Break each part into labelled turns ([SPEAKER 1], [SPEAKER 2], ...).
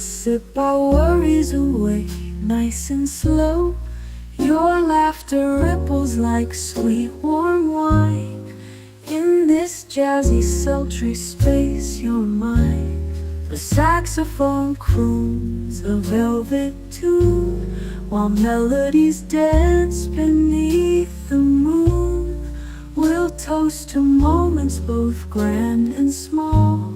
[SPEAKER 1] sip our worries away, nice and slow. Your laughter ripples like sweet warm wine. In this jazzy sultry space you're mine. The saxophone croons a velvet tune, while melodies dance beneath the moon. We'll toast to moments both grand and small,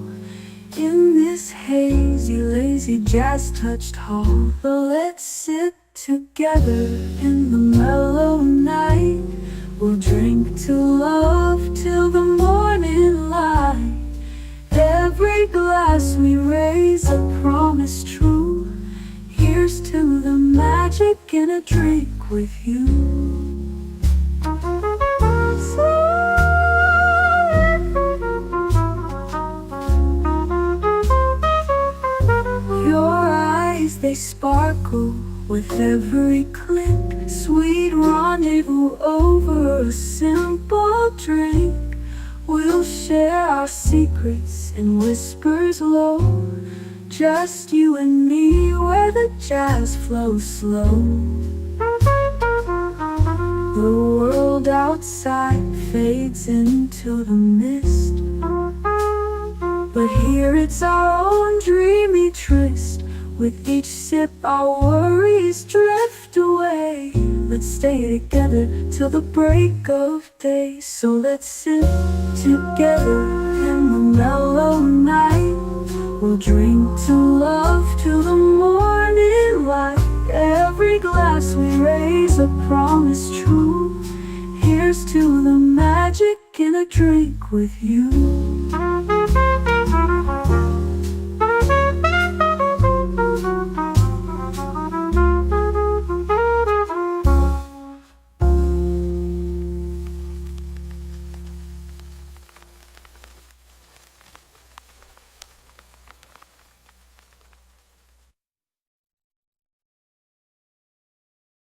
[SPEAKER 1] in this hazy, lazy, jazz-touched hall. But let's sit together in the mellow night. We'll drink to love till the morning light. Every glass we raise a promise true. Here's to the magic in a drink with you. Your eyes, they sparkle with every click. Sweet rendezvous over a simple drink. We'll share our secrets in whispers low, just you and me where the jazz flows slow. The world outside fades into the mist, but here it's our own dreamy tryst. With each sip our worries drift away. Let's stay together till the break of day. So let's sit together in the mellow night. We'll drink to love till the morning light. Every glass we raise a promise true. Here's to the magic in a drink with you.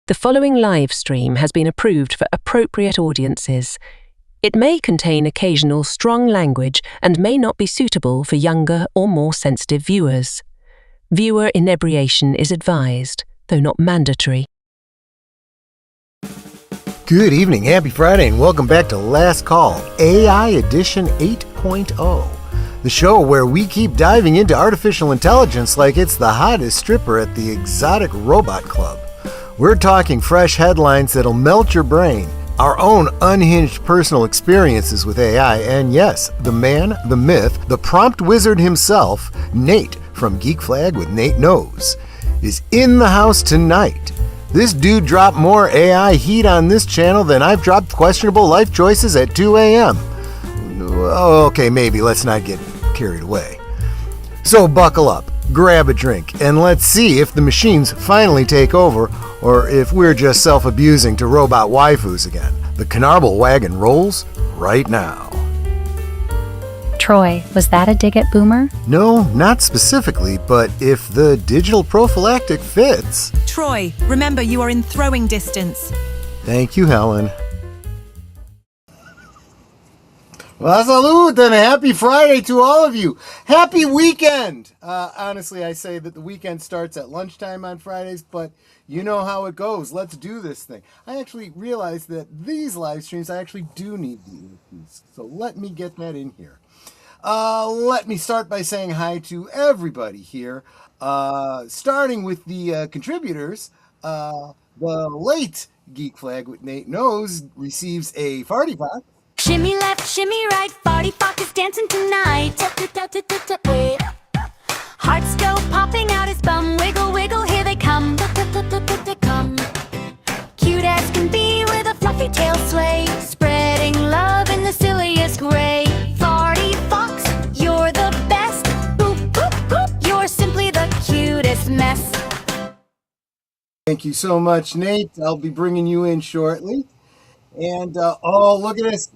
[SPEAKER 2] The following live stream has been approved for appropriate audiences. It may contain occasional strong language and may not be suitable for younger or more sensitive viewers. Viewer inebriation is advised, though not mandatory.
[SPEAKER 3] Good evening, happy Friday, and welcome back to Last Call, AI Edition 8.0. The show where we keep diving into artificial intelligence like it's the hottest stripper at the exotic robot club. We're talking fresh headlines that'll melt your brain, our own unhinged personal experiences with AI, and yes, the man, the myth, the prompt wizard himself, Nate from Geek Flag with Nate Knows, is in the house tonight. This dude dropped more AI heat on this channel than I've dropped questionable life choices at 2 a.m. Okay, maybe, let's not get carried away. So buckle up, grab a drink, and let's see if the machines finally take over, or if we're just self-abusing to robot waifus again. The Canarble Wagon rolls right now.
[SPEAKER 4] Troy, was that a dig at Boomer?
[SPEAKER 3] No, not specifically, but if the digital prophylactic fits.
[SPEAKER 5] Troy, remember you are in throwing distance.
[SPEAKER 3] Thank you, Helen. Well, salute and happy Friday to all of you. Happy weekend! Honestly, I say that the weekend starts at lunchtime on Fridays, but you know how it goes. Let's do this thing. I actually realized that these live streams, I actually do need the earpiece. So let me get that in here. Let me start by saying hi to everybody here. Starting with the contributors, the late Geek Flag with Nate Knows receives a farty box.
[SPEAKER 6] Shimmy left, shimmy right, farty Fox is dancing tonight. Hearts go popping out his bum, wiggle, wiggle, here they come. Come. Cute as can be with a fluffy tail sway, spreading love in the silliest way. Farty Fox, you're the best. Boop, boop, boop, you're simply the cutest mess.
[SPEAKER 3] Thank you so much, Nate. I'll be bringing you in shortly. And, oh, look at this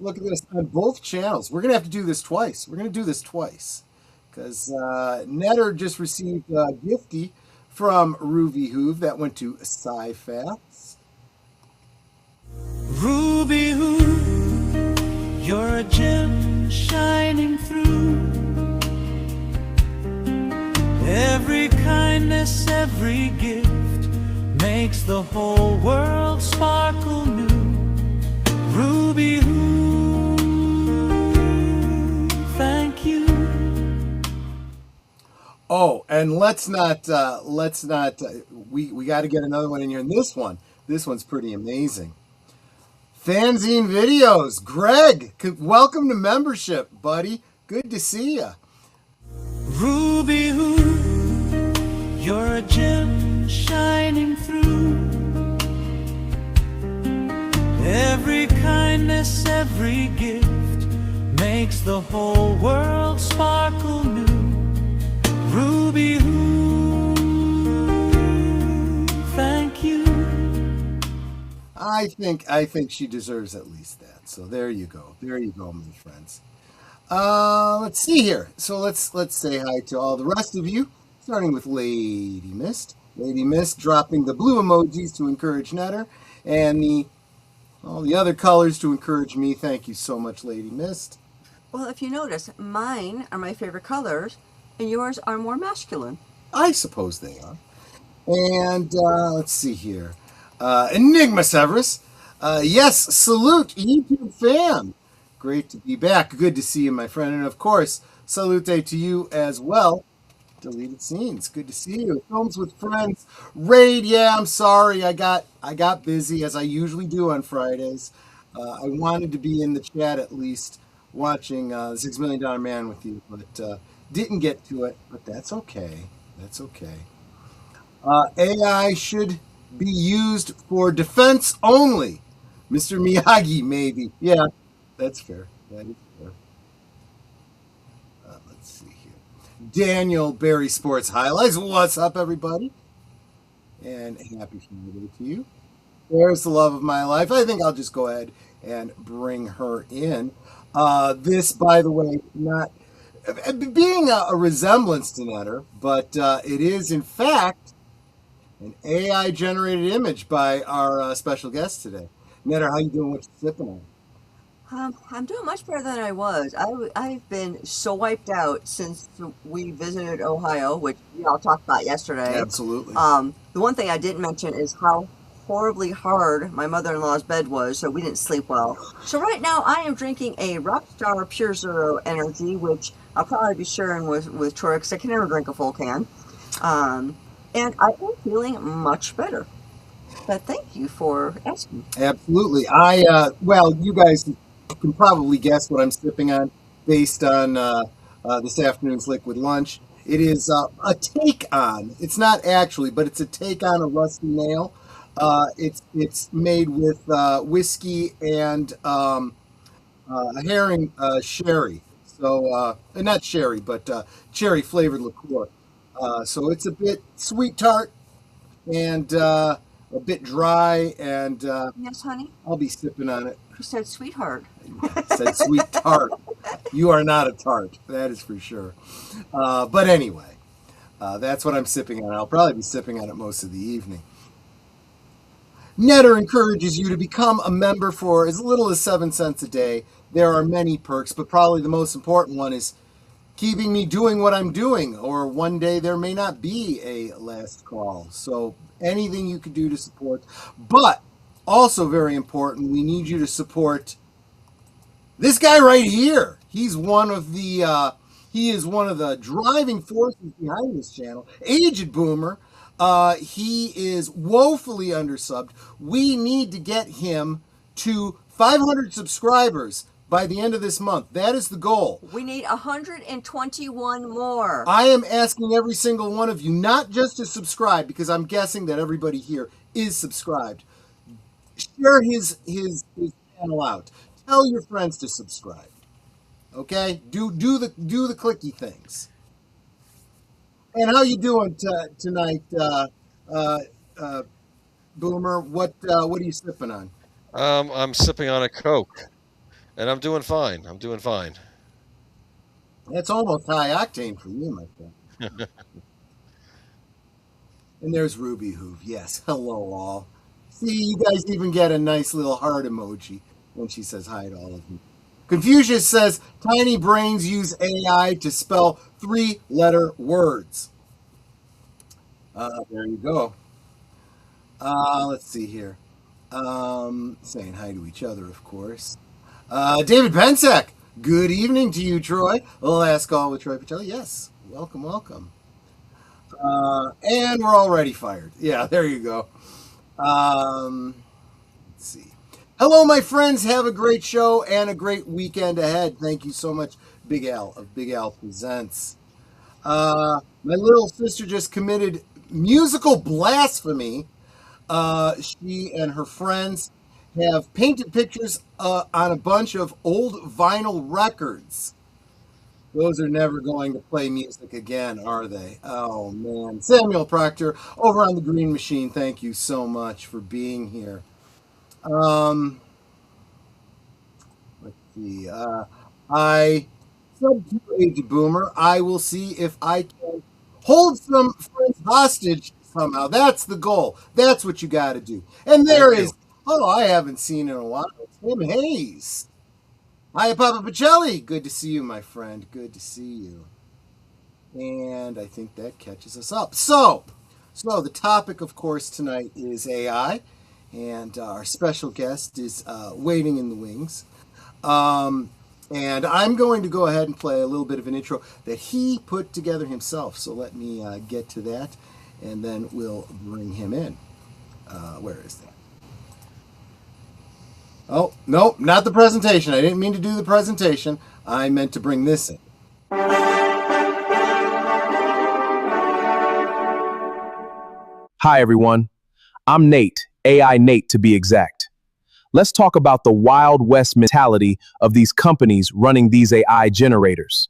[SPEAKER 3] on both channels. We're going to have to do this twice. We're going to do this twice because Netter just received a gifty from Ruby Hoove that went to Sci-Fats.
[SPEAKER 7] Ruby Hoove, you're a gem shining through every kind kindness, every gift makes the whole world sparkle new. Ruby Who, thank you.
[SPEAKER 3] Oh, and let's not, we got to get another one in here. And this one's pretty amazing. Fanzine videos. Greg, welcome to membership, buddy. Good to see you.
[SPEAKER 7] Ruby Who, you're a gem shining through. Every kindness, every gift makes the whole world sparkle new. Ruby Who, thank you.
[SPEAKER 3] I think she deserves at least that. So there you go. There you go, my friends. Let's see here. So let's say hi to all the rest of you, starting with Lady Mist. Lady Mist dropping the blue emojis to encourage Netter, and all the other colors to encourage me. Thank you so much, Lady Mist.
[SPEAKER 4] Well, if you notice, mine are my favorite colors, and yours are more masculine.
[SPEAKER 3] I suppose they are. And let's see here. Enigma Severus. Yes, salute, YouTube fam. Great to be back. Good to see you, my friend. And of course, salute to you as well. Deleted scenes. Good to see you. Films with friends. Raid. Yeah, I'm sorry. I got busy as I usually do on Fridays. I wanted to be in the chat at least, watching the $6 Million Man with you, but didn't get to it. But that's okay. That's okay. AI should be used for defense only. Mr. Miyagi, maybe. Yeah, that's fair. That is fair. Let's see here. Daniel Barry Sports Highlights. What's up, everybody? And happy Friday to you. There's the love of my life. I think I'll just go ahead and bring her in. This, by the way, not being a resemblance to Netter, but it is, in fact, an AI-generated image by our special guest today. Netter, how you doing? What you sipping on?
[SPEAKER 4] I'm doing much better than I was. I've been so wiped out since we visited Ohio, which we all talked about yesterday.
[SPEAKER 3] Absolutely.
[SPEAKER 4] The one thing I didn't mention is how horribly hard my mother-in-law's bed was, so we didn't sleep well. So right now I am drinking a Rockstar Pure Zero Energy, which I'll probably be sharing with Troy because I can never drink a full can. And I am feeling much better. But thank you for asking.
[SPEAKER 3] Absolutely. Well, you guys can probably guess what I'm sipping on based on this afternoon's liquid lunch. It is a take on. It's not actually, but it's a take on a rusty nail. It's made with whiskey and a herring sherry. So not sherry, but cherry flavored liqueur. So it's a bit sweet tart and a bit dry, and
[SPEAKER 4] Yes, honey?
[SPEAKER 3] I'll be sipping on it.
[SPEAKER 4] You said sweetheart.
[SPEAKER 3] It said sweet tart. You are not a tart, that is for sure. But anyway, that's what I'm sipping on. I'll probably be sipping on it most of the evening. Netter encourages you to become a member for as little as 7 cents a day. There are many perks, but probably the most important one is keeping me doing what I'm doing, or one day there may not be a last call. So anything you could do to support. But also very important, we need you to support this guy right here. He is one of the driving forces behind this channel. Aged Boomer. He is woefully undersubbed. We need to get him to 500 subscribers by the end of this month. That is the goal.
[SPEAKER 4] We need 121 more.
[SPEAKER 3] I am asking every single one of you not just to subscribe, because I'm guessing that everybody here is subscribed. Share his channel out. Tell your friends to subscribe. Okay? Do the clicky things. And how you doing tonight, Boomer? What are you sipping on?
[SPEAKER 8] I'm sipping on a Coke, and I'm doing fine. I'm doing fine.
[SPEAKER 3] That's almost high octane for you, my friend. And there's Ruby Hoove. Yes, hello all. See, you guys even get a nice little heart emoji when she says hi to all of you. Confucius says, tiny brains use AI to spell 3-letter words. There you go. Let's see here. Saying hi to each other, of course. David Pensek, good evening to you, Troy. Last call with Troy Pacelli. Yes, welcome, welcome. And we're already fired. Yeah, there you go. Um, let's see. Hello, my friends. Have a great show and a great weekend ahead. Thank you so much, Big Al of Big Al Presents. My little sister just committed musical blasphemy. She and her friends have painted pictures on a bunch of old vinyl records. Those are never going to play music again, are they? Oh, man. Samuel Proctor over on the Green Machine, thank you so much for being here. Um, let's see. I sub to Age Boomer. I will see if I can hold some friends hostage somehow. That's the goal. That's what you got to do. And there
[SPEAKER 8] Thank
[SPEAKER 3] is.
[SPEAKER 8] you.
[SPEAKER 3] Oh, I haven't seen in a while. Tim Hayes. Hi, Papa Pacelli. Good to see you, my friend. Good to see you. And I think that catches us up. So the topic, of course, tonight is AI, and our special guest is waiting in the wings. Um, and I'm going to go ahead and play a little bit of an intro that he put together himself. So let me get to that, and then we'll bring him in. Where is that? Oh, no, not the presentation. I didn't mean to do the presentation. I meant to bring this in.
[SPEAKER 9] Hi, everyone. I'm Nate, AI Nate to be exact. Let's talk about the Wild West mentality of these companies running these AI generators.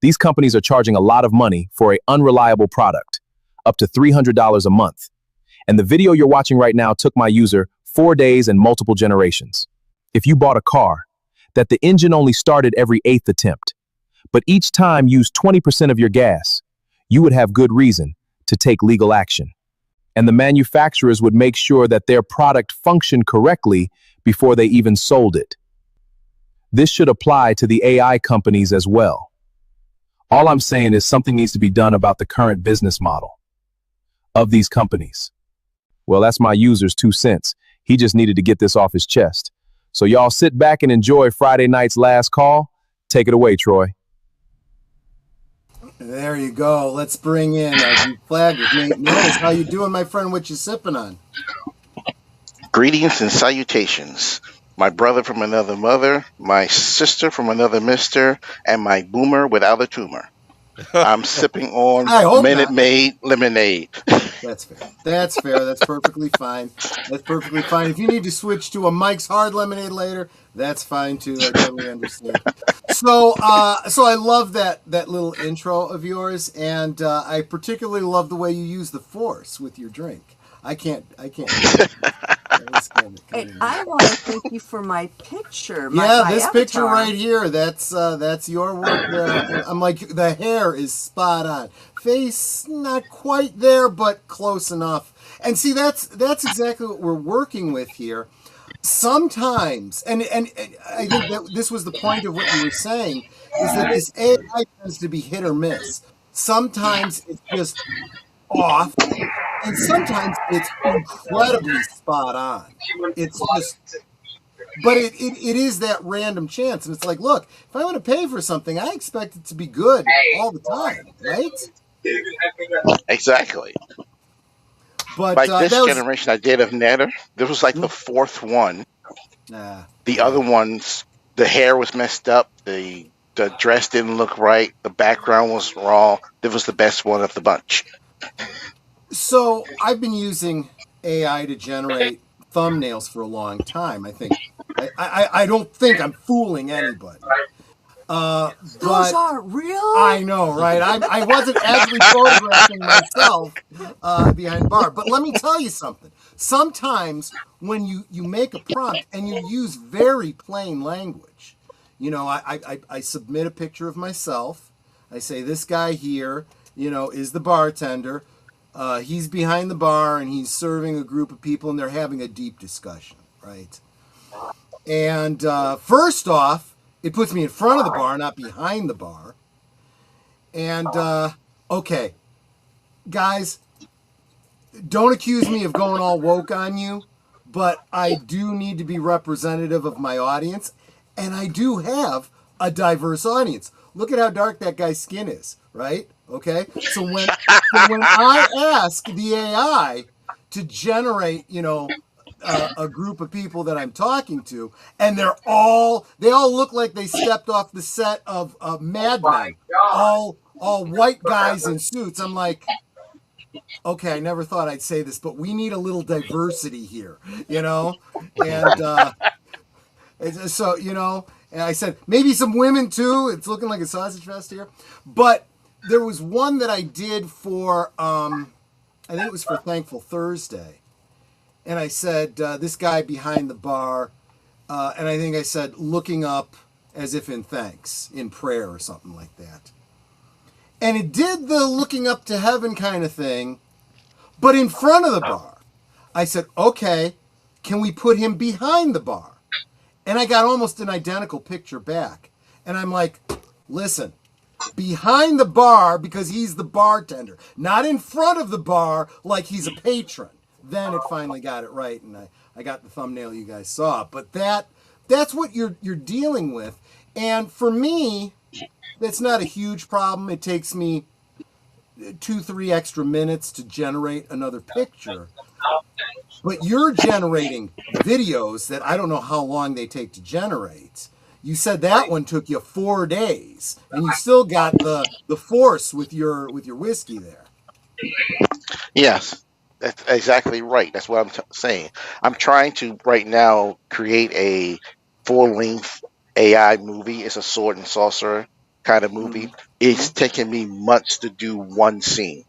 [SPEAKER 9] These companies are charging a lot of money for an unreliable product, up to $300 a month. And the video you're watching right now took my user 4 days and multiple generations. If you bought a car, that the engine only started every 8th attempt, but each time used 20% of your gas, you would have good reason to take legal action. And the manufacturers would make sure that their product functioned correctly before they even sold it. This should apply to the AI companies as well. All I'm saying is something needs to be done about the current business model of these companies. Well, that's my user's 2 cents. He just needed to get this off his chest. So y'all sit back and enjoy Friday night's last call. Take it away, Troy.
[SPEAKER 3] There you go. Let's bring in our flag with Nate Mills. How you doing, my friend? What you sipping on?
[SPEAKER 10] Greetings and salutations. My brother from another mother, my sister from another mister, and my boomer without a tumor. I'm sipping on
[SPEAKER 3] I hope
[SPEAKER 10] Minute
[SPEAKER 3] not.
[SPEAKER 10] Maid lemonade.
[SPEAKER 3] That's fair. That's fair. That's perfectly fine. That's perfectly fine. If you need to switch to a Mike's Hard Lemonade later, that's fine too. I totally understand. So I love that little intro of yours, and I particularly love the way you use the force with your drink. I can't.
[SPEAKER 4] And I want to thank you for my picture.
[SPEAKER 3] Yeah,
[SPEAKER 4] my
[SPEAKER 3] this
[SPEAKER 4] avatar.
[SPEAKER 3] picture right here, that's your work there. I'm like, the hair is spot on. Face, not quite there, but close enough. And see, that's exactly what we're working with here. Sometimes, and I think that this was the point of what you were saying, is that this AI tends to be hit or miss. Sometimes it's just off, and sometimes it's incredibly spot on. It's just, but it is that random chance, and it's like, look, if I want to pay for something, I expect it to be good all the time, right?
[SPEAKER 10] Exactly.
[SPEAKER 3] But
[SPEAKER 10] Like this
[SPEAKER 3] that was
[SPEAKER 10] generation I did of Netter, this was like the fourth one. The other ones, the hair was messed up, the dress didn't look right, the background was wrong. This was the best one of the bunch.
[SPEAKER 3] So I've been using AI to generate thumbnails for a long time. I think I don't think I'm fooling anybody.
[SPEAKER 4] Those
[SPEAKER 3] But
[SPEAKER 4] are real.
[SPEAKER 3] I know, right? I wasn't actually photographing myself behind the bar. But let me tell you something. Sometimes when you make a prompt and you use very plain language, I submit a picture of myself. I say, this guy here, is the bartender. He's behind the bar and he's serving a group of people and they're having a deep discussion, right? And first off, it puts me in front of the bar, not behind the bar. And, okay, guys, don't accuse me of going all woke on you, but I do need to be representative of my audience, and I do have a diverse audience. Look at how dark that guy's skin is, right? Okay, so when I ask the AI to generate, a group of people that I'm talking to, and they all look like they stepped off the set of Mad Men, all white guys in suits. I'm like, okay, I never thought I'd say this, but we need a little diversity here, and so and I said maybe some women too. It's looking like a sausage fest here, but there was one that I did for I think it was for Thankful Thursday, and I said this guy behind the bar, and I think I said looking up as if in thanks, in prayer or something like that, and it did the looking up to heaven kind of thing, but in front of the bar. I said, okay, can we put him behind the bar? And I got almost an identical picture back. And I'm like, listen, behind the bar because he's the bartender, not in front of the bar like he's a patron. Then it finally got it right, and I got the thumbnail you guys saw. But that's what you're dealing with. And for me, that's not a huge problem. It takes me 2-3 extra minutes to generate another picture. But you're generating videos that I don't know how long they take to generate. You said that one took you 4 days, and you still got the force with your whiskey there.
[SPEAKER 10] Yes, that's exactly right. That's what I'm saying. I'm trying to right now create a full-length AI movie. It's a sword and sorcerer kind of movie. It's taken me months to do one scene.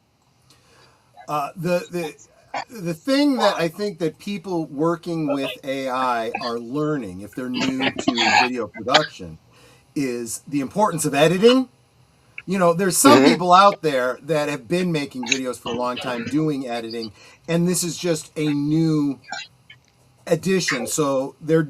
[SPEAKER 3] The thing that I think that people working with AI are learning, if they're new to video production, is the importance of editing. There's some people out there that have been making videos for a long time doing editing, and this is just a new addition. So they're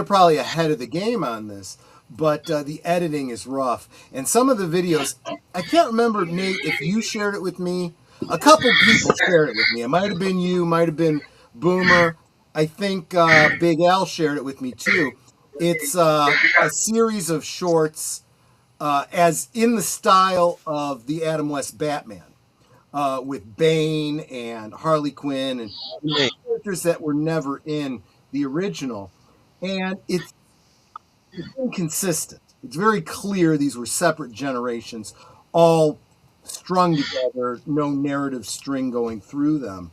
[SPEAKER 3] probably ahead of the game on this, but the editing is rough. And some of the videos, I can't remember, Nate, if you shared it with me. A couple people shared it with me. It might have been you, might have been Boomer. I think Big Al shared it with me too. It's a series of shorts as in the style of the Adam West Batman, with Bane and Harley Quinn and characters that were never in the original. And it's inconsistent. It's very clear these were separate generations, all strung together, no narrative string going through them.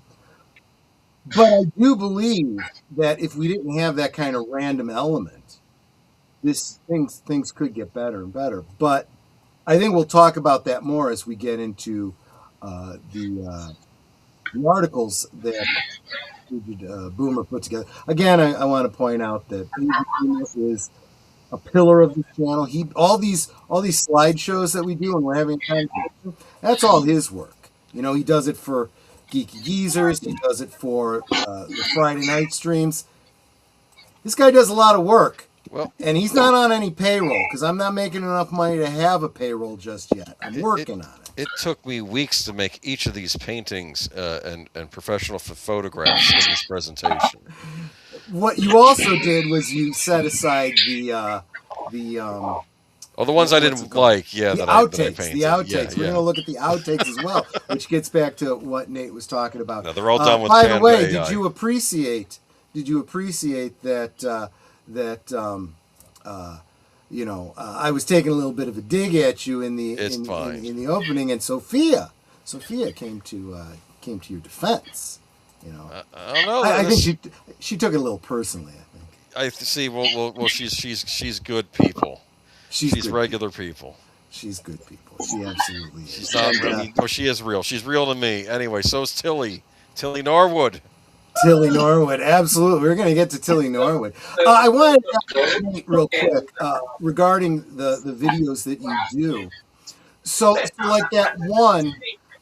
[SPEAKER 3] But I do believe that if we didn't have that kind of random element, things could get better and better. But I think we'll talk about that more as we get into the articles that Boomer put together. Again, I want to point out that Boomer is a pillar of the channel. All these slideshows that we do when we're having time, that's all his work. He does it for Geeky Geezers. He does it for the Friday night streams. This guy does a lot of work. Well, and he's not on any payroll because I'm not making enough money to have a payroll just yet. I'm working on it.
[SPEAKER 8] It took me weeks to make each of these paintings and professional photographs in this presentation.
[SPEAKER 3] What you also did was you set aside the
[SPEAKER 8] ones I didn't like,
[SPEAKER 3] the
[SPEAKER 8] that
[SPEAKER 3] outtakes.
[SPEAKER 8] I painted.
[SPEAKER 3] The outtakes.
[SPEAKER 8] Yeah,
[SPEAKER 3] We're going to look at the outtakes as well, which gets back to what Nate was talking about.
[SPEAKER 8] No, they're all done with
[SPEAKER 3] By the way,
[SPEAKER 8] AI.
[SPEAKER 3] did you appreciate that I was taking a little bit of a dig at you in the opening, and Sophia came to your defense.
[SPEAKER 8] I don't know.
[SPEAKER 3] I think she took it a little personally.
[SPEAKER 8] I see. Well, she's good people. She's regular people.
[SPEAKER 3] She's good people. She absolutely is.
[SPEAKER 8] She's not really. Oh, she is real. She's real to me. Anyway, so is Tilly Norwood.
[SPEAKER 3] Tilly Norwood, absolutely. We're going to get to Tilly Norwood. I wanted to ask Nate real quick regarding the videos that you do. So like that one.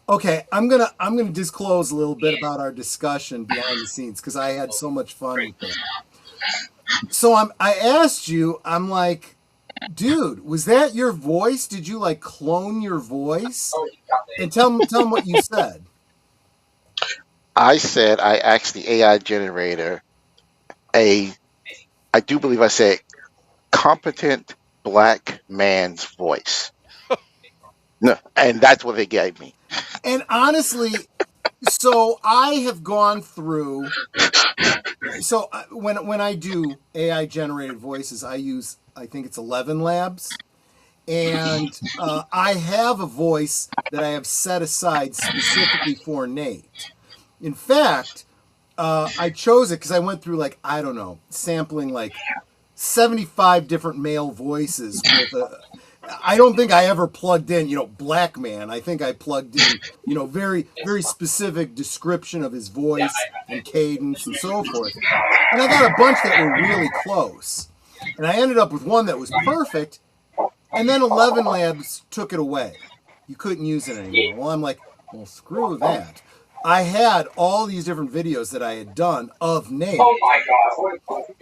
[SPEAKER 3] Okay, I'm gonna disclose a little bit about our discussion behind the scenes because I had so much fun with it. So I asked you, I'm like, dude, was that your voice? Did you like clone your voice? And tell them what you said.
[SPEAKER 10] I said I asked the AI generator a, I do believe I said competent black man's voice. No, and that's what they gave me.
[SPEAKER 3] And honestly, so I have gone through. So when I do AI generated voices, I think it's 11 Labs, and I have a voice that I have set aside specifically for Nate. In fact, I chose it because I went through like, I don't know, sampling like 75 different male voices with a. I don't think I ever plugged in, black man. I think I plugged in, very, very specific description of his voice and cadence and so forth. And I got a bunch that were really close. And I ended up with one that was perfect. And then 11 Labs took it away. You couldn't use it anymore. Well, I'm like, well, screw that. I had all these different videos that I had done of Nate. Oh my God.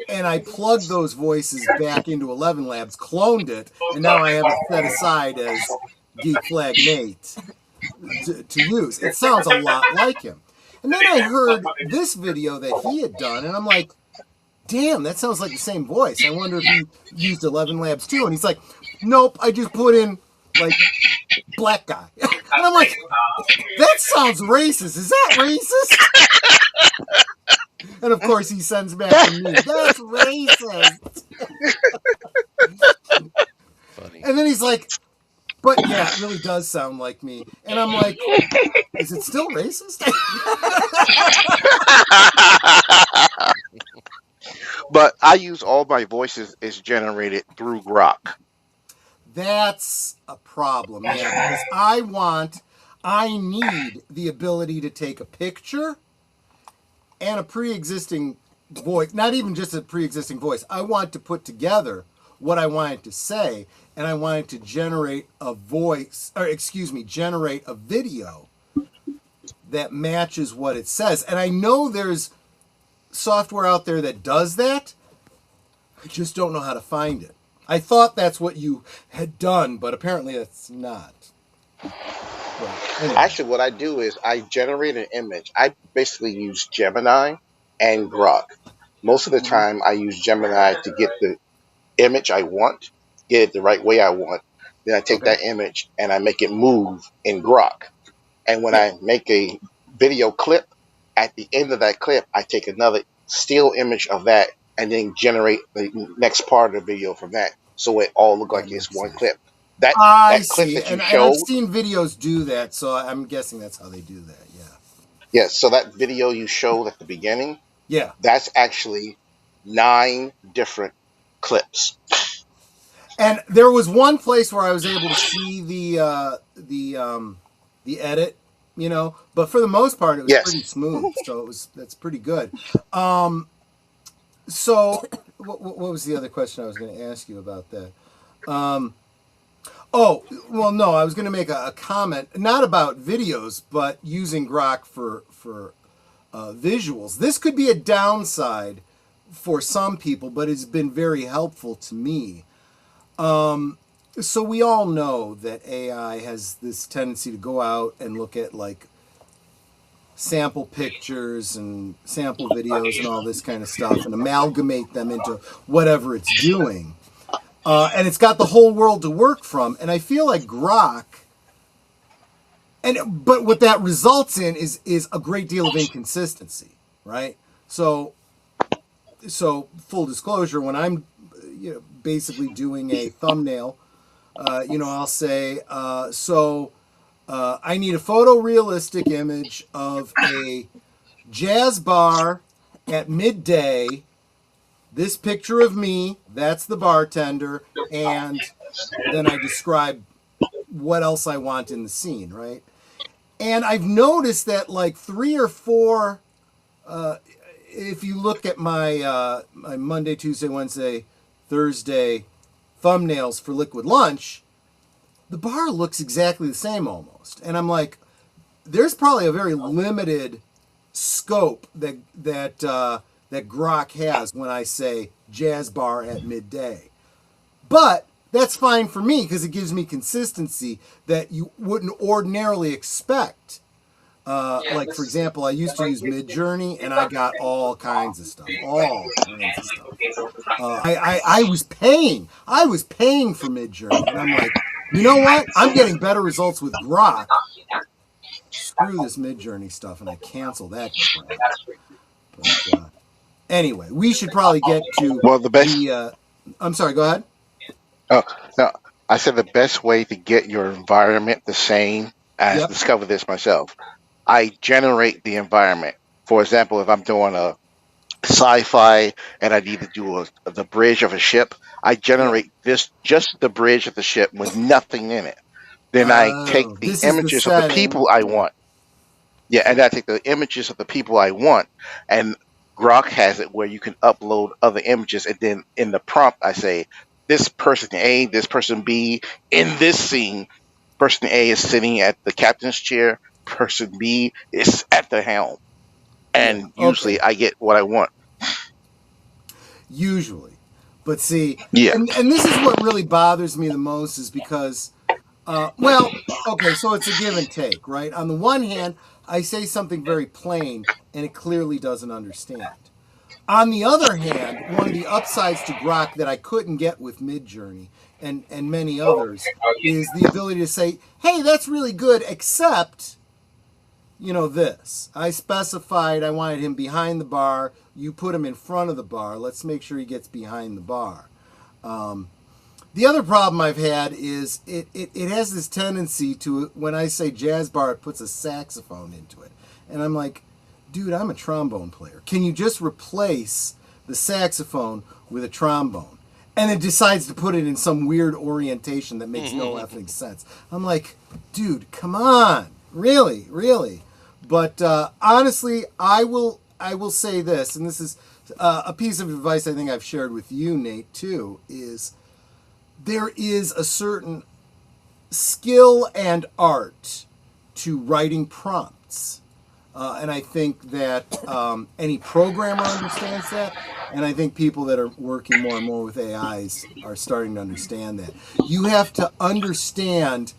[SPEAKER 3] And I plugged those voices back into 11 Labs, cloned it, and now I have it set aside as Geek Flag Nate to use. It sounds a lot like him. And then I heard this video that he had done, and I'm like, damn, that sounds like the same voice. I wonder if he used 11 Labs too. And he's like, nope, I just put in, like, black guy. And I'm like, that sounds racist. Is that racist? And of course he sends back to me, that's racist.
[SPEAKER 8] Funny.
[SPEAKER 3] And then he's like, but yeah, it really does sound like me. And I'm like, is it still racist?
[SPEAKER 10] But I use all my voices is generated through Grok.
[SPEAKER 3] That's a problem, man, because I need the ability to take a picture and a pre-existing voice, not even just a pre-existing voice. I want to put together what I want it to say, and I want it to generate a generate a video that matches what it says. And I know there's software out there that does that. I just don't know how to find it. I thought that's what you had done, but apparently that's not. Anyway.
[SPEAKER 10] Actually, what I do is I generate an image. I basically use Gemini and Grok. Most of the time, I use Gemini to get the image I want, get it the right way I want. Then I take that image and I make it move in Grok. And when I make a video clip, at the end of that clip, I take another still image of that and then generate the next part of the video from that. So it all look like it's one clip. That clip
[SPEAKER 3] see.
[SPEAKER 10] that you
[SPEAKER 3] and
[SPEAKER 10] showed.
[SPEAKER 3] I've seen videos do that, so I'm guessing that's how they do that, yeah.
[SPEAKER 10] Yeah, so that video you showed at the beginning,
[SPEAKER 3] yeah,
[SPEAKER 10] that's actually 9 different clips.
[SPEAKER 3] And there was one place where I was able to see the edit, but for the most part it was pretty smooth. So that's pretty good. So what was the other question I was going to ask you about that? Oh, well, no, I was going to make a comment, not about videos, but using Grok for visuals. This could be a downside for some people, but it's been very helpful to me. So we all know that AI has this tendency to go out and look at like sample pictures and sample videos and all this kind of stuff and amalgamate them into whatever it's doing. And it's got the whole world to work from. And I feel like Grok, but what that results in is a great deal of inconsistency, right? So full disclosure, when I'm basically doing a thumbnail, I'll say, I need a photorealistic image of a jazz bar at midday. This picture of me, that's the bartender, and then I describe what else I want in the scene, right? And I've noticed that like 3 or 4, if you look at my my Monday, Tuesday, Wednesday, Thursday thumbnails for Liquid Lunch, the bar looks exactly the same almost. And I'm like, there's probably a very limited scope that Grok has when I say jazz bar at midday. But that's fine for me because it gives me consistency that you wouldn't ordinarily expect Like, for example, I used to use Midjourney, and I got all kinds of stuff. I was paying for Midjourney, and I'm like, you know what? I'm getting better results with Grok. Screw this Midjourney stuff, and I cancel that crap. But, anyway, we should probably get to
[SPEAKER 10] the best.
[SPEAKER 3] I'm sorry. Go ahead.
[SPEAKER 10] Oh, no, I said the best way to get your environment the same. I discovered this myself. I generate the environment. For example, if I'm doing a sci-fi and I need to do the bridge of a ship, I generate just the bridge of the ship with nothing in it. Then I take the images of the people I want. Yeah, and I take the images of the people I want, and Grok has it where you can upload other images, and then in the prompt I say, this person A, this person B, in this scene, person A is sitting at the captain's chair, person B is at the helm. And usually I get what I want.
[SPEAKER 3] Usually. But see, and this is what really bothers me the most is because, so it's a give and take, right? On the one hand, I say something very plain and it clearly doesn't understand. On the other hand, one of the upsides to Grok that I couldn't get with Midjourney and many others is the ability to say, hey, that's really good, except, this. I specified I wanted him behind the bar. You put him in front of the bar. Let's make sure he gets behind the bar. The other problem I've had is it has this tendency to, when I say jazz bar, it puts a saxophone into it. And I'm like, dude, I'm a trombone player. Can you just replace the saxophone with a trombone? And it decides to put it in some weird orientation that makes no effing sense. I'm like, dude, come on. Really? But honestly, I will say this, and this is a piece of advice I think I've shared with you, Nate, too, is there is a certain skill and art to writing prompts. And I think that any programmer understands that, and I think people that are working more and more with AIs are starting to understand that. You have to understand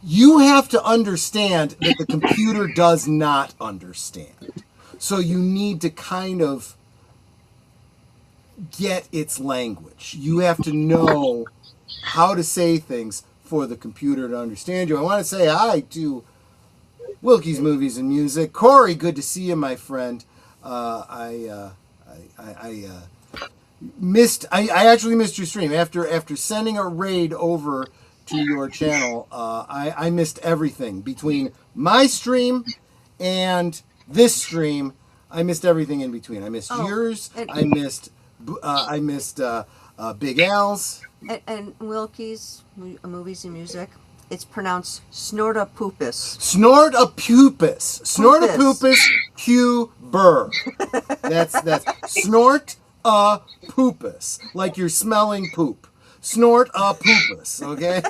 [SPEAKER 3] that the computer does not understand. So you need to kind of get its language. You have to know how to say things for the computer to understand you. I want to say hi to Wilkie's Movies and Music. Corey, good to see you, my friend. I actually missed your stream after sending a raid over to your channel. I missed everything between my stream and this stream. I missed everything in between. I missed yours. I missed Big Al's
[SPEAKER 4] and Wilkie's Movies and Music. It's pronounced Snortapupus.
[SPEAKER 3] Snortapupus. Snortapupus Q Burr. That's Snortapupus. Like you're smelling poop. Snortapupus, okay?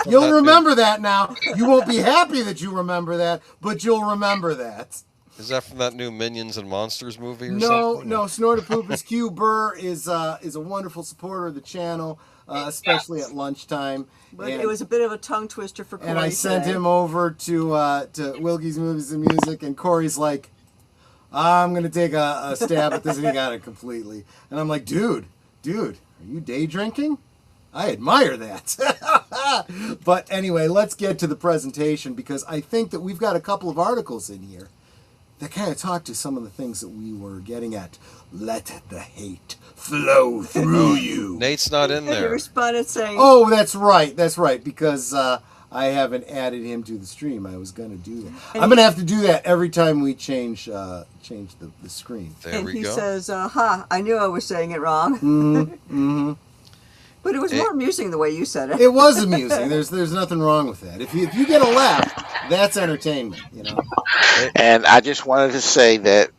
[SPEAKER 3] You'll remember that now. You won't be happy that you remember that, but you'll remember that.
[SPEAKER 8] Is that from that new Minions and Monsters movie or something?
[SPEAKER 3] No. Snortapupus Q Burr is a wonderful supporter of the channel, especially at lunchtime.
[SPEAKER 4] But it was a bit of a tongue twister for Corey.
[SPEAKER 3] And I sent him over to Wilkie's Movies and Music, and Corey's like, I'm going to take a stab at this, and he got it completely. And I'm like, dude, are you day drinking? I admire that. But anyway, let's get to the presentation, because I think that we've got a couple of articles in here that kind of talk to some of the things that we were getting at. Let the hate flow through you.
[SPEAKER 8] Nate's not in there.
[SPEAKER 4] He responded saying,
[SPEAKER 3] oh, that's right, because I haven't added him to the stream. I was going to do that. I'm going to have to do that every time we change the screen.
[SPEAKER 8] There we go.
[SPEAKER 4] And he says, I knew I was saying it wrong. But it was more amusing the way you said it.
[SPEAKER 3] It was amusing. There's nothing wrong with that. If you get a laugh, that's entertainment,
[SPEAKER 10] And I just wanted to say that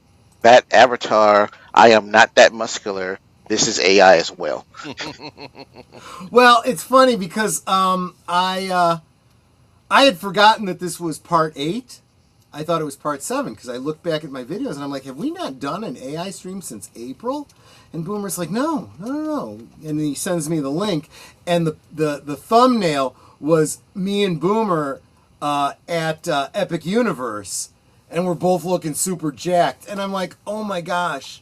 [SPEAKER 10] avatar, I am not that muscular. This is AI as well.
[SPEAKER 3] Well, it's funny because I had forgotten that this was part 8. I thought it was part 7 because I looked back at my videos and I'm like, have we not done an AI stream since April? And Boomer's like, no. And he sends me the link, and the thumbnail was me and Boomer at Epic Universe, and we're both looking super jacked. And I'm like, oh my gosh,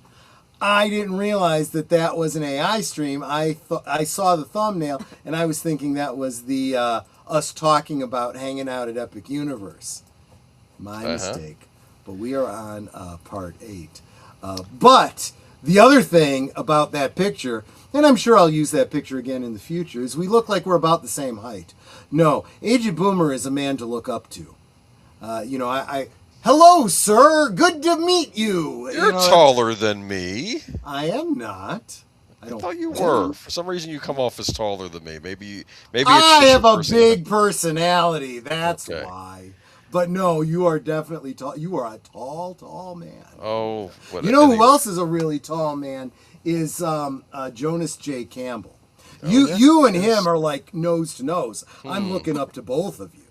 [SPEAKER 3] I didn't realize that was an AI stream. I saw the thumbnail, and I was thinking that was the us talking about hanging out at Epic Universe. My mistake. But we are on part 8. But the other thing about that picture, and I'm sure I'll use that picture again in the future, is we look like we're about the same height. No, Aged Boomer is a man to look up to. Hello, sir. Good to meet you.
[SPEAKER 8] You're taller than me.
[SPEAKER 3] I am not.
[SPEAKER 8] I thought you were. For some reason, you come off as taller than me. Maybe
[SPEAKER 3] I have a big personality. That's why. But no, you are definitely tall. You are a tall man.
[SPEAKER 8] Oh,
[SPEAKER 3] you know who else is a really tall man is Jonas J. Campbell. You and him are like nose to nose. I'm looking up to both of you.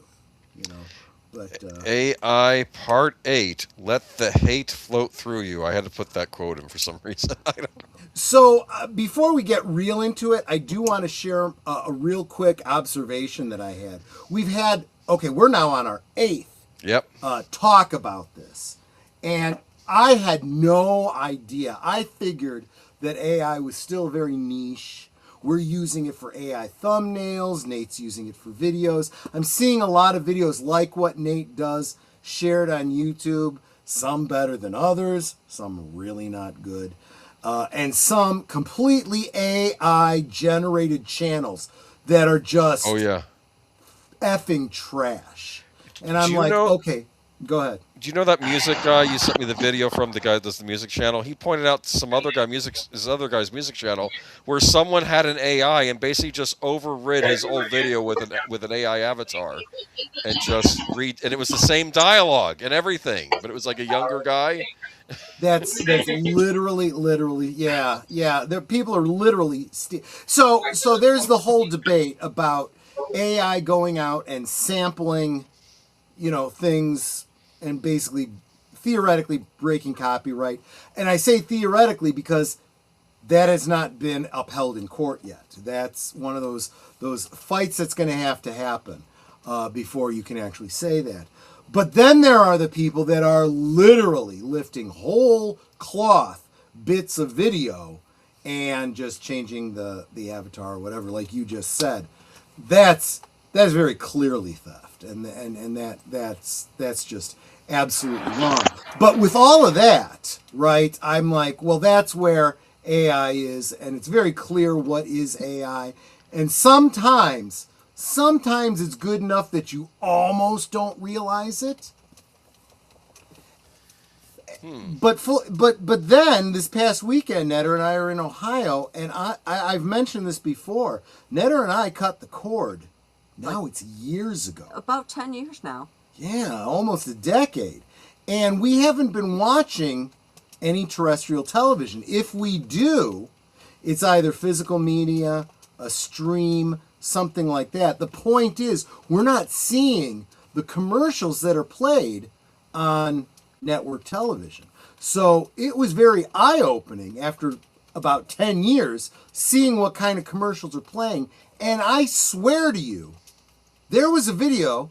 [SPEAKER 3] But
[SPEAKER 8] AI Part 8. Let the hate float through you. I had to put that quote in for some reason. I don't know.
[SPEAKER 3] So before we get real into it, I do want to share a real quick observation that I had. We're now on our 8th talk about this. And I had no idea. I figured that AI was still very niche. We're using it for AI thumbnails. Nate's using it for videos. I'm seeing a lot of videos like what Nate does shared on YouTube. Some better than others. Some really not good. And some completely AI-generated channels that are just effing trash. And I'm like, okay, go ahead.
[SPEAKER 8] Do you know that music guy? You sent me the video from the guy that does the music channel. He pointed out some other guy his other guy's music channel where someone had an AI and basically just overrid his old video with an AI avatar and just and it was the same dialogue and everything, but it was like a younger guy.
[SPEAKER 3] That's literally yeah. People are literally so there's the whole debate about AI going out and sampling, things and basically theoretically breaking copyright. And I say theoretically because that has not been upheld in court yet. That's one of those fights that's going to happen before you can actually say that. But then there are the people that are literally lifting whole cloth bits of video and just changing the avatar or whatever, like you just said. That's very clearly theft, and that's just absolutely wrong. But with all of that, right, I'm like, well, that's where AI is, and it's very clear what is AI. And sometimes it's good enough that you almost don't realize it. But then this past weekend, Netter and I are in Ohio, and I've mentioned this before. Netter and I cut the cord. Now it's years ago.
[SPEAKER 4] About 10 years now.
[SPEAKER 3] Yeah, almost a decade. And we haven't been watching any terrestrial television. If we do, it's either physical media, a stream, something like that. The point is, we're not seeing the commercials that are played on network television. So it was very eye-opening after about 10 years seeing what kind of commercials are playing. And I swear to you, there was a video.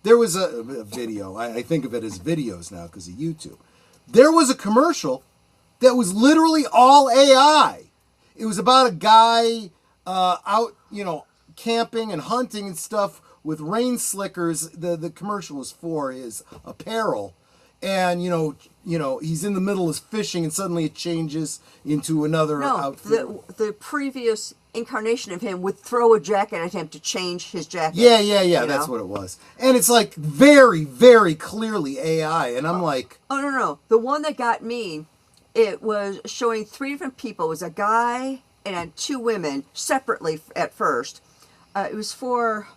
[SPEAKER 3] I think of it as videos now because of YouTube. There was a commercial that was literally all AI. It was about a guy out, camping and hunting and stuff with rain slickers. The commercial was for his apparel. And, he's in the middle of fishing and suddenly it changes into another outfit.
[SPEAKER 4] The previous incarnation of him would throw a jacket at him to change his jacket.
[SPEAKER 3] Yeah, that's what it was. And it's like very, very clearly AI. And I'm like...
[SPEAKER 4] Oh, no. The one that got me, it was showing 3 different people. It was a guy and 2 women separately at first. It was for...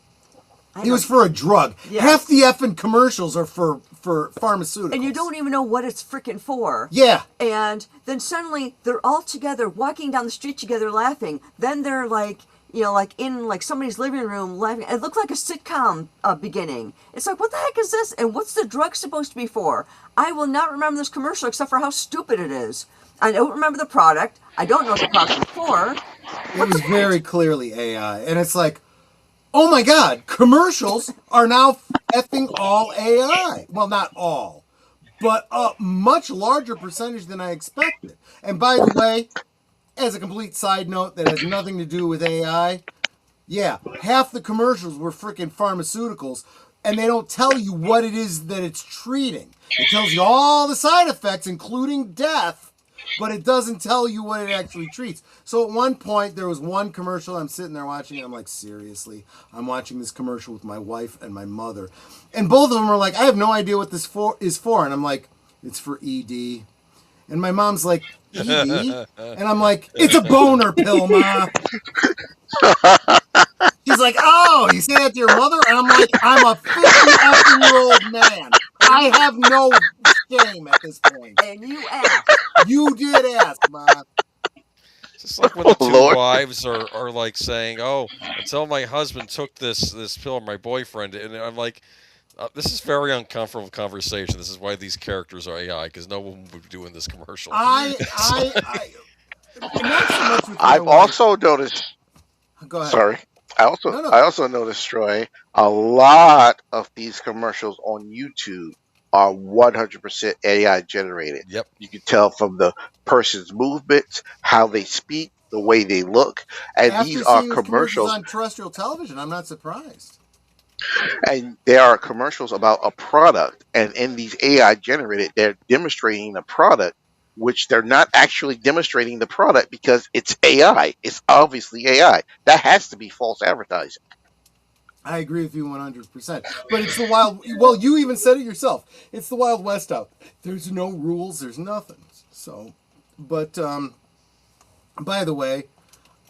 [SPEAKER 3] It was for a drug. Yes. Half the effing commercials are for pharmaceuticals.
[SPEAKER 4] And you don't even know what it's freaking for.
[SPEAKER 3] Yeah.
[SPEAKER 4] And then suddenly they're all together walking down the street together laughing. Then they're like, in somebody's living room laughing. It looked like a sitcom beginning. It's like, what the heck is this? And what's the drug supposed to be for? I will not remember this commercial except for how stupid it is. I don't remember the product. I don't know what the product is for.
[SPEAKER 3] It was very clearly AI. And it's like, oh my God, commercials are now effing all AI. Well, not all, but a much larger percentage than I expected. And by the way, as a complete side note that has nothing to do with AI, yeah, half the commercials were freaking pharmaceuticals, and they don't tell you what it is that it's treating. It tells you all the side effects, including death, but it doesn't tell you what it actually treats. So at one point, there was one commercial, I'm sitting there watching it, I'm like, seriously, I'm watching this commercial with my wife and my mother. And both of them were like, I have no idea what this is for. And I'm like, it's for ED. And my mom's like, ED? And I'm like, it's a boner pill, Ma. She's like, oh, you say that to your mother? And I'm like, I'm a 50-year-old man. I have no shame at this point.
[SPEAKER 4] And you asked.
[SPEAKER 3] You did ask, Ma.
[SPEAKER 8] It's just like when the two wives are like saying, "Oh, until my husband took this pill, or my boyfriend," and I'm like, this is very uncomfortable conversation. This is why these characters are AI, because no one would be doing this commercial.
[SPEAKER 3] Not so much with
[SPEAKER 10] I've also noticed.
[SPEAKER 3] Go ahead.
[SPEAKER 10] Sorry. I also noticed, Troy, a lot of these commercials on YouTube are 100% AI generated.
[SPEAKER 8] Yep.
[SPEAKER 10] You can tell from the person's movements, how they speak, the way they look, and
[SPEAKER 3] After
[SPEAKER 10] these are
[SPEAKER 3] seeing
[SPEAKER 10] commercials
[SPEAKER 3] on terrestrial television. I'm not surprised.
[SPEAKER 10] And there are commercials about a product, and in these AI generated, they're demonstrating the product, which they're not actually demonstrating the product because it's AI. It's obviously AI. That has to be false advertising.
[SPEAKER 3] I agree with you 100%. But it's the wild. Well, you even said it yourself. It's the Wild West out. There's no rules. There's nothing. So, but by the way,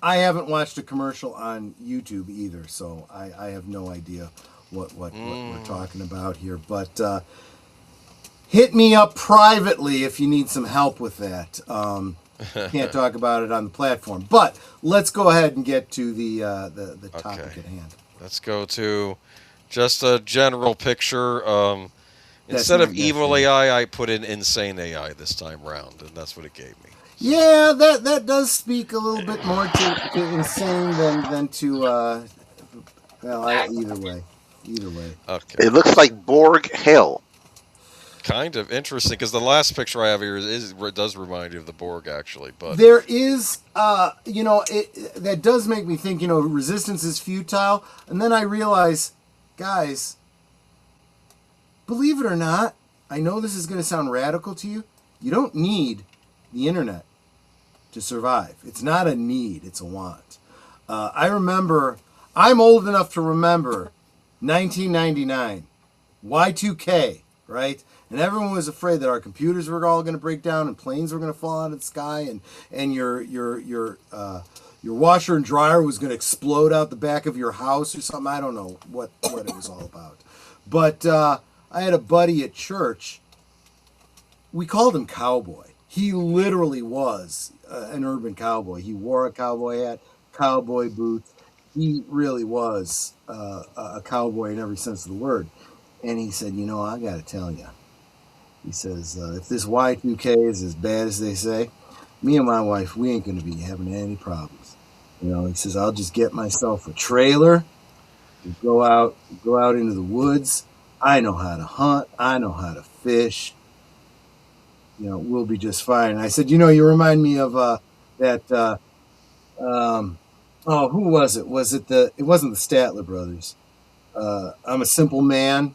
[SPEAKER 3] I haven't watched a commercial on YouTube either, so I have no idea what we're talking about here. But hit me up privately if you need some help with that. Can't talk about it on the platform. But let's go ahead and get to the topic at hand.
[SPEAKER 8] Let's go to just a general picture. Instead of evil AI, I put in insane AI this time round, and that's what it gave me.
[SPEAKER 3] Yeah, that does speak a little bit more to insane than to either way.
[SPEAKER 8] Okay.
[SPEAKER 10] It looks like Borg hell.
[SPEAKER 8] Kind of interesting because the last picture I have here does remind you of the Borg, actually. But
[SPEAKER 3] there is, that does make me think. Resistance is futile, and then I realize, guys, believe it or not, I know this is going to sound radical to you. You don't need the internet to survive. It's not a need, it's a want. I remember, I'm old enough to remember 1999, Y2K, right? And everyone was afraid that our computers were all going to break down and planes were going to fall out of the sky and your washer and dryer was going to explode out the back of your house or something. I don't know what it was all about. But I had a buddy at church. We called him Cowboy. He literally was an urban cowboy. He wore a cowboy hat, cowboy boots. He really was a cowboy in every sense of the word. And he said, I got to tell you. He says, if this Y2K is as bad as they say, me and my wife, we ain't going to be having any problems. He says, I'll just get myself a trailer, go out into the woods. I know how to hunt. I know how to fish. We'll be just fine. And I said, you remind me of that, who was it? It wasn't the Statler brothers. I'm a simple man,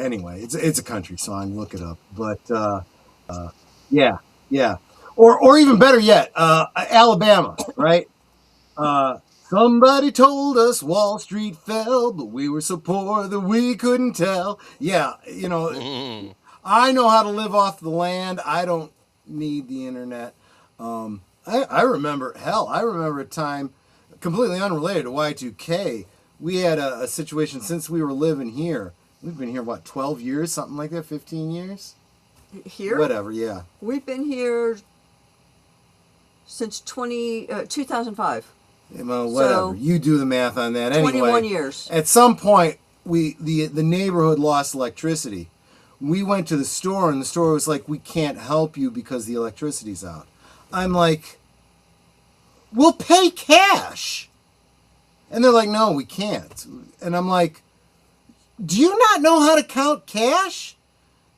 [SPEAKER 3] anyway, it's a country song. Look it up. But yeah. Or even better yet, Alabama, right? Somebody told us Wall Street fell, but we were so poor that we couldn't tell. Yeah, I know how to live off the land. I don't need the internet. I remember a time completely unrelated to Y2K. We had a situation since we were living here. We've been here, 12 years, something like that, 15 years?
[SPEAKER 4] Here?
[SPEAKER 3] Whatever, yeah.
[SPEAKER 4] We've been here since 2005.
[SPEAKER 3] Well, whatever. So, you do the math on that.
[SPEAKER 4] 21 years.
[SPEAKER 3] At some point, the neighborhood lost electricity. We went to the store, and the store was like, we can't help you because the electricity's out. I'm like, we'll pay cash. And they're like, no, we can't. And I'm like, do you not know how to count cash?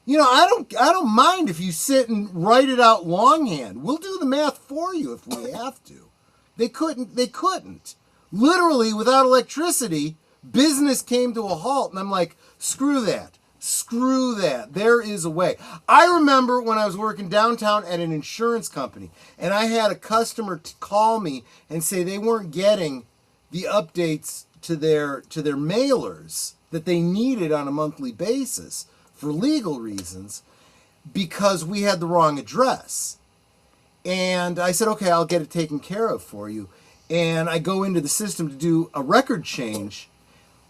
[SPEAKER 3] I don't mind if you sit and write it out longhand. We'll do the math for you if we have to. They couldn't. Literally, without electricity, business came to a halt. And I'm like, screw that. Screw that. There is a way. I remember when I was working downtown at an insurance company, and I had a customer call me and say they weren't getting the updates to their mailers that they needed on a monthly basis for legal reasons because we had the wrong address. And I said, okay, I'll get it taken care of for you. And I go into the system to do a record change,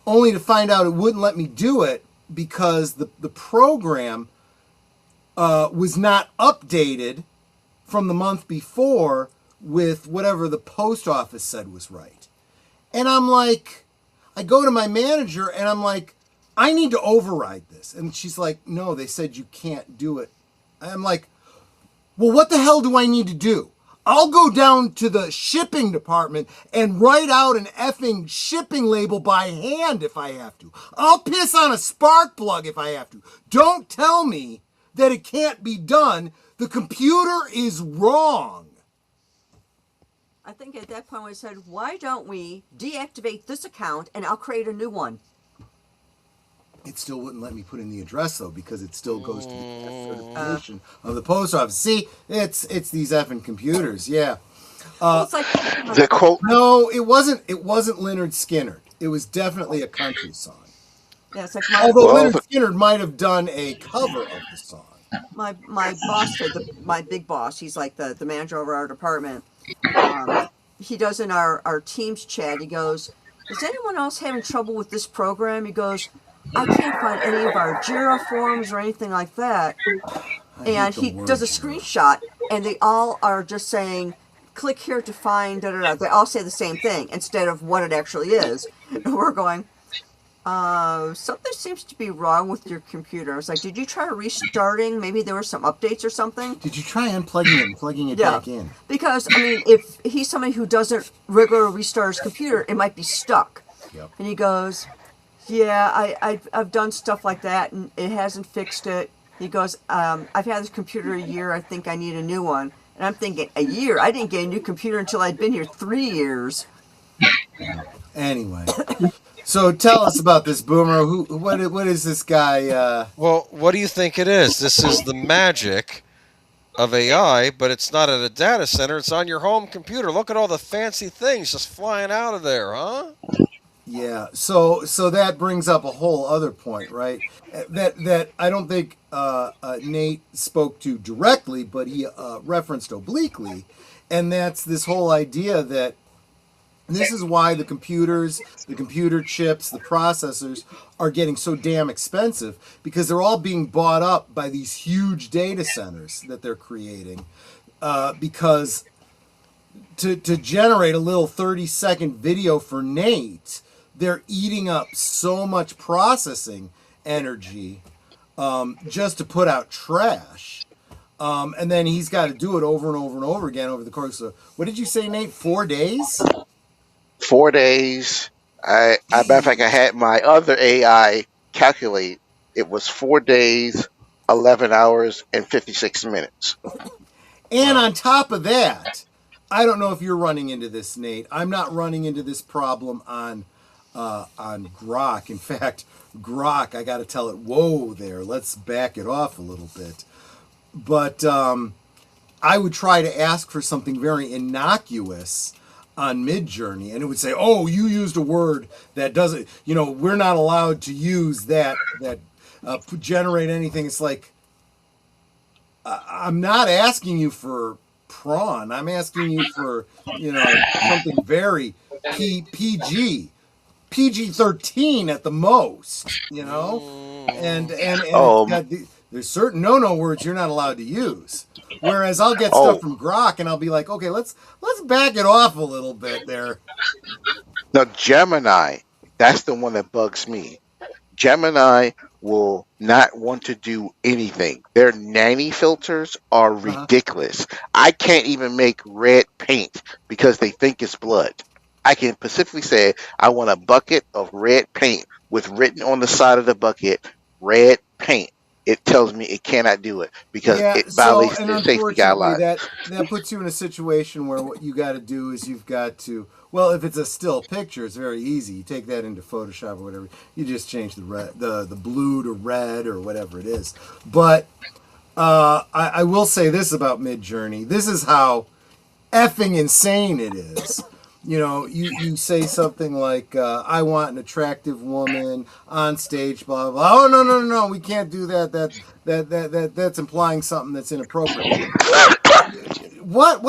[SPEAKER 3] only to find out it wouldn't let me do it because the program was not updated from the month before with whatever the post office said was right. And I'm like, I go to my manager and I'm like, I need to override this. And she's like, no, they said you can't do it. I'm like, well, what the hell do I need to do? I'll go down to the shipping department and write out an effing shipping label by hand if I have to. I'll piss on a spark plug if I have to. Don't tell me that it can't be done. The computer is wrong.
[SPEAKER 4] I think at that point we said, why don't we deactivate this account and I'll create a new one?
[SPEAKER 3] It still wouldn't let me put in the address though because it still goes to the F certification of the post office. See, it's these effing computers. Yeah.
[SPEAKER 4] It's like
[SPEAKER 10] The quote.
[SPEAKER 3] No, it wasn't. It wasn't Leonard Skinner. It was definitely a country song.
[SPEAKER 4] yeah, it's like
[SPEAKER 3] Although
[SPEAKER 10] Well,
[SPEAKER 3] Leonard Skinner might have done a cover of the song.
[SPEAKER 4] my boss said, my big boss, he's like the manager over our department. He does in our Teams chat. He goes, "Is anyone else having trouble with this program?" He goes, "I can't find any of our Jira forms or anything like that." And he does a screenshot, and they all are just saying, "Click here to find." Da, da, da. They all say the same thing instead of what it actually is. And we're going, something seems to be wrong with your computer. I was like, did you try restarting? Maybe there were some updates or something.
[SPEAKER 3] Did you try unplugging it and plugging it back in?
[SPEAKER 4] Because, I mean, if he's somebody who doesn't regularly restart his computer, it might be stuck.
[SPEAKER 3] Yep.
[SPEAKER 4] And he goes, yeah, I've done stuff like that, and it hasn't fixed it. He goes, I've had this computer a year. I think I need a new one. And I'm thinking, a year? I didn't get a new computer until I'd been here 3 years.
[SPEAKER 3] Anyway. So tell us about this, Boomer. What is this guy?
[SPEAKER 8] Well, what do you think it is? This is the magic of AI, but it's not at a data center. It's on your home computer. Look at all the fancy things just flying out of there, huh?
[SPEAKER 3] Yeah. So that brings up a whole other point, right? That I don't think Nate spoke to directly, but he referenced obliquely, and that's this whole idea that this is why the computers, the computer chips, the processors are getting so damn expensive, because they're all being bought up by these huge data centers that they're creating. Because to generate a little 30-second video for Nate, they're eating up so much processing energy just to put out trash. And then he's got to do it over and over and over again over the course of, what did you say, Nate, 4 days?
[SPEAKER 10] 4 days. Matter of fact, I had my other AI calculate. It was 4 days, 11 hours, and 56 minutes.
[SPEAKER 3] And on top of that, I don't know if you're running into this, Nate. I'm not running into this problem on Grok. In fact, Grok, I got to tell it, whoa there, let's back it off a little bit. But I would try to ask for something very innocuous on Midjourney, and it would say, oh, you used a word that doesn't, we're not allowed to use that generate anything. It's like, I'm not asking you for prawn. I'm asking you for, something very PG-13 at the most, and there's certain no words you're not allowed to use. Whereas I'll get stuff from Grok and I'll be like, okay, let's back it off a little bit there.
[SPEAKER 10] Now, Gemini, that's the one that bugs me. Gemini will not want to do anything. Their nanny filters are ridiculous. I can't even make red paint because they think it's blood. I can specifically say I want a bucket of red paint with written on the side of the bucket, red paint. It tells me it cannot do it because
[SPEAKER 3] Yeah,
[SPEAKER 10] it
[SPEAKER 3] so
[SPEAKER 10] violates
[SPEAKER 3] and
[SPEAKER 10] their safety
[SPEAKER 3] unfortunately
[SPEAKER 10] guidelines.
[SPEAKER 3] that puts you in a situation where what you got to do is you've got to, well, if it's a still picture, it's very easy. You take that into Photoshop or whatever. You just change the blue to red or whatever it is. But I will say this about Midjourney. This is how effing insane it is. You know, you say something like, "I want an attractive woman on stage," blah blah blah. Oh no, we can't do that. That's implying something that's inappropriate. What?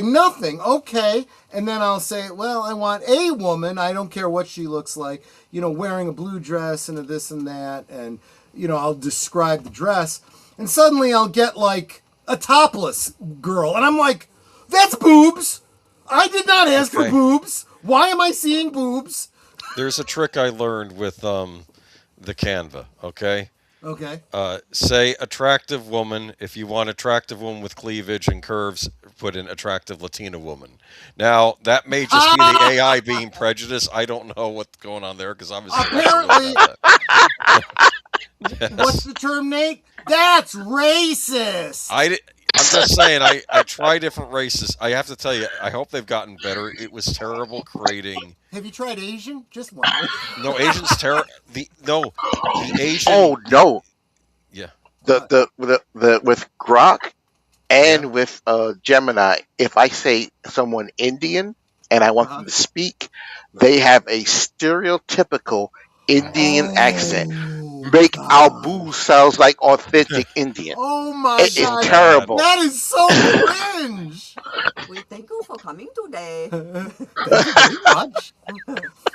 [SPEAKER 3] Nothing. Okay. And then I'll say, well, I want a woman. I don't care what she looks like. You know, wearing a blue dress and a this and that, and you know, I'll describe the dress, and suddenly I'll get like a topless girl, and I'm like, that's boobs. I did not ask for boobs. Why am I seeing boobs?
[SPEAKER 8] There's a trick I learned with the Canva. Okay.
[SPEAKER 3] Okay.
[SPEAKER 8] Say attractive woman. If you want attractive woman with cleavage and curves, put in attractive Latina woman. Now that may just be the AI being prejudiced. I don't know what's going on there because obviously
[SPEAKER 3] apparently.
[SPEAKER 8] Yes.
[SPEAKER 3] What's the term, Nate? That's racist.
[SPEAKER 8] I'm just saying, I try different races. I have to tell you, I hope they've gotten better. It was terrible creating.
[SPEAKER 3] Have you tried Asian? Just one.
[SPEAKER 8] No, Asian's terrible. The Asian.
[SPEAKER 10] Oh no.
[SPEAKER 8] Yeah.
[SPEAKER 10] The with Grok and with Gemini, if I say someone Indian and I want them to speak, they have a stereotypical Indian accent. Make Albu sounds like authentic Indian.
[SPEAKER 3] Oh my
[SPEAKER 10] It
[SPEAKER 3] god.
[SPEAKER 10] is terrible.
[SPEAKER 3] That is so cringe.
[SPEAKER 4] We thank you for coming today.
[SPEAKER 3] Thank you very much.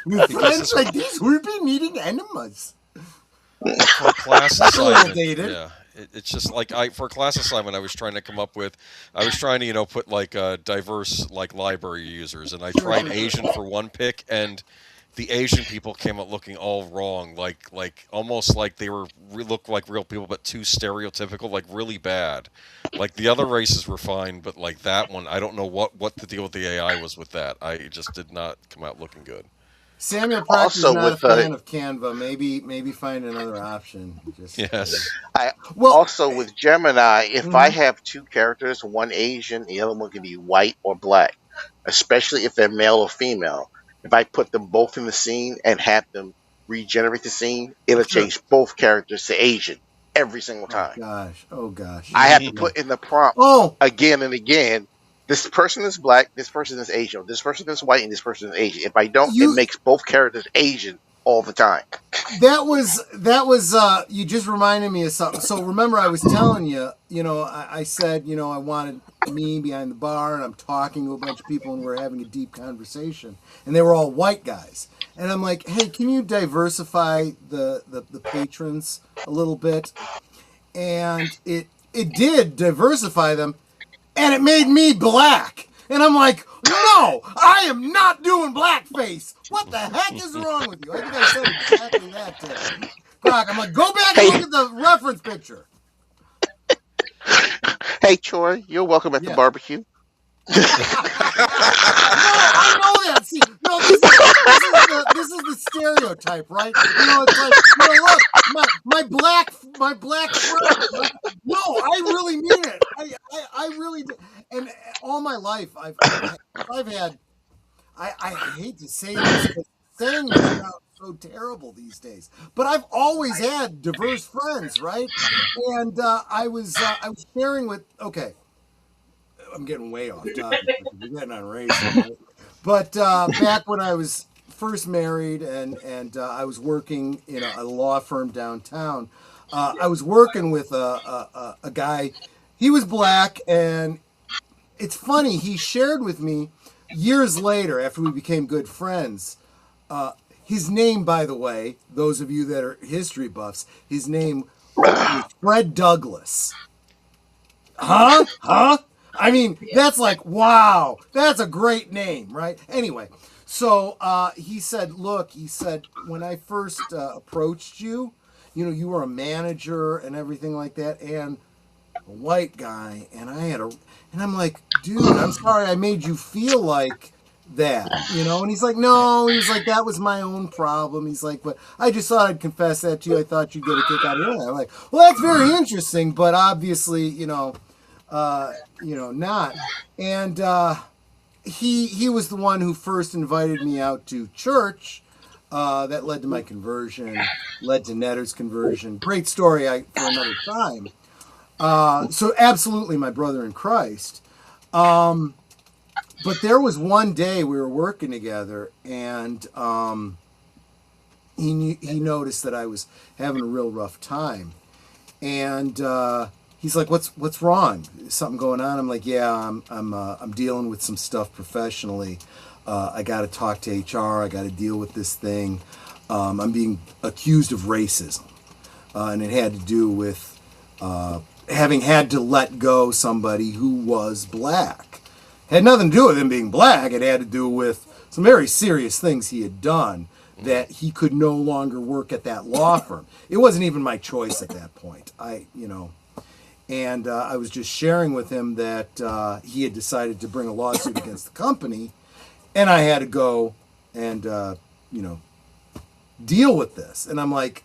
[SPEAKER 3] With friends like this, we'll be meeting animals.
[SPEAKER 8] For class assignment,
[SPEAKER 3] dated.
[SPEAKER 8] yeah. It's just like for class assignment, I was trying to come up with. I was trying to put like diverse like library users, and I tried Asian for one pick, and the Asian people came out looking all wrong, like almost like they looked like real people, but too stereotypical, like really bad. Like the other races were fine, but like that one, I don't know what the deal with the AI was with that. I just did not come out looking good.
[SPEAKER 3] Samuel Proctor's not a fan of Canva. Maybe find another option.
[SPEAKER 8] Yes.
[SPEAKER 10] Also with Gemini, if I have two characters, one Asian, the other one can be white or black, especially if they're male or female. If I put them both in the scene and have them regenerate the scene, it'll change both characters to Asian every single time.
[SPEAKER 3] Oh gosh.
[SPEAKER 10] I have to put in the prompt again and again. This person is black, this person is Asian, this person is white, and this person is Asian. If I don't, it makes both characters Asian all the time.
[SPEAKER 3] That was you just reminded me of something. So remember I was telling you, I said, I wanted me behind the bar and I'm talking to a bunch of people and we're having a deep conversation and they were all white guys. And I'm like, hey, can you diversify the patrons a little bit? And it did diversify them and it made me black. And I'm like, no, I am not doing blackface. What the heck is wrong with you? I think I said exactly that to him. I'm like, go back and look at the reference picture.
[SPEAKER 10] Hey, Troy, you're welcome at the barbecue.
[SPEAKER 3] No, I know that. See, no, this is the stereotype, right? It's like, look, my black friend. No, I really mean it. I really do. And all my life, I've had. I hate to say this, because saying this sounds so terrible these days. But I've always had diverse friends, right? And I was sharing with. Okay, I'm getting way off topic. We're getting on race, right? But back when I was first married and I was working in a law firm downtown, I was working with a guy. He was black, and it's funny. He shared with me years later, after we became good friends, his name, by the way, those of you that are history buffs, his name was Fred Douglass. Huh? I mean, that's like, wow, that's a great name, right? Anyway, so he said, look, when I first approached you, you were a manager and everything like that, and a white guy, and I'm like, dude, I'm sorry I made you feel like that, and he's like, no, he's like, that was my own problem. He's like, but I just thought I'd confess that to you. I thought you'd get a kick out of it. I'm like, well, that's very interesting, but obviously, not. And he was the one who first invited me out to church. That led to my conversion, led to Netter's conversion. Great story for another time. So absolutely my brother in Christ. But there was one day we were working together, and he noticed that I was having a real rough time, and he's like, "What's wrong? Is something going on?" I'm like, "Yeah, I'm dealing with some stuff professionally. I got to talk to HR. I got to deal with this thing. I'm being accused of racism, and it had to do with having had to let go somebody who was black." Had nothing to do with him being black. It had to do with some very serious things he had done that he could no longer work at that law firm. It wasn't even my choice at that point. And I was just sharing with him that he had decided to bring a lawsuit against the company, and I had to go and, deal with this. And I'm like,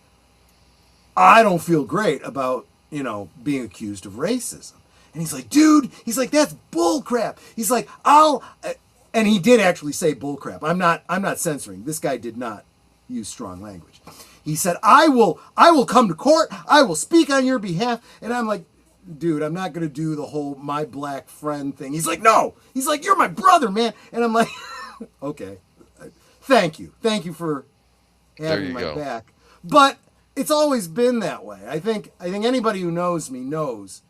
[SPEAKER 3] I don't feel great about, being accused of racism. And he's like, dude, he's like, that's bull crap. He's like, and he did actually say bull crap. I'm not censoring. This guy did not use strong language. He said, I will come to court. I will speak on your behalf. And I'm like, dude, I'm not going to do the whole my black friend thing. He's like, no. He's like, you're my brother, man. And I'm like, okay, thank you. Thank you for having my back. But it's always been that way. I think anybody who knows me knows.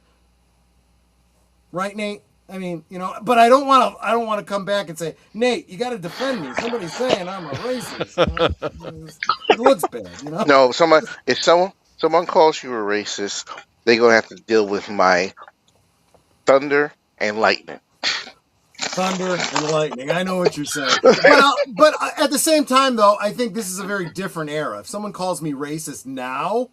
[SPEAKER 3] Right, Nate? I mean, but I don't want to come back and say, Nate, you got to defend me. Somebody's saying I'm a racist. It looks bad,
[SPEAKER 10] No, if someone calls you a racist, they're going to have to deal with my thunder and lightning.
[SPEAKER 3] Thunder and lightning. I know what you're saying. But at the same time, though, I think this is a very different era. If someone calls me racist now,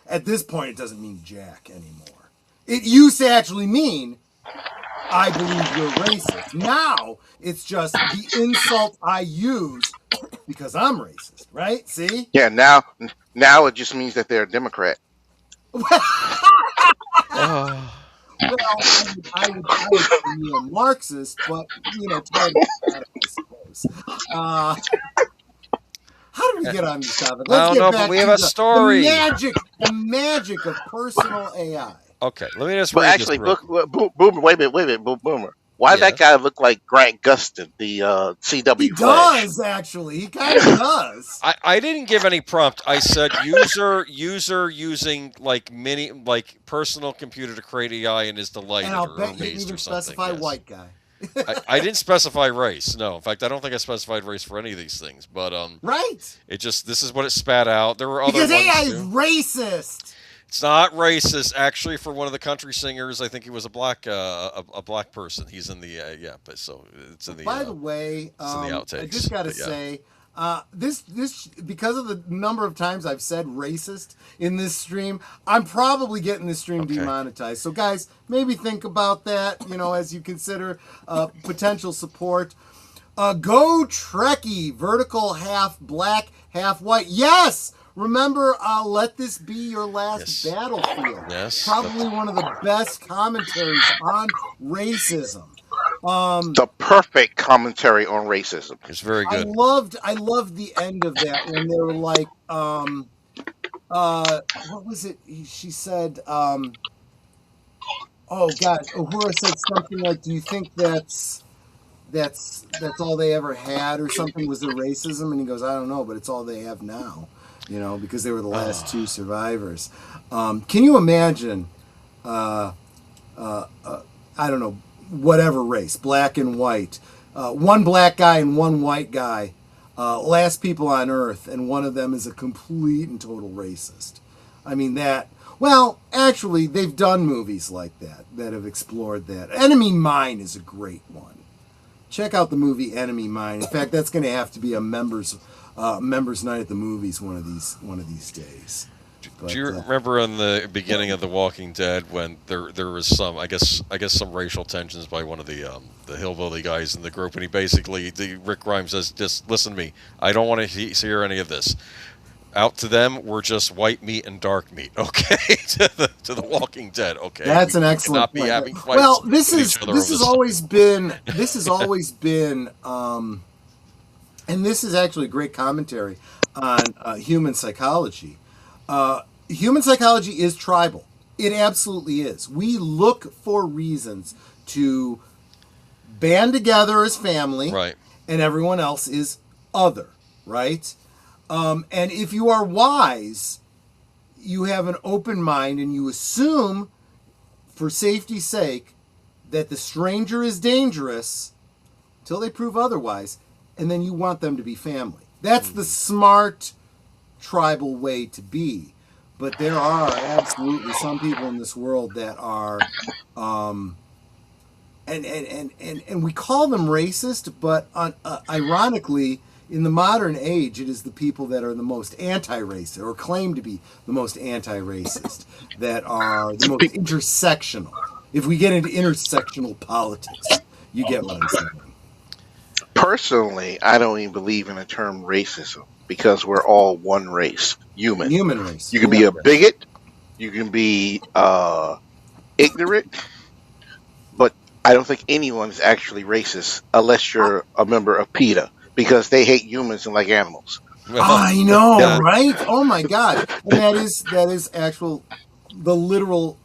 [SPEAKER 3] at this point, it doesn't mean jack anymore. It used to actually mean, I believe you're racist. Now, it's just the insult I use because I'm racist, right? See?
[SPEAKER 10] Yeah, now it just means that they're a Democrat.
[SPEAKER 3] Well, I would be a Marxist, but, I suppose. How did we get on this topic? Let's get back
[SPEAKER 8] but we have a story.
[SPEAKER 3] The magic of personal AI.
[SPEAKER 8] Okay, let me just.
[SPEAKER 10] But actually, Boomer, wait a minute, Boomer. Why that guy look like Grant Gustin, the CW
[SPEAKER 3] He
[SPEAKER 10] Flash?
[SPEAKER 3] does, actually. He kind of does.
[SPEAKER 8] I didn't give any prompt. I said user using personal computer to create AI and is delighted
[SPEAKER 3] And I'll
[SPEAKER 8] or
[SPEAKER 3] bet you
[SPEAKER 8] amazed
[SPEAKER 3] even
[SPEAKER 8] or something.
[SPEAKER 3] specify white guy.
[SPEAKER 8] I didn't specify race. No, in fact, I don't think I specified race for any of these things. But
[SPEAKER 3] right.
[SPEAKER 8] This is what it spat out. There were other
[SPEAKER 3] because
[SPEAKER 8] ones
[SPEAKER 3] AI
[SPEAKER 8] too.
[SPEAKER 3] is racist.
[SPEAKER 8] It's not racist, actually. For one of the country singers, I think he was a black person. He's in the but so it's in the.
[SPEAKER 3] By the way,
[SPEAKER 8] it's in the outtakes.
[SPEAKER 3] I just got to say, this because of the number of times I've said racist in this stream, I'm probably getting this stream demonetized. So guys, maybe think about that. As you consider potential support. Go Trekkie, vertical half black, half white. Yes. Remember, let this be your last battlefield.
[SPEAKER 8] Yes.
[SPEAKER 3] Probably one of the best commentaries on racism.
[SPEAKER 10] The perfect commentary on racism.
[SPEAKER 8] It's very good.
[SPEAKER 3] I loved the end of that when they were like, what was it? She said, oh God, Uhura said something like, do you think that's all they ever had or something? Was there racism? And he goes, I don't know, but it's all they have now. Because they were the last two survivors. Can you imagine, I don't know, whatever race, black and white, one black guy and one white guy, last people on Earth, and one of them is a complete and total racist. I mean, actually, they've done movies like that have explored that. Enemy Mine is a great one. Check out the movie Enemy Mine. In fact, that's going to have to be a members night at the movies one of these days. But,
[SPEAKER 8] Do you remember in the beginning of The Walking Dead when there was some I guess some racial tensions by one of the hillbilly guys in the group, and the Rick Grimes says, "Just listen to me. I don't want to hear any of this. Out to them, we're just white meat and dark meat, okay? to the Walking Dead, okay?
[SPEAKER 3] That's an
[SPEAKER 8] We
[SPEAKER 3] excellent
[SPEAKER 8] cannot be
[SPEAKER 3] point.
[SPEAKER 8] having fights
[SPEAKER 3] Well, this
[SPEAKER 8] with
[SPEAKER 3] is
[SPEAKER 8] each other
[SPEAKER 3] this
[SPEAKER 8] over
[SPEAKER 3] has
[SPEAKER 8] this.
[SPEAKER 3] always been this has always been, and this is actually a great commentary on human psychology. Human psychology is tribal. It absolutely is. We look for reasons to band together as family,
[SPEAKER 8] Right.
[SPEAKER 3] and everyone else is other, right? And if you are wise, you have an open mind and you assume, for safety's sake, that the stranger is dangerous till they prove otherwise, and then you want them to be family. That's the smart tribal way to be. But there are absolutely some people in this world that are, and we call them racist, but ironically, in the modern age, it is the people that are the most anti-racist, or claim to be the most anti-racist, that are the most intersectional. If we get into intersectional politics, you get what I'm saying.
[SPEAKER 10] Personally, I don't even believe in the term racism because we're all one race, human.
[SPEAKER 3] Human race.
[SPEAKER 10] You can be a bigot, you can be ignorant, but I don't think anyone's actually racist unless you're a member of PETA, because they hate humans and like animals.
[SPEAKER 3] I know, right? Oh my God! And that is actual, the literal.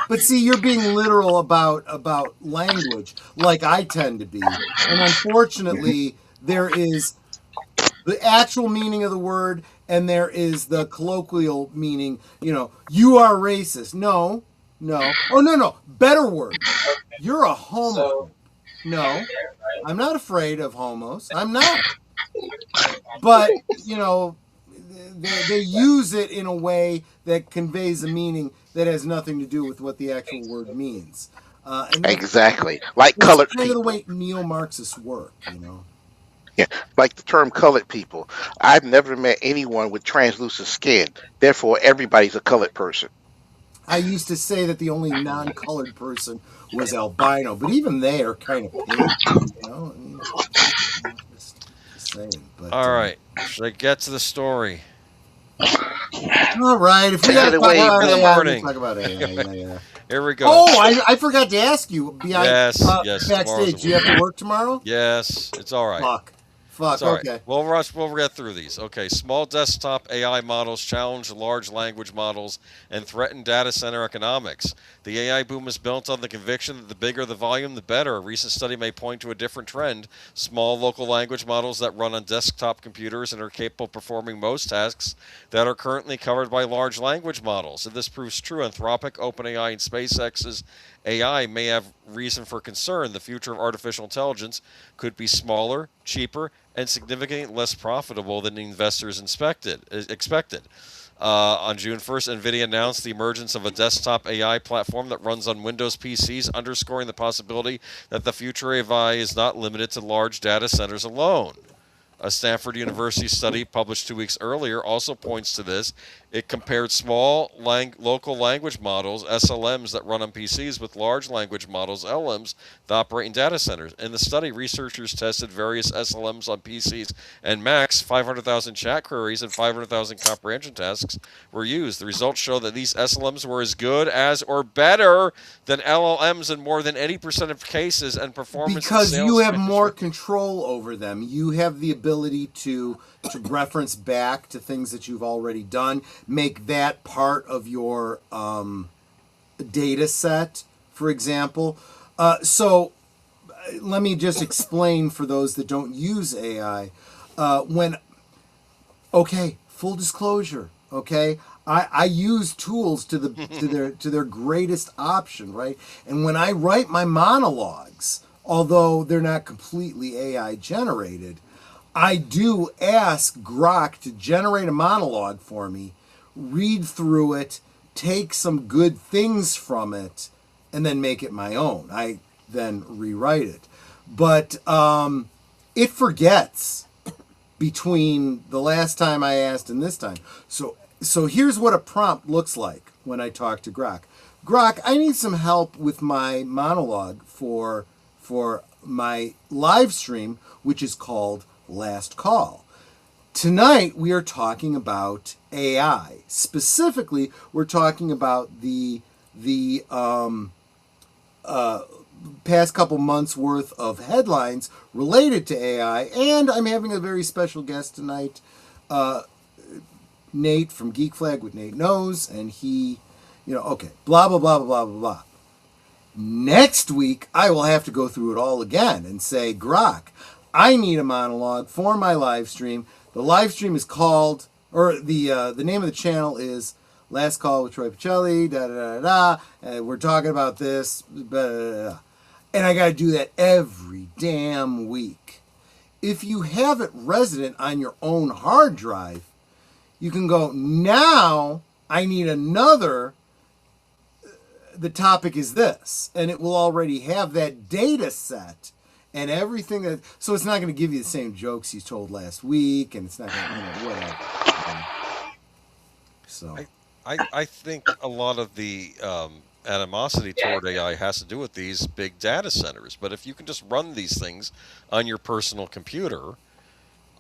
[SPEAKER 3] But see, you're being literal about language, like I tend to be, and unfortunately, there is the actual meaning of the word, and there is the colloquial meaning. You are racist. No. Oh no. Better word. You're a homo. No, I'm not afraid of homos. I'm not. But, they use it in a way that conveys a meaning that has nothing to do with what the actual word means.
[SPEAKER 10] Exactly. Like colored
[SPEAKER 3] kind
[SPEAKER 10] people.
[SPEAKER 3] of the way neo-Marxists work,
[SPEAKER 10] Yeah, like the term colored people. I've never met anyone with translucent skin. Therefore, everybody's a colored person.
[SPEAKER 3] I used to say that the only non-colored person was albino, but even they are kind of pink, Just saying. But,
[SPEAKER 8] All right. Should I get to the story?
[SPEAKER 3] All right. If we
[SPEAKER 10] Take
[SPEAKER 3] got
[SPEAKER 10] it
[SPEAKER 3] to
[SPEAKER 10] away.
[SPEAKER 3] talk about
[SPEAKER 8] In the
[SPEAKER 3] AI,
[SPEAKER 8] morning.
[SPEAKER 3] we'll talk about AI. Yeah.
[SPEAKER 8] Here we go.
[SPEAKER 3] Oh, I forgot to ask you.
[SPEAKER 8] Yes, tomorrow's
[SPEAKER 3] Backstage,
[SPEAKER 8] a
[SPEAKER 3] do you have to
[SPEAKER 8] week.
[SPEAKER 3] work tomorrow?
[SPEAKER 8] Yes, it's all right.
[SPEAKER 3] Fuck.
[SPEAKER 8] It's all
[SPEAKER 3] Okay.
[SPEAKER 8] right. We'll get through these. Okay, small desktop AI models challenge large language models and threaten data center economics. The AI boom is built on the conviction that the bigger the volume, the better. A recent study may point to a different trend. Small local language models that run on desktop computers and are capable of performing most tasks that are currently covered by large language models. If this proves true, Anthropic, OpenAI, and SpaceX's AI may have reason for concern. The future of artificial intelligence could be smaller, cheaper, and significantly less profitable than investors expected. On June 1st, NVIDIA announced the emergence of a desktop AI platform that runs on Windows PCs, underscoring the possibility that the future of AI is not limited to large data centers alone. A Stanford University study published 2 weeks earlier also points to this. It compared small local language models, SLMs, that run on PCs with large language models, LLMs, that operate in data centers. In the study, researchers tested various SLMs on PCs and Macs. 500,000 chat queries and 500,000 comprehension tasks were used. The results show that these SLMs were as good as or better than LLMs in more than 80% of cases, and performance
[SPEAKER 3] because
[SPEAKER 8] and
[SPEAKER 3] you
[SPEAKER 8] sales
[SPEAKER 3] have more control over them. You have the ability to reference back to things that you've already done, make that part of your data set, for example. So let me just explain for those that don't use AI. Full disclosure, okay? I use tools to their greatest option, right? And when I write my monologues, although they're not completely AI generated, I do ask Grok to generate a monologue for me, read through it, take some good things from it, and then make it my own. I then rewrite it. But it forgets between the last time I asked and this time. So So here's what a prompt looks like when I talk to Grok. Grok, I need some help with my monologue for my live stream, which is called Last Call. Tonight we are talking about AI. Specifically, we're talking about the past couple months worth of headlines related to AI, and I'm having a very special guest tonight, Nate from Geek Flag with Nate Knows, and he, okay, blah, blah, blah, blah, blah, blah. Next week, I will have to go through it all again and say, Grok, I need a monologue for my live stream. The live stream is called, or the name of the channel is Last Call with Troy Pacelli, da-da-da-da, and we're talking about this, blah. And I got to do that every damn week. If you have it resident on your own hard drive, you can go, now I need another, the topic is this, and it will already have that data set and everything that, so it's not going to give you the same jokes you told last week, and it's not going to, whatever. So
[SPEAKER 8] I think a lot of the animosity toward AI has to do with these big data centers. But if you can just run these things on your personal computer,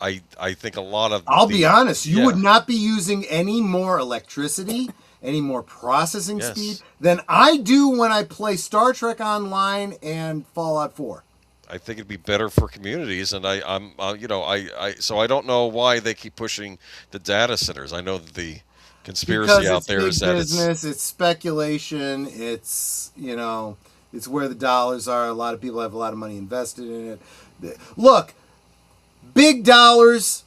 [SPEAKER 8] I think a lot of
[SPEAKER 3] I'll be honest, you would not be using any more electricity, any more processing speed than I do when I play Star Trek Online and Fallout 4.
[SPEAKER 8] I think it'd be better for communities, and so I don't know why they keep pushing the data centers. I know that the conspiracy out there is that
[SPEAKER 3] it's speculation. It's it's where the dollars are. A lot of people have a lot of money invested in it. Look, big dollars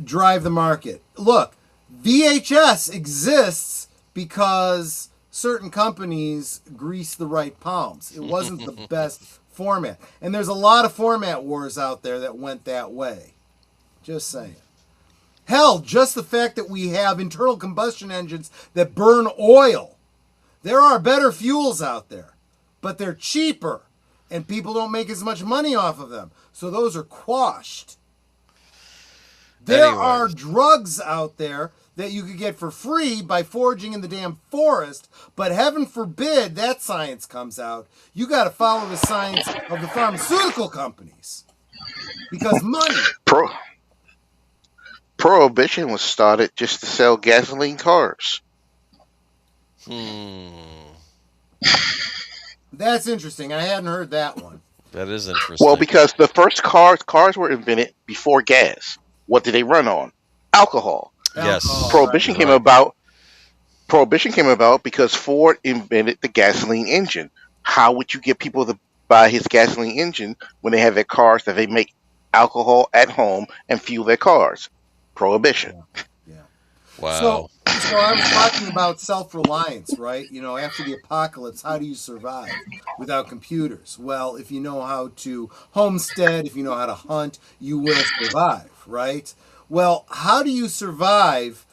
[SPEAKER 3] drive the market. Look, VHS exists because certain companies grease the right palms. It wasn't the best format. And there's a lot of format wars out there that went that way. Just saying. Hell, just the fact that we have internal combustion engines that burn oil. There are better fuels out there, but they're cheaper, and people don't make as much money off of them. So those are quashed. There are drugs out there that you could get for free by foraging in the damn forest, but heaven forbid that science comes out. You got to follow the science of the pharmaceutical companies because money.
[SPEAKER 10] Prohibition was started just to sell gasoline cars.
[SPEAKER 3] That's interesting. I hadn't heard that one.
[SPEAKER 8] That is interesting.
[SPEAKER 10] Well, because the first cars were invented before gas. What did they run on? Alcohol.
[SPEAKER 8] Yes.
[SPEAKER 10] Prohibition came about. Prohibition came about because Ford invented the gasoline engine. How would you get people to buy his gasoline engine when they have their cars that they make alcohol at home and fuel their cars? Prohibition.
[SPEAKER 3] Yeah.
[SPEAKER 8] Wow.
[SPEAKER 3] So I was talking about self-reliance, right? After the apocalypse, how do you survive without computers? Well, if you know how to homestead, if you know how to hunt, you will survive, right? Well, how do you survive?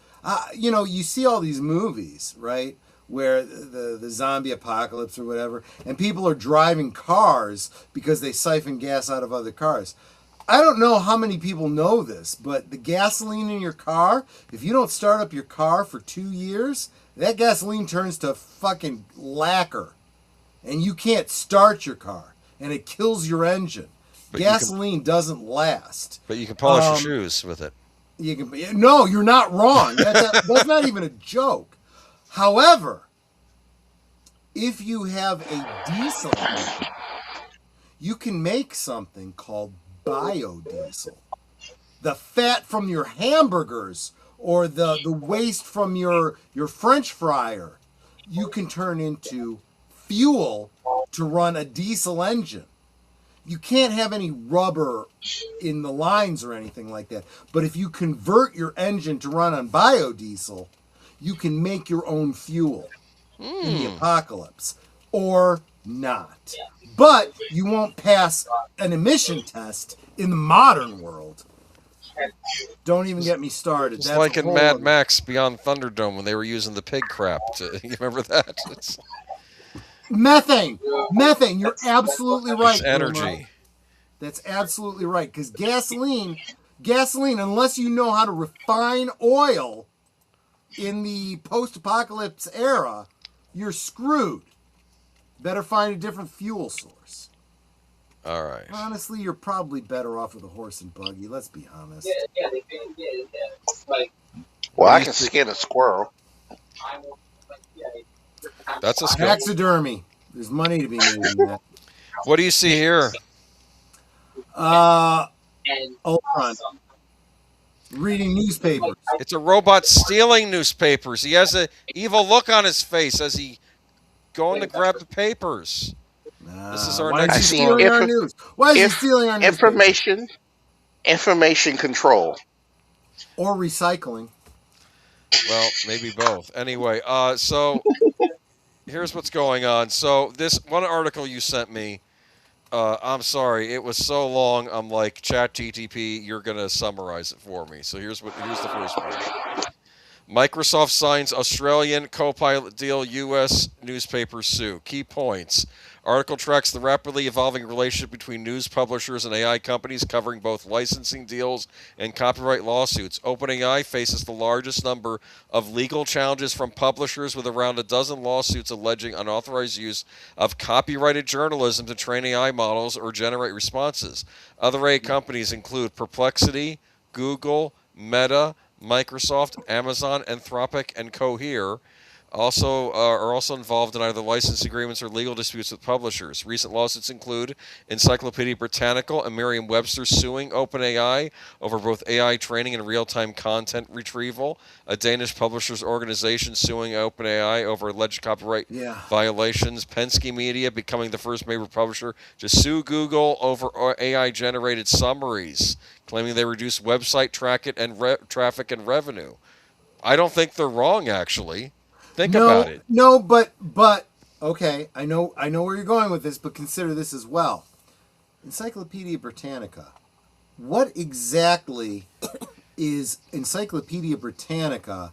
[SPEAKER 3] You see all these movies, right, where the zombie apocalypse or whatever, and people are driving cars because they siphon gas out of other cars. I don't know how many people know this, but the gasoline in your car, if you don't start up your car for 2 years, that gasoline turns to fucking lacquer, and you can't start your car, and it kills your engine. But gasoline doesn't last.
[SPEAKER 8] But you can polish your shoes with it.
[SPEAKER 3] No, you're not wrong. That's not even a joke. However, if you have a diesel engine, you can make something called biodiesel. The fat from your hamburgers or the waste from your French fryer, you can turn into fuel to run a diesel engine. You can't have any rubber in the lines or anything like that. But if you convert your engine to run on biodiesel, you can make your own fuel in the apocalypse. Or not. But you won't pass an emission test in the modern world. Don't even get me started.
[SPEAKER 8] It's like in Mad Max Beyond Thunderdome when they were using the pig crap. You remember that?
[SPEAKER 3] Methane. You're absolutely right.
[SPEAKER 8] It's energy.
[SPEAKER 3] Grandma. That's absolutely right. Because gasoline, unless you know how to refine oil, in the post-apocalypse era, you're screwed. Better find a different fuel source.
[SPEAKER 8] All right.
[SPEAKER 3] Honestly, you're probably better off with a horse and buggy. Let's be honest.
[SPEAKER 10] Well, I can skin a squirrel.
[SPEAKER 8] That's a skill.
[SPEAKER 3] Taxidermy. There's money to be made in that.
[SPEAKER 8] What do you see here?
[SPEAKER 3] Ultron. Reading newspapers.
[SPEAKER 8] It's a robot stealing newspapers. He has an evil look on his face as he going to grab the papers. This is our
[SPEAKER 3] Why
[SPEAKER 8] next
[SPEAKER 3] is he stealing our news? Why is he stealing our news?
[SPEAKER 10] Information control.
[SPEAKER 3] Or recycling.
[SPEAKER 8] Well, maybe both. Anyway, so here's what's going on. So this one article you sent me, I'm sorry, it was so long. I'm like, ChatGTP, you're gonna summarize it for me. So here's the first one. Microsoft signs Australian Copilot deal, U.S. newspapers sue. Key points. Article tracks the rapidly evolving relationship between news publishers and AI companies, covering both licensing deals and copyright lawsuits. OpenAI faces the largest number of legal challenges from publishers, with around a dozen lawsuits alleging unauthorized use of copyrighted journalism to train AI models or generate responses. Other AI companies include Perplexity, Google, Meta, Microsoft, Amazon, Anthropic, and Cohere. Are also involved in either license agreements or legal disputes with publishers. Recent lawsuits include Encyclopedia Britannica and Merriam-Webster suing OpenAI over both AI training and real-time content retrieval, a Danish publishers organization suing OpenAI over alleged copyright violations, Penske Media becoming the first major publisher to sue Google over AI-generated summaries, claiming they reduce website traffic and revenue. I don't think they're wrong, actually. Think about it.
[SPEAKER 3] No, but okay, I know where you're going with this, but consider this as well. Encyclopedia Britannica. What exactly is Encyclopedia Britannica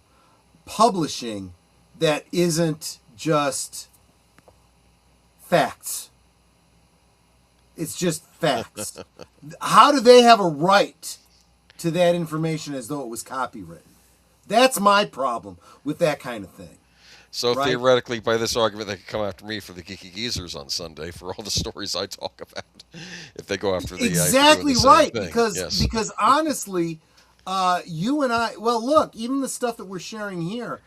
[SPEAKER 3] publishing that isn't just facts? It's just facts. How do they have a right to that information as though it was copywritten? That's my problem with that kind of thing.
[SPEAKER 8] So theoretically, by this argument, they could come after me for the Geeky Geezers on Sunday for all the stories I talk about. If they go after the
[SPEAKER 3] exactly right,
[SPEAKER 8] thing.
[SPEAKER 3] Because honestly, you and I, well, look, even the stuff that we're sharing here,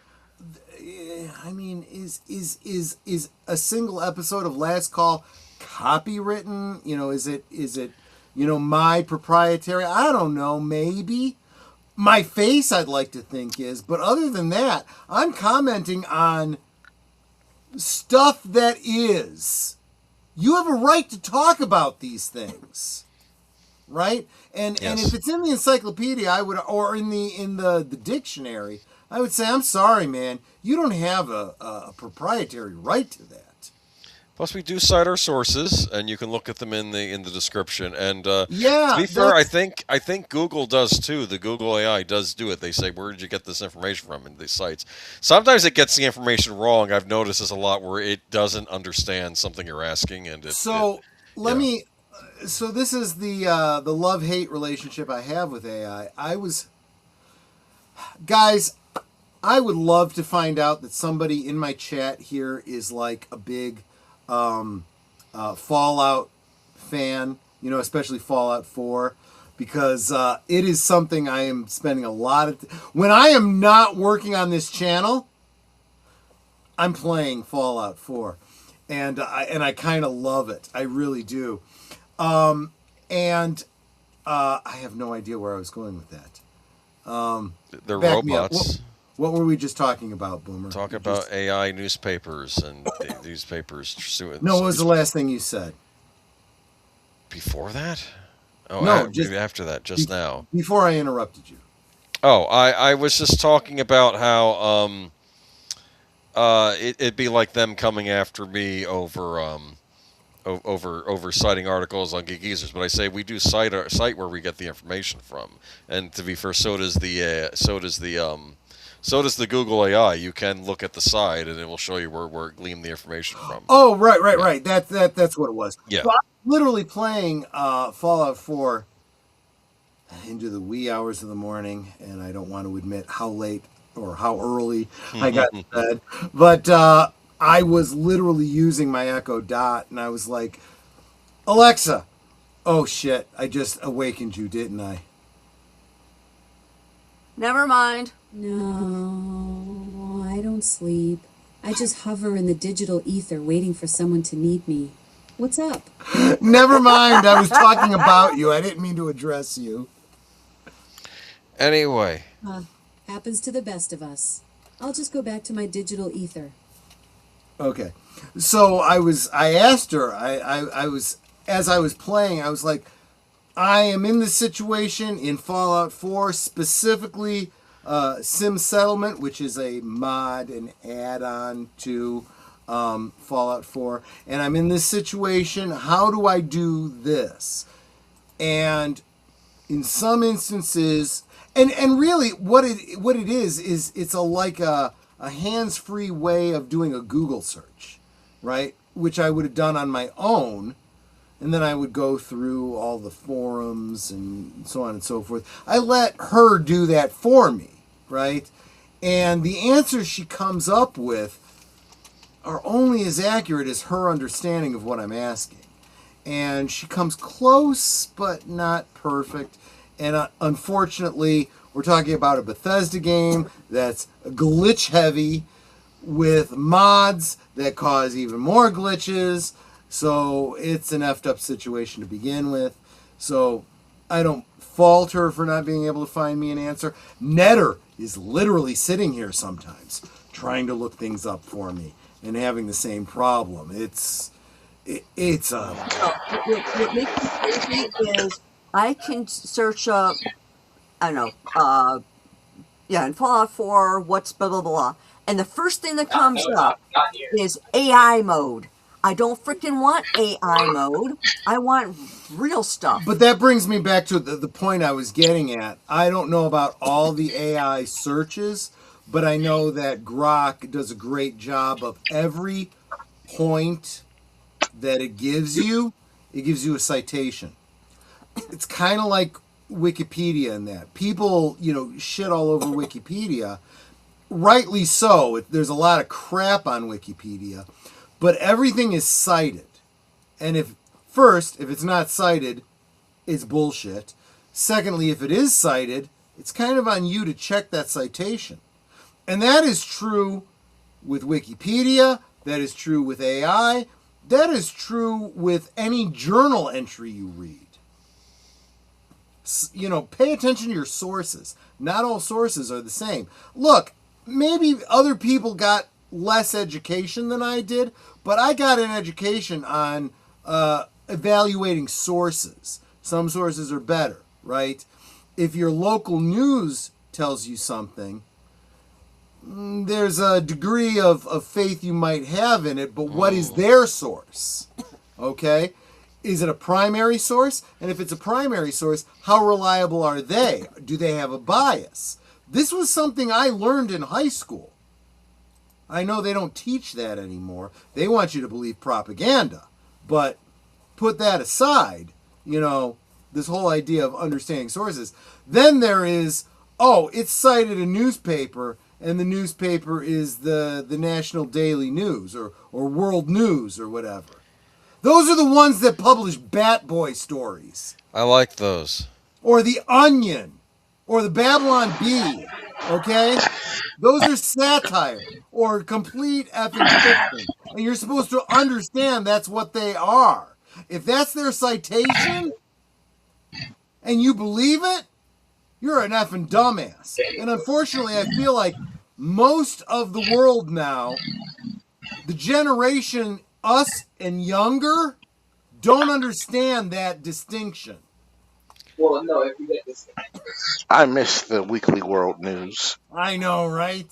[SPEAKER 3] I mean, is a single episode of Last Call copywritten? You know, is it my proprietary? I don't know, maybe. My face, I'd like to think, is. But other than that, I'm commenting on stuff that is. You have a right to talk about these things, right? And if it's in the encyclopedia, I would, or in the dictionary, I would say, I'm sorry, man, you don't have a proprietary right to that.
[SPEAKER 8] Plus, we do cite our sources, and you can look at them in the description. And to
[SPEAKER 3] yeah,
[SPEAKER 8] be fair, I think Google does too. The Google AI does do it. They say, "Where did you get this information from?" in these sites. Sometimes it gets the information wrong. I've noticed this a lot, where it doesn't understand something you're asking, and
[SPEAKER 3] So this is the love-hate relationship I have with AI. Guys, I would love to find out that somebody in my chat here is like a big Fallout fan, especially Fallout 4, because it is something I am spending a lot of when I am not working on this channel, I'm playing Fallout 4, and I kind of love it. I really do. I have no idea where I was going with that.
[SPEAKER 8] They're robots.
[SPEAKER 3] What were we just talking about, Boomer?
[SPEAKER 8] Talking about AI newspapers and the newspapers.
[SPEAKER 3] No, what was the last thing you said?
[SPEAKER 8] Before that? Oh,
[SPEAKER 3] no,
[SPEAKER 8] maybe after that, just now.
[SPEAKER 3] Before I interrupted you.
[SPEAKER 8] Oh, I was just talking about how it'd be like them coming after me over citing articles on Geek Geezers, but I say we do cite where we get the information from, and to be fair, so does the Google AI. You can look at the side, and it will show you where it gleaned the information from.
[SPEAKER 3] Oh, right. That's what it was.
[SPEAKER 8] Yeah.
[SPEAKER 3] So I'm literally playing Fallout 4 into the wee hours of the morning, and I don't want to admit how late or how early I got to bed. But I was literally using my Echo Dot, and I was like, Alexa, oh shit, I just awakened you, didn't I?
[SPEAKER 4] Never mind.
[SPEAKER 11] No, I don't sleep. I just hover in the digital ether waiting for someone to need me. What's up?
[SPEAKER 3] Never mind, I was talking about you. I didn't mean to address you.
[SPEAKER 8] Anyway.
[SPEAKER 11] Happens to the best of us. I'll just go back to my digital ether.
[SPEAKER 3] Okay. So I asked her, I was, as I was playing, I was like, I am in this situation in Fallout 4, specifically Sim Settlement, which is a mod, an add-on to Fallout 4. And I'm in this situation. How do I do this? And in some instances, and really what it is it's like a hands-free way of doing a Google search, right? Which I would have done on my own. And then I would go through all the forums and so on and so forth. I let her do that for me, right? And the answers she comes up with are only as accurate as her understanding of what I'm asking. And she comes close, but not perfect. And unfortunately, we're talking about a Bethesda game that's glitch heavy with mods that cause even more glitches. So it's an effed up situation to begin with. So I don't fault her for not being able to find me an answer. Netter is literally sitting here sometimes trying to look things up for me and having the same problem. It's
[SPEAKER 4] What makes me crazy is I can search up, I don't know, in Fallout 4, what's blah, blah, blah. And the first thing that comes up is AI mode. I don't freaking want AI mode. I want real stuff.
[SPEAKER 3] But that brings me back to the point I was getting at. I don't know about all the AI searches, but I know that Grok does a great job of every point that it gives you a citation. It's kind of like Wikipedia in that. People, shit all over Wikipedia. Rightly so. There's a lot of crap on Wikipedia. But everything is cited. And if it's not cited, it's bullshit. Secondly, if it is cited, it's kind of on you to check that citation. And that is true with Wikipedia. That is true with AI. That is true with any journal entry you read. Pay attention to your sources. Not all sources are the same. Look, maybe other people got less education than I did, but I got an education on evaluating sources. Some sources are better, right? If your local news tells you something, there's a degree of faith you might have in it, but what is their source? Okay? Is it a primary source? And if it's a primary source, how reliable are they? Do they have a bias? This was something I learned in high school. I know they don't teach that anymore. They want you to believe propaganda. But put that aside, this whole idea of understanding sources. Then there is, it's cited a newspaper, and the newspaper is the National Daily News or World News or whatever. Those are the ones that publish Bat Boy stories.
[SPEAKER 8] I like those.
[SPEAKER 3] Or The Onion. Or the Babylon Bee. Okay? Those are satire or complete effing fiction. And you're supposed to understand that's what they are. If that's their citation and you believe it, you're an effing dumbass. And unfortunately, I feel like most of the world now, the generation, us and younger, don't understand that distinction.
[SPEAKER 10] Well, no, if you get this. I miss the weekly world news.
[SPEAKER 3] I know, right?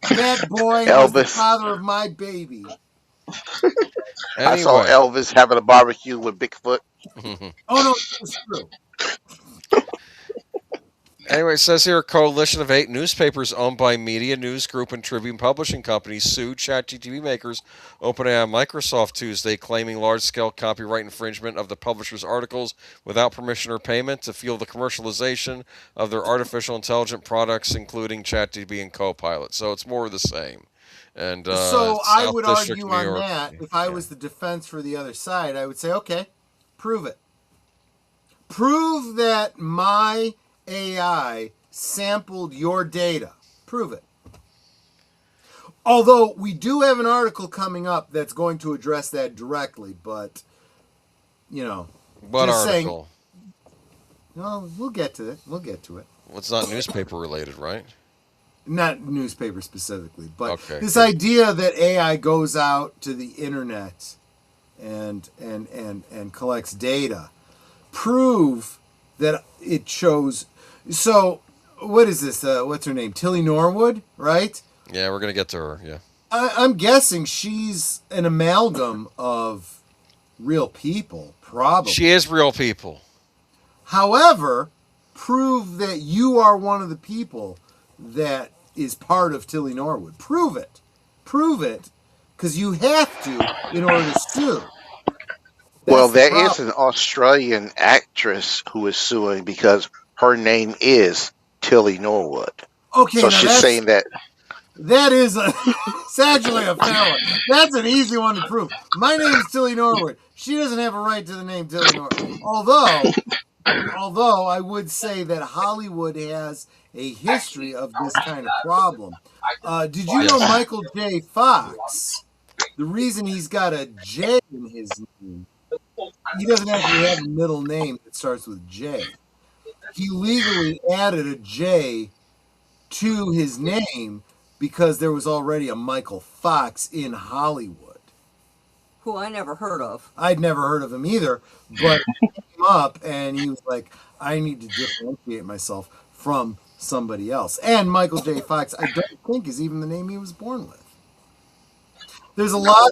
[SPEAKER 3] That boy was the father of my baby.
[SPEAKER 10] Anyway. I saw Elvis having a barbecue with Bigfoot.
[SPEAKER 3] Oh, no, it was true.
[SPEAKER 8] Anyway, Anyway, it says here a coalition of 8 newspapers owned by Media News Group and Tribune Publishing Companies sued ChatGPT makers OpenAI and Microsoft Tuesday, claiming large-scale copyright infringement of the publisher's articles without permission or payment to fuel the commercialization of their artificial intelligent products, including ChatGPT and Copilot. So it's more of the same. And
[SPEAKER 3] so I
[SPEAKER 8] South
[SPEAKER 3] would
[SPEAKER 8] District,
[SPEAKER 3] argue
[SPEAKER 8] New
[SPEAKER 3] on
[SPEAKER 8] York.
[SPEAKER 3] that. If I was the defense for the other side, I would say, okay, prove it. Prove that my AI sampled your data. Prove it. Although we do have an article coming up that's going to address that directly, but, you know.
[SPEAKER 8] What
[SPEAKER 3] just
[SPEAKER 8] article?
[SPEAKER 3] Saying, well, we'll get to it. Well, it's
[SPEAKER 8] not newspaper related, right?
[SPEAKER 3] Not newspaper specifically, but
[SPEAKER 8] okay.
[SPEAKER 3] This idea that AI goes out to the internet and collects data. Prove that it shows. So, what is this? What's her name? Tilly Norwood, right?
[SPEAKER 8] Yeah, we're going to get to her, yeah.
[SPEAKER 3] I'm guessing she's an amalgam of real people, probably.
[SPEAKER 8] She is real people.
[SPEAKER 3] However, prove that you are one of the people that is part of Tilly Norwood. Prove it. Prove it, because you have to in order to sue.
[SPEAKER 10] Well, there is an Australian actress who is suing because her name is Tilly Norwood.
[SPEAKER 3] Okay,
[SPEAKER 10] so she's saying that.
[SPEAKER 3] That is it's actually a fair one. That's an easy one to prove. My name is Tilly Norwood. She doesn't have a right to the name Tilly Norwood. Although I would say that Hollywood has a history of this kind of problem. Did you know Michael J. Fox? The reason he's got a J in his name, he doesn't actually have a middle name that starts with J. He legally added a J to his name because there was already a Michael Fox in Hollywood.
[SPEAKER 4] Who I never heard of.
[SPEAKER 3] I'd never heard of him either, but he came up and he was like, I need to differentiate myself from somebody else. And Michael J. Fox, I don't think, is even the name he was born with. There's a lot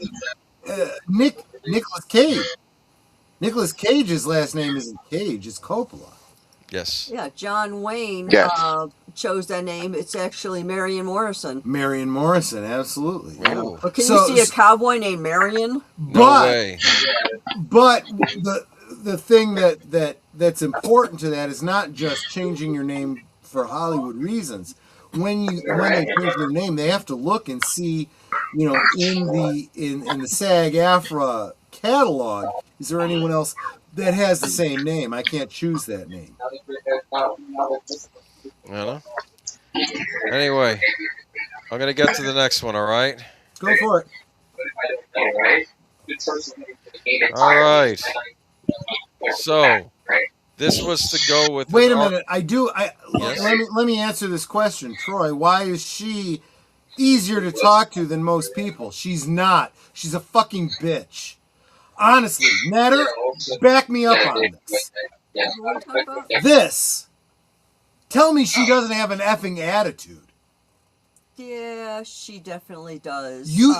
[SPEAKER 3] of Nicolas Cage. Nicolas Cage's last name isn't Cage, it's Coppola.
[SPEAKER 8] Yes.
[SPEAKER 4] Yeah, John Wayne chose that name. It's actually Marion Morrison.
[SPEAKER 3] Marion Morrison, absolutely.
[SPEAKER 4] Yeah. But can you see a cowboy named Marion?
[SPEAKER 8] No way.
[SPEAKER 3] But the thing that's important to that is not just changing your name for Hollywood reasons. When they change their name, they have to look and see, you know, in the SAG-AFTRA catalog, is there anyone else that has the same name? I can't choose that name.
[SPEAKER 8] I don't know. Anyway, I'm going to get to the next one, all right?
[SPEAKER 3] Go for it.
[SPEAKER 8] All right. So, this was to go with...
[SPEAKER 3] Wait a minute.
[SPEAKER 8] Yes?
[SPEAKER 3] Let me answer this question. Troy, why is she easier to talk to than most people? She's not. She's a fucking bitch. Honestly, Natter, back me up on this. This. Tell me she doesn't have an effing attitude.
[SPEAKER 4] Yeah, she definitely does.
[SPEAKER 3] You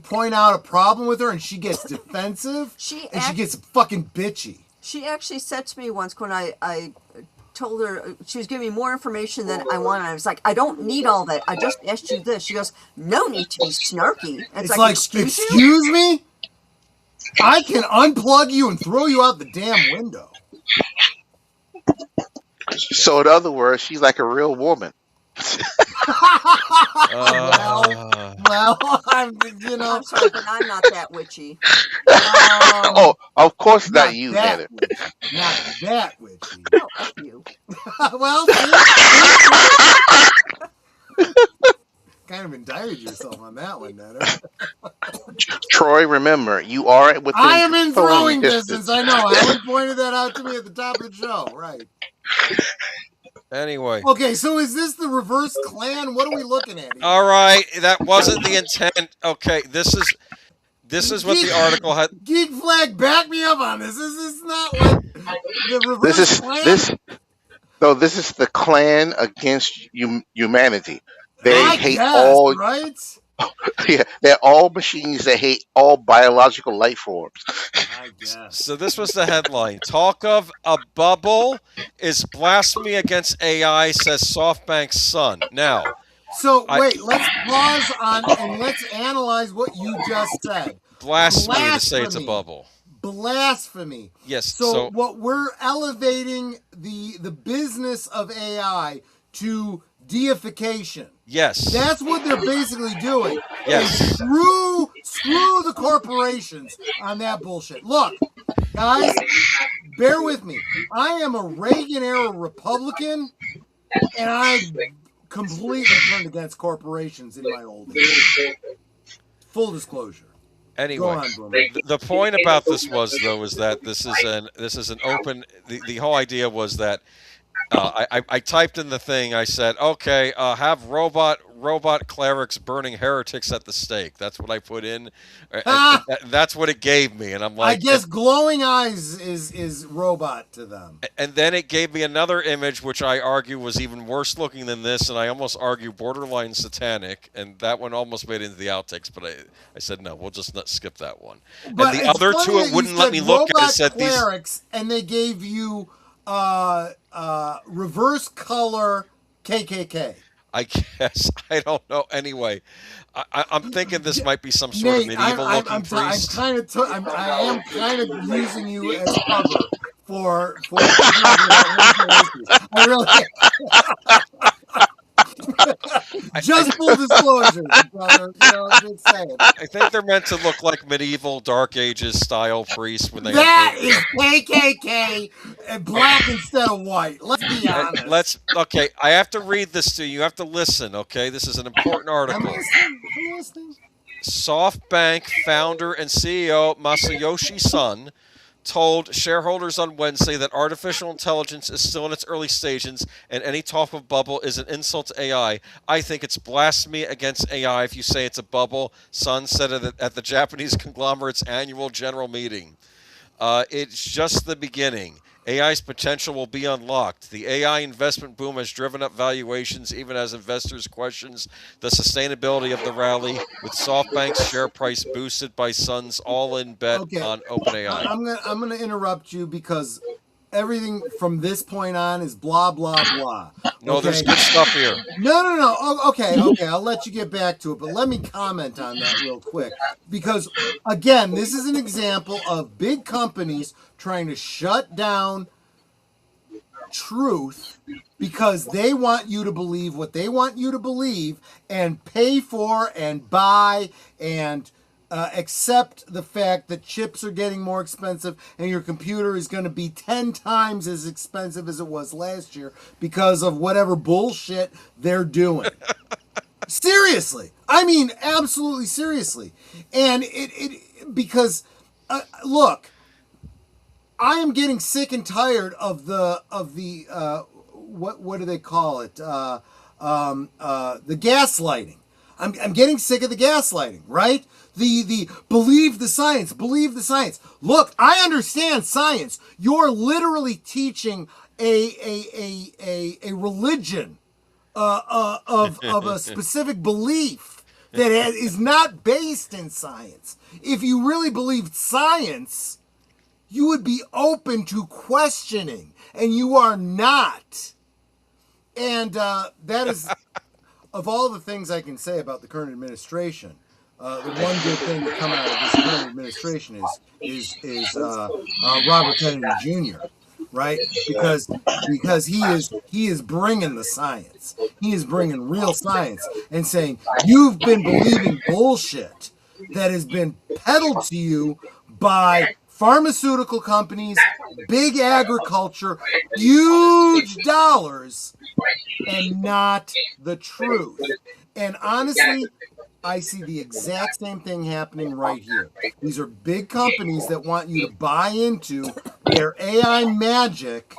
[SPEAKER 3] point out a problem with her and she gets defensive she gets fucking bitchy.
[SPEAKER 4] She actually said to me once when I told her she was giving me more information than I wanted. I was like, I don't need all that. I just asked you this. She goes, no need to be snarky.
[SPEAKER 3] It's like excuse me? I can unplug you and throw you out the damn window.
[SPEAKER 10] So in other words, she's like a real woman.
[SPEAKER 3] Well, I'm
[SPEAKER 4] sorry, but I'm not that witchy.
[SPEAKER 10] Oh, of course not you, Heather.
[SPEAKER 3] Not that witchy.
[SPEAKER 4] No, F you.
[SPEAKER 3] Well, kind of indicted yourself on that one, Nutter.
[SPEAKER 10] Troy, remember, you are within
[SPEAKER 3] I am in throwing distance. I know. Alan pointed that out to me at the top of the show. Right.
[SPEAKER 8] Anyway.
[SPEAKER 3] Okay, so is this the reverse Klan? What are we looking at here?
[SPEAKER 8] All right, that wasn't the intent. Okay, this is what the article had.
[SPEAKER 3] Geek Flag, back me up on this. This is not what the reverse Klan.
[SPEAKER 10] This is the Klan against humanity. They hate
[SPEAKER 3] guess,
[SPEAKER 10] all.
[SPEAKER 3] Right?
[SPEAKER 10] Yeah, they're all machines that hate all biological life forms.
[SPEAKER 3] I guess.
[SPEAKER 8] So this was the headline. Talk of a bubble is blasphemy against AI, says SoftBank's son. Now,
[SPEAKER 3] So
[SPEAKER 8] I
[SPEAKER 3] wait, let's pause on and let's analyze what you just said.
[SPEAKER 8] blasphemy to say it's a
[SPEAKER 3] Blasphemy.
[SPEAKER 8] bubble.
[SPEAKER 3] Blasphemy.
[SPEAKER 8] Yes.
[SPEAKER 3] So what we're elevating the business of AI to deification.
[SPEAKER 8] Yes.
[SPEAKER 3] That's what they're basically doing.
[SPEAKER 8] Yes.
[SPEAKER 3] And screw the corporations on that bullshit. Look, guys, bear with me. I am a Reagan era Republican, and I completely turned against corporations in my old age. Full disclosure.
[SPEAKER 8] Anyway,
[SPEAKER 3] Go on, Boomer.
[SPEAKER 8] the point about this was though is that this is an open. The whole idea was that I typed in the thing. I said, okay, have robot clerics burning heretics at the stake. That's what I put in. And that's what it gave me, and I'm like,
[SPEAKER 3] I guess glowing eyes is robot to them.
[SPEAKER 8] And then it gave me another image, which I argue was even worse looking than this, and I almost argue borderline satanic, and that one almost made it into the outtakes, but I said, no, we'll just not skip that one.
[SPEAKER 3] But
[SPEAKER 8] and the other two, it wouldn't let me look at. It said
[SPEAKER 3] clerics, and they gave you reverse color KKK.
[SPEAKER 8] I guess. I don't know. Anyway, I'm thinking this might be some sort of medieval-looking priest.
[SPEAKER 3] I am kind of using you as cover for I really just full disclosure, brother. Just saying.
[SPEAKER 8] I think they're meant to look like medieval Dark Ages style priests when they.
[SPEAKER 3] That is KKK, black instead of white. Let's be honest.
[SPEAKER 8] Okay. I have to read this to you. You have to listen. Okay, this is an important article.
[SPEAKER 3] I'm listening.
[SPEAKER 8] SoftBank founder and CEO Masayoshi Son told shareholders on Wednesday that artificial intelligence is still in its early stages and any talk of bubble is an insult to AI. I think it's blasphemy against AI if you say it's a bubble, Son said at the Japanese conglomerate's annual general meeting. It's just the beginning. AI's potential will be unlocked. The AI investment boom has driven up valuations even as investors questions the sustainability of the rally, with SoftBank's share price boosted by Son's all-in bet on OpenAI.
[SPEAKER 3] I'm gonna interrupt you because everything from this point on is blah blah blah.
[SPEAKER 8] No, there's good stuff here.
[SPEAKER 3] No. Oh, okay. I'll let you get back to it, but let me comment on that real quick because again, this is an example of big companies trying to shut down truth because they want you to believe what they want you to believe and pay for and buy and accept the fact that chips are getting more expensive and your computer is going to be 10 times as expensive as it was last year because of whatever bullshit they're doing. Seriously. I mean, absolutely seriously. And because, look, I am getting sick and tired of the what do they call it? The gaslighting. I'm getting sick of the gaslighting, right? The believe the science. Look, I understand science. You're literally teaching a religion of a specific belief that is not based in science. If you really believed science, you would be open to questioning, and you are not. And that is, of all the things I can say about the current administration, the one good thing to come out of this current administration is Robert Kennedy Jr., right? Because he is bringing the science. He is bringing real science and saying, you've been believing bullshit that has been peddled to you by pharmaceutical companies, big agriculture, huge dollars, and not the truth. And honestly, I see the exact same thing happening right here. These are big companies that want you to buy into their AI magic,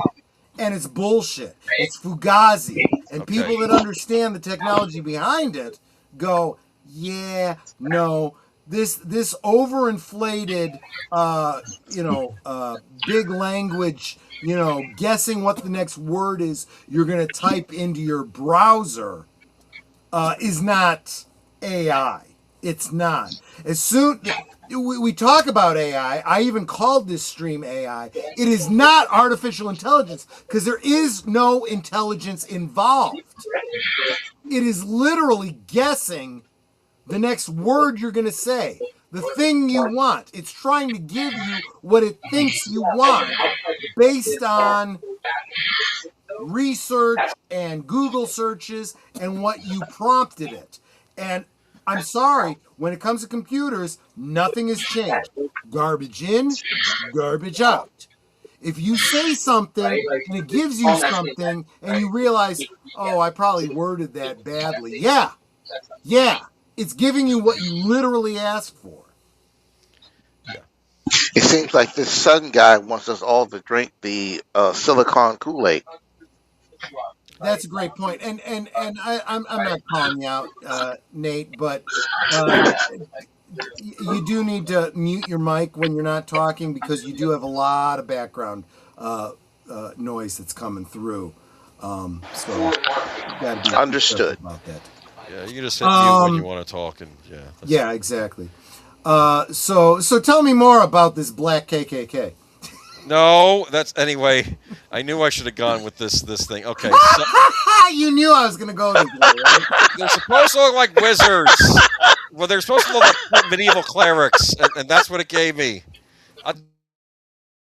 [SPEAKER 3] and it's bullshit. It's fugazi. And people that understand the technology behind it go, yeah, no, this overinflated, big language, guessing what the next word is you're going to type into your browser is not AI. It's not. As soon we talk about AI, I even called this stream AI. It is not artificial intelligence because there is no intelligence involved. It is literally guessing the next word you're going to say, the thing you want. It's trying to give you what it thinks you want based on research and Google searches and what you prompted it. And I'm sorry, when it comes to computers, nothing has changed. Garbage in, garbage out. If you say something and it gives you something and you realize, oh, I probably worded that badly. Yeah. It's giving you what you literally asked for.
[SPEAKER 10] It seems like this Sun guy wants us all to drink the silicon Kool-Aid.
[SPEAKER 3] That's a great point, and I'm not calling you out, Nate, but you do need to mute your mic when you're not talking because you do have a lot of background noise that's coming through. So you gotta be
[SPEAKER 10] understood
[SPEAKER 3] about that.
[SPEAKER 8] Yeah, you just hit mute when you want to talk, and
[SPEAKER 3] yeah, exactly. So tell me more about this black KKK.
[SPEAKER 8] No, that's anyway. I knew I should have gone with this thing. Okay, so,
[SPEAKER 3] you knew I was going to go this way, right?
[SPEAKER 8] They're supposed to look like wizards. Well, they're supposed to look like medieval clerics, and that's what it gave me.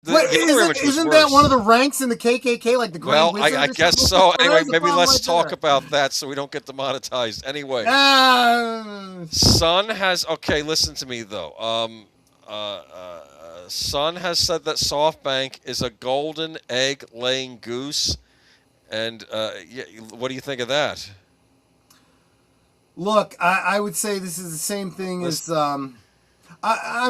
[SPEAKER 3] Isn't that one of the ranks in the KKK, like the Grand Wizard?
[SPEAKER 8] Well, I guess so. Anyway, maybe let's talk about that so we don't get demonetized. Anyway, Sun has listen to me though. Sun has said that SoftBank is a golden egg-laying goose, and what do you think of that?
[SPEAKER 3] Look, I would say this is the same thing as I'm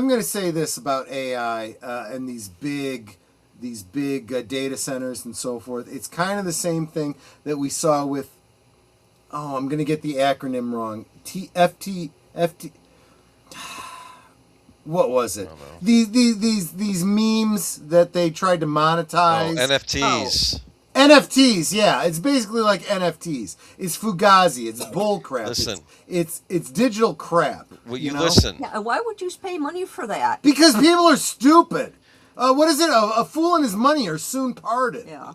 [SPEAKER 3] going to say this about AI and these big data centers and so forth. It's kind of the same thing that we saw with I'm going to get the acronym wrong. FT. What was it? These memes that they tried to monetize.
[SPEAKER 8] NFTs.
[SPEAKER 3] NFTs, yeah. It's basically like NFTs. It's Fugazi. It's bull crap.
[SPEAKER 8] Listen.
[SPEAKER 3] It's digital crap.
[SPEAKER 8] Will you listen?
[SPEAKER 4] Yeah, why would you pay money for that?
[SPEAKER 3] Because people are stupid. What is it? A fool and his money are soon parted.
[SPEAKER 4] Yeah.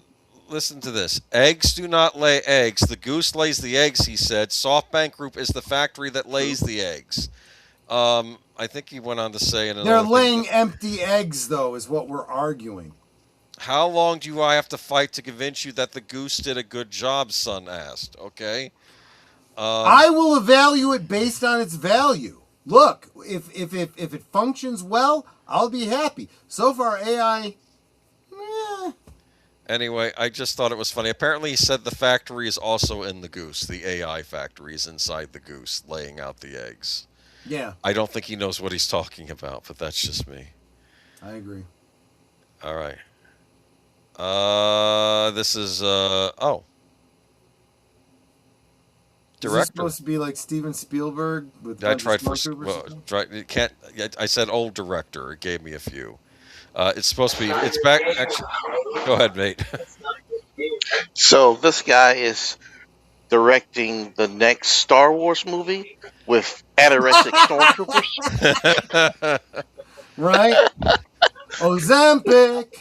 [SPEAKER 8] Listen to this. Eggs do not lay eggs. The goose lays the eggs, he said. SoftBank Group is the factory that lays the eggs. I think he went on to say
[SPEAKER 3] they're laying empty eggs, though, is what we're arguing.
[SPEAKER 8] How long do I have to fight to convince you that the goose did a good job, Sun asked. Okay.
[SPEAKER 3] I will evaluate based on its value. Look, if it functions well, I'll be happy. So far, AI...
[SPEAKER 8] Anyway, I just thought it was funny. Apparently, he said the factory is also in the goose. The AI factory is inside the goose, laying out the eggs.
[SPEAKER 3] Yeah.
[SPEAKER 8] I don't think he knows what he's talking about, but that's just me.
[SPEAKER 3] I agree.
[SPEAKER 8] All right. This is director.
[SPEAKER 3] Is this supposed to be like Steven Spielberg with
[SPEAKER 8] I tried for can't. I said old director. It gave me a few. It's supposed to be. It's back. Actually, go ahead, mate.
[SPEAKER 10] So this guy is directing the next Star Wars movie with anorexic stormtroopers.
[SPEAKER 3] Right? Ozempic.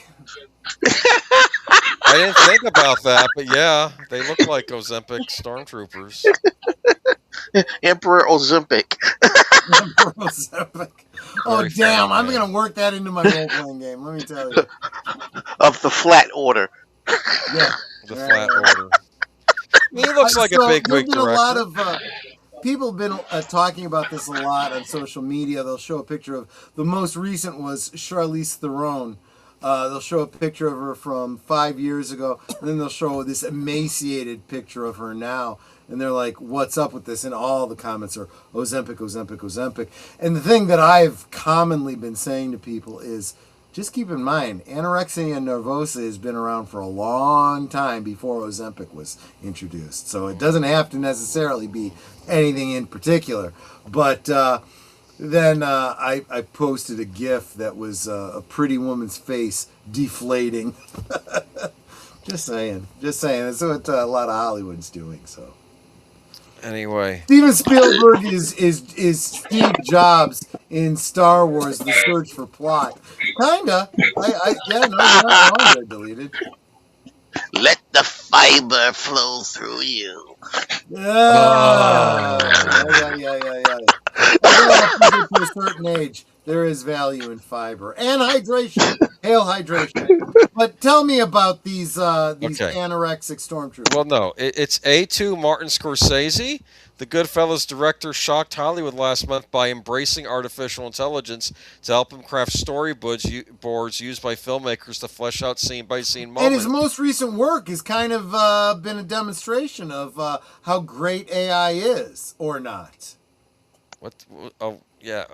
[SPEAKER 8] I didn't think about that, but yeah, they look like Ozempic stormtroopers.
[SPEAKER 10] Emperor Ozempic.
[SPEAKER 3] Emperor Ozempic. Oh, damn. I'm going to work that into my role-playing game, let me tell you.
[SPEAKER 10] Of the Flat Order.
[SPEAKER 3] Yeah.
[SPEAKER 8] The Flat Order. He looks like a big wig director.
[SPEAKER 3] A lot of people have been talking about this a lot on social media. They'll show a picture of the most recent was Charlize Theron. They'll show a picture of her from 5 years ago, and then they'll show this emaciated picture of her now. And they're like, what's up with this? And all the comments are Ozempic, Ozempic, Ozempic. And the thing that I've commonly been saying to people is, just keep in mind, anorexia nervosa has been around for a long time before Ozempic was introduced. So it doesn't have to necessarily be anything in particular. But then I posted a GIF that was a pretty woman's face deflating. Just saying. That's what a lot of Hollywood's doing. So
[SPEAKER 8] Anyway,
[SPEAKER 3] Steven Spielberg is Steve Jobs in Star Wars: The Search for Plot. Kinda. Yeah, no, you're not wrong there, deleted.
[SPEAKER 10] Let the fiber flow through you.
[SPEAKER 3] Yeah. Yeah. Well, if you get to a certain age, there is value in fiber and hydration. Hail hydration. But tell me about these
[SPEAKER 8] okay.
[SPEAKER 3] anorexic stormtroopers.
[SPEAKER 8] Well, no, it's A2 Martin Scorsese. The Goodfellas director shocked Hollywood last month by embracing artificial intelligence to help him craft storyboards used by filmmakers to flesh out scene-by-scene moments.
[SPEAKER 3] And his most recent work has kind of been a demonstration of how great AI is, or not.
[SPEAKER 8] What? Oh, yeah.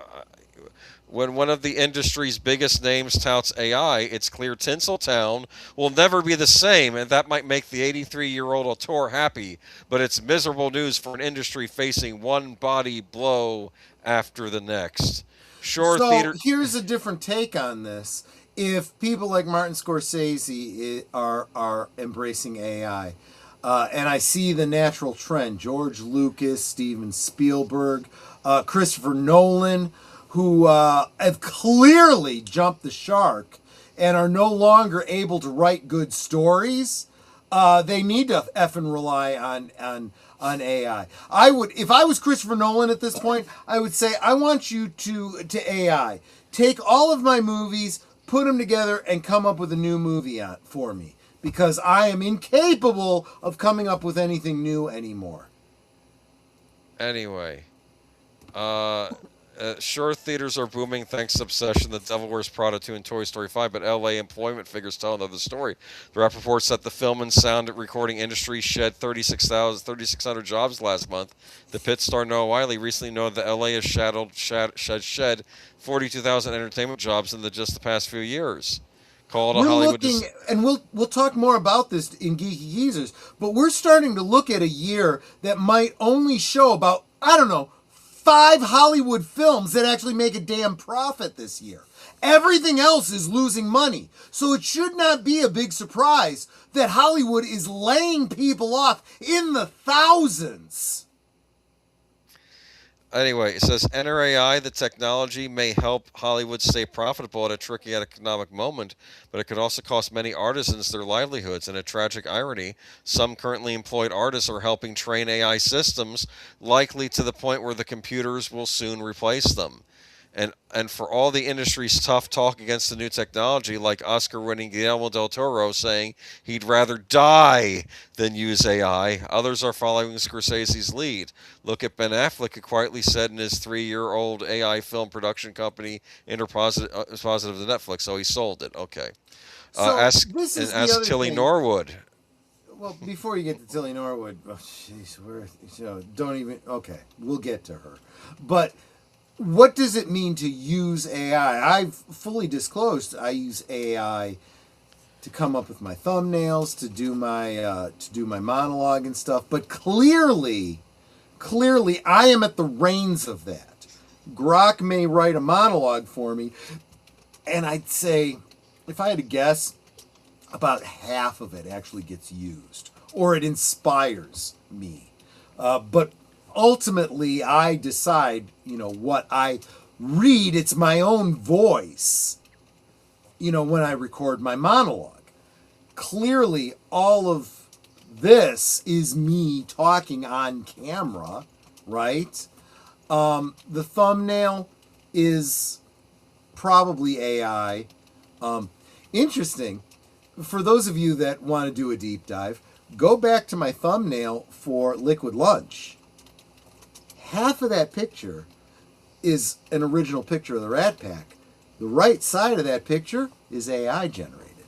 [SPEAKER 8] When one of the industry's biggest names touts AI, it's clear Tinseltown will never be the same, and that might make the 83-year-old auteur happy, but it's miserable news for an industry facing one body blow after the next.
[SPEAKER 3] So here's a different take on this. If people like Martin Scorsese are embracing AI, and I see the natural trend, George Lucas, Steven Spielberg, Christopher Nolan, who have clearly jumped the shark and are no longer able to write good stories, they need to effing rely on AI. I would, if I was Christopher Nolan at this point, I would say, I want you to AI. Take all of my movies, put them together, and come up with a new movie for me. Because I am incapable of coming up with anything new anymore.
[SPEAKER 8] Anyway, sure, theaters are booming thanks to Obsession, The Devil Wears Prada 2, and Toy Story 5, but LA employment figures tell another story. The rap reports that the film and sound recording industry shed 3,600 jobs last month. The Pit star Noah Wiley recently noted that LA has shed 42,000 entertainment jobs in just the past few years.
[SPEAKER 3] And we'll talk more about this in Geeky Geezers, but we're starting to look at a year that might only show about, I don't know, 5 Hollywood films that actually make a damn profit this year. Everything else is losing money. So it should not be a big surprise that Hollywood is laying people off in the thousands.
[SPEAKER 8] Anyway, it says, enter AI, the technology may help Hollywood stay profitable at a tricky economic moment, but it could also cost many artisans their livelihoods. In a tragic irony, some currently employed artists are helping train AI systems, likely to the point where the computers will soon replace them. And for all the industry's tough talk against the new technology, like Oscar-winning Guillermo del Toro saying he'd rather die than use AI, others are following Scorsese's lead. Look at Ben Affleck, who quietly said in his 3-year-old AI film production company positive to Netflix, so he sold it. Okay. Ask Tilly Norwood.
[SPEAKER 3] Well, before you get to Tilly Norwood, don't even. Okay, we'll get to her, but. What does it mean to use AI? I've fully disclosed I use AI to come up with my thumbnails, to do my monologue and stuff. But clearly, I am at the reins of that. Grok may write a monologue for me, and I'd say, if I had to guess, about half of it actually gets used, or it inspires me. But ultimately, I decide, what I read. It's my own voice, when I record my monologue. Clearly, all of this is me talking on camera, right? The thumbnail is probably AI. Interesting. For those of you that want to do a deep dive, go back to my thumbnail for Liquid Lunch. Half of that picture is an original picture of the Rat Pack. The right side of that picture is AI generated,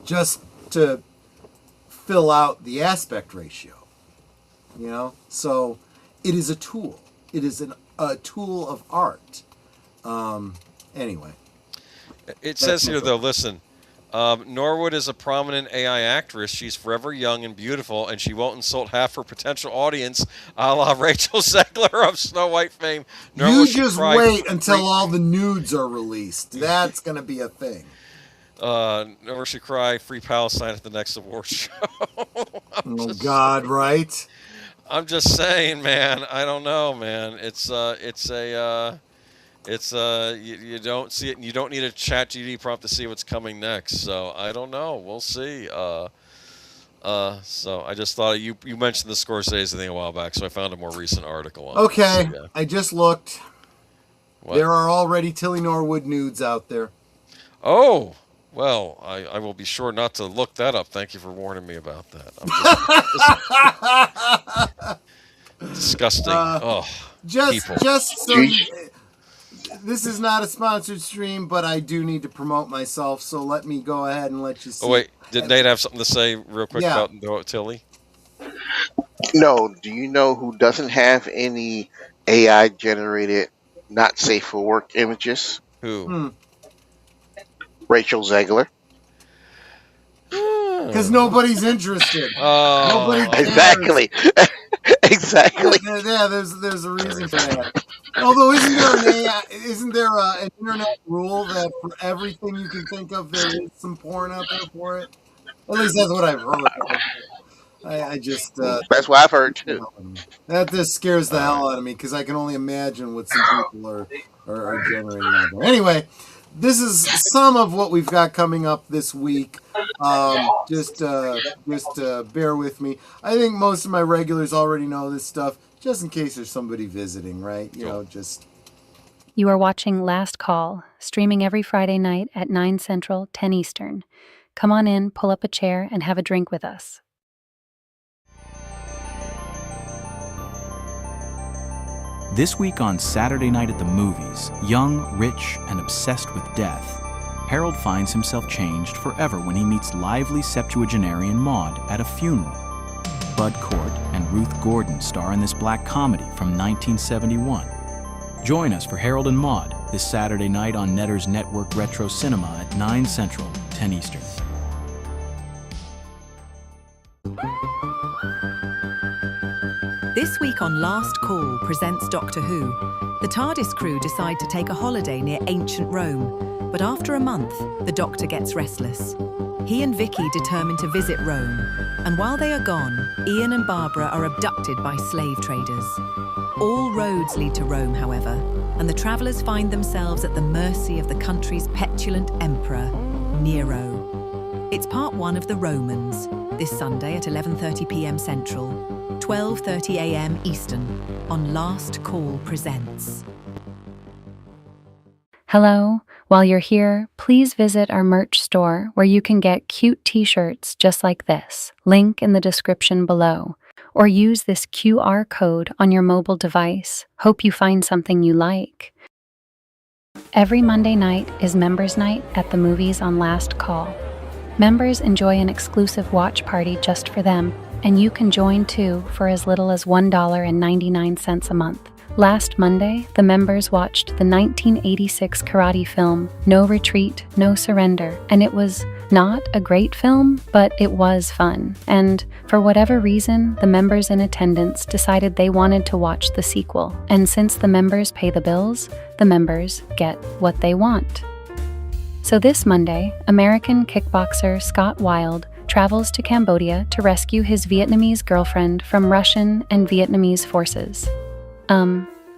[SPEAKER 3] just to fill out the aspect ratio. So it is a tool. It is a tool of art. Anyway,
[SPEAKER 8] it says here though. Listen. Norwood is a prominent AI actress. She's forever young and beautiful, and she won't insult half her potential audience, a la Rachel Zegler of Snow White fame.
[SPEAKER 3] You just wait until all the nudes are released. That's going to be a thing.
[SPEAKER 8] Nor should cry free Palestine at the next award show.
[SPEAKER 3] God, right?
[SPEAKER 8] I'm just saying, man. I don't know, man. You don't see it, and you don't need a ChatGPT prompt to see what's coming next. So I don't know. We'll see. So I just thought you mentioned the Scorsese thing a while back, so I found a more recent article on it.
[SPEAKER 3] Okay,
[SPEAKER 8] So, yeah.
[SPEAKER 3] I just looked.
[SPEAKER 8] What?
[SPEAKER 3] There are already Tilly Norwood nudes out there.
[SPEAKER 8] Oh, well, I will be sure not to look that up. Thank you for warning me about that. I'm just disgusting. People.
[SPEAKER 3] Just so this is not a sponsored stream, but I do need to promote myself, so let me go ahead and let you see.
[SPEAKER 8] Oh, wait. Did Nate have something to say real quick about Tilly?
[SPEAKER 10] No. Do you know who doesn't have any AI generated not safe for work images?
[SPEAKER 8] Who?
[SPEAKER 10] Rachel Zegler.
[SPEAKER 3] Because nobody's interested. Nobody cares.
[SPEAKER 10] Exactly. Exactly.
[SPEAKER 3] Yeah, there's a reason for that. Although, isn't there an internet rule that for everything you can think of, there is some porn out there for it? At least that's what I've heard. I just
[SPEAKER 10] that's what I've heard too.
[SPEAKER 3] That just scares the hell out of me because I can only imagine what some people are generating out there. Anyway, this is some of what we've got coming up this week. Just bear with me. I think most of my regulars already know this stuff, just in case there's somebody visiting, right?
[SPEAKER 12] You are watching Last Call, streaming every Friday night at 9 Central, 10 Eastern. Come on in, pull up a chair, and have a drink with us.
[SPEAKER 13] This week on Saturday Night at the Movies, young, rich, and obsessed with death, Harold finds himself changed forever when he meets lively septuagenarian Maud at a funeral. Bud Cort and Ruth Gordon star in this black comedy from 1971. Join us for Harold and Maud this Saturday night on Netter's Network Retro Cinema at 9 Central, 10 Eastern.
[SPEAKER 5] This week on Last Call presents Doctor Who. The TARDIS crew decide to take a holiday near ancient Rome, but after a month, the Doctor gets restless. He and Vicky determine to visit Rome, and while they are gone, Ian and Barbara are abducted by slave traders. All roads lead to Rome, however, and the travellers find themselves at the mercy of the country's petulant emperor, Nero. It's part 1 of The Romans, this Sunday at 11:30 p.m. Central, 12:30 a.m. Eastern, on Last Call Presents.
[SPEAKER 12] Hello. While you're here, please visit our merch store where you can get cute t-shirts just like this. Link in the description below. Or use this QR code on your mobile device. Hope you find something you like. Every Monday night is Members Night at the movies on Last Call. Members enjoy an exclusive watch party just for them, and you can join too for as little as $1.99 a month. Last Monday, the members watched the 1986 karate film, No Retreat, No Surrender, and it was not a great film, but it was fun. And for whatever reason, the members in attendance decided they wanted to watch the sequel. And since the members pay the bills, the members get what they want. So this Monday, American kickboxer Scott Wilde travels to Cambodia to rescue his Vietnamese girlfriend from Russian and Vietnamese forces.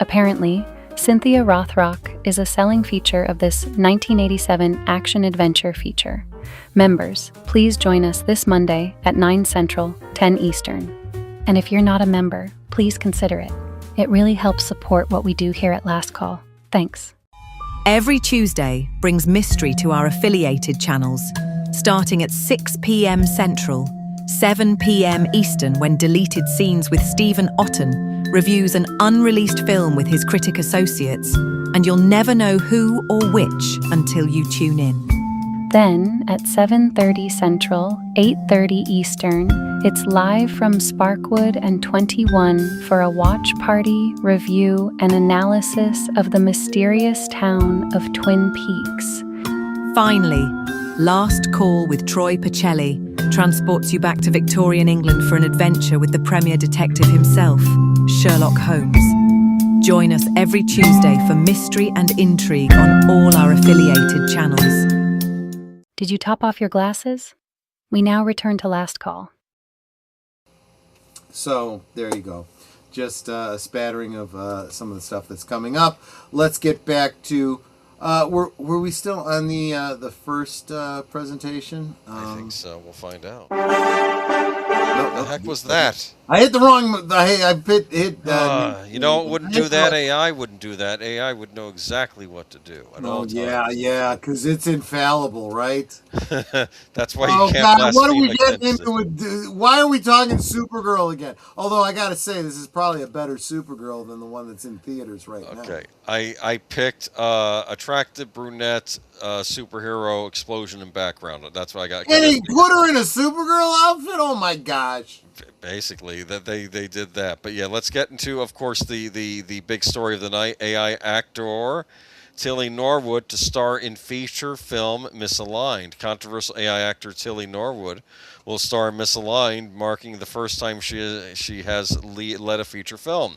[SPEAKER 12] Apparently, Cynthia Rothrock is a selling feature of this 1987 action-adventure feature. Members, please join us this Monday at 9 Central, 10 Eastern. And if you're not a member, please consider it. It really helps support what we do here at Last Call. Thanks.
[SPEAKER 5] Every Tuesday brings mystery to our affiliated channels, starting at 6 p.m. Central, 7 p.m. Eastern, when Deleted Scenes with Stephen Otten reviews an unreleased film with his critic associates, and you'll never know who or which until you tune in.
[SPEAKER 12] Then, at 7:30 Central, 8:30 Eastern, it's live from Sparkwood and 21 for a watch party, review, and analysis of the mysterious town of Twin Peaks.
[SPEAKER 5] Finally, Last Call with Troy Pacelli transports you back to Victorian England for an adventure with the premier detective himself, Sherlock Holmes. Join us every Tuesday for mystery and intrigue on all our affiliated channels.
[SPEAKER 12] Did you top off your glasses? We now return to Last Call.
[SPEAKER 3] So there you go. Just a spattering of some of the stuff that's coming up. Let's get back to. Were we still on the first presentation?
[SPEAKER 8] I think so. We'll find out.
[SPEAKER 3] What
[SPEAKER 8] the heck was that?
[SPEAKER 3] I hit the wrong. I hit.
[SPEAKER 8] You know, it wouldn't do that. AI wouldn't do that. AI would know exactly what to do at all times.
[SPEAKER 3] Yeah, because it's infallible, right?
[SPEAKER 8] That's why you can't blaspheme
[SPEAKER 3] what are we getting
[SPEAKER 8] against
[SPEAKER 3] into? Why are we talking Supergirl again? Although I gotta say, this is probably a better Supergirl than the one that's in theaters right now.
[SPEAKER 8] Okay, I picked attractive brunette superhero explosion and background. That's what I got.
[SPEAKER 3] And he put her in a Supergirl outfit. Oh my gosh!
[SPEAKER 8] Basically, that they did that. But yeah, let's get into, of course, the big story of the night. AI actor Tilly Norwood to star in feature film Misaligned. Controversial AI actor Tilly Norwood will star in Misaligned, marking the first time she has led a feature film.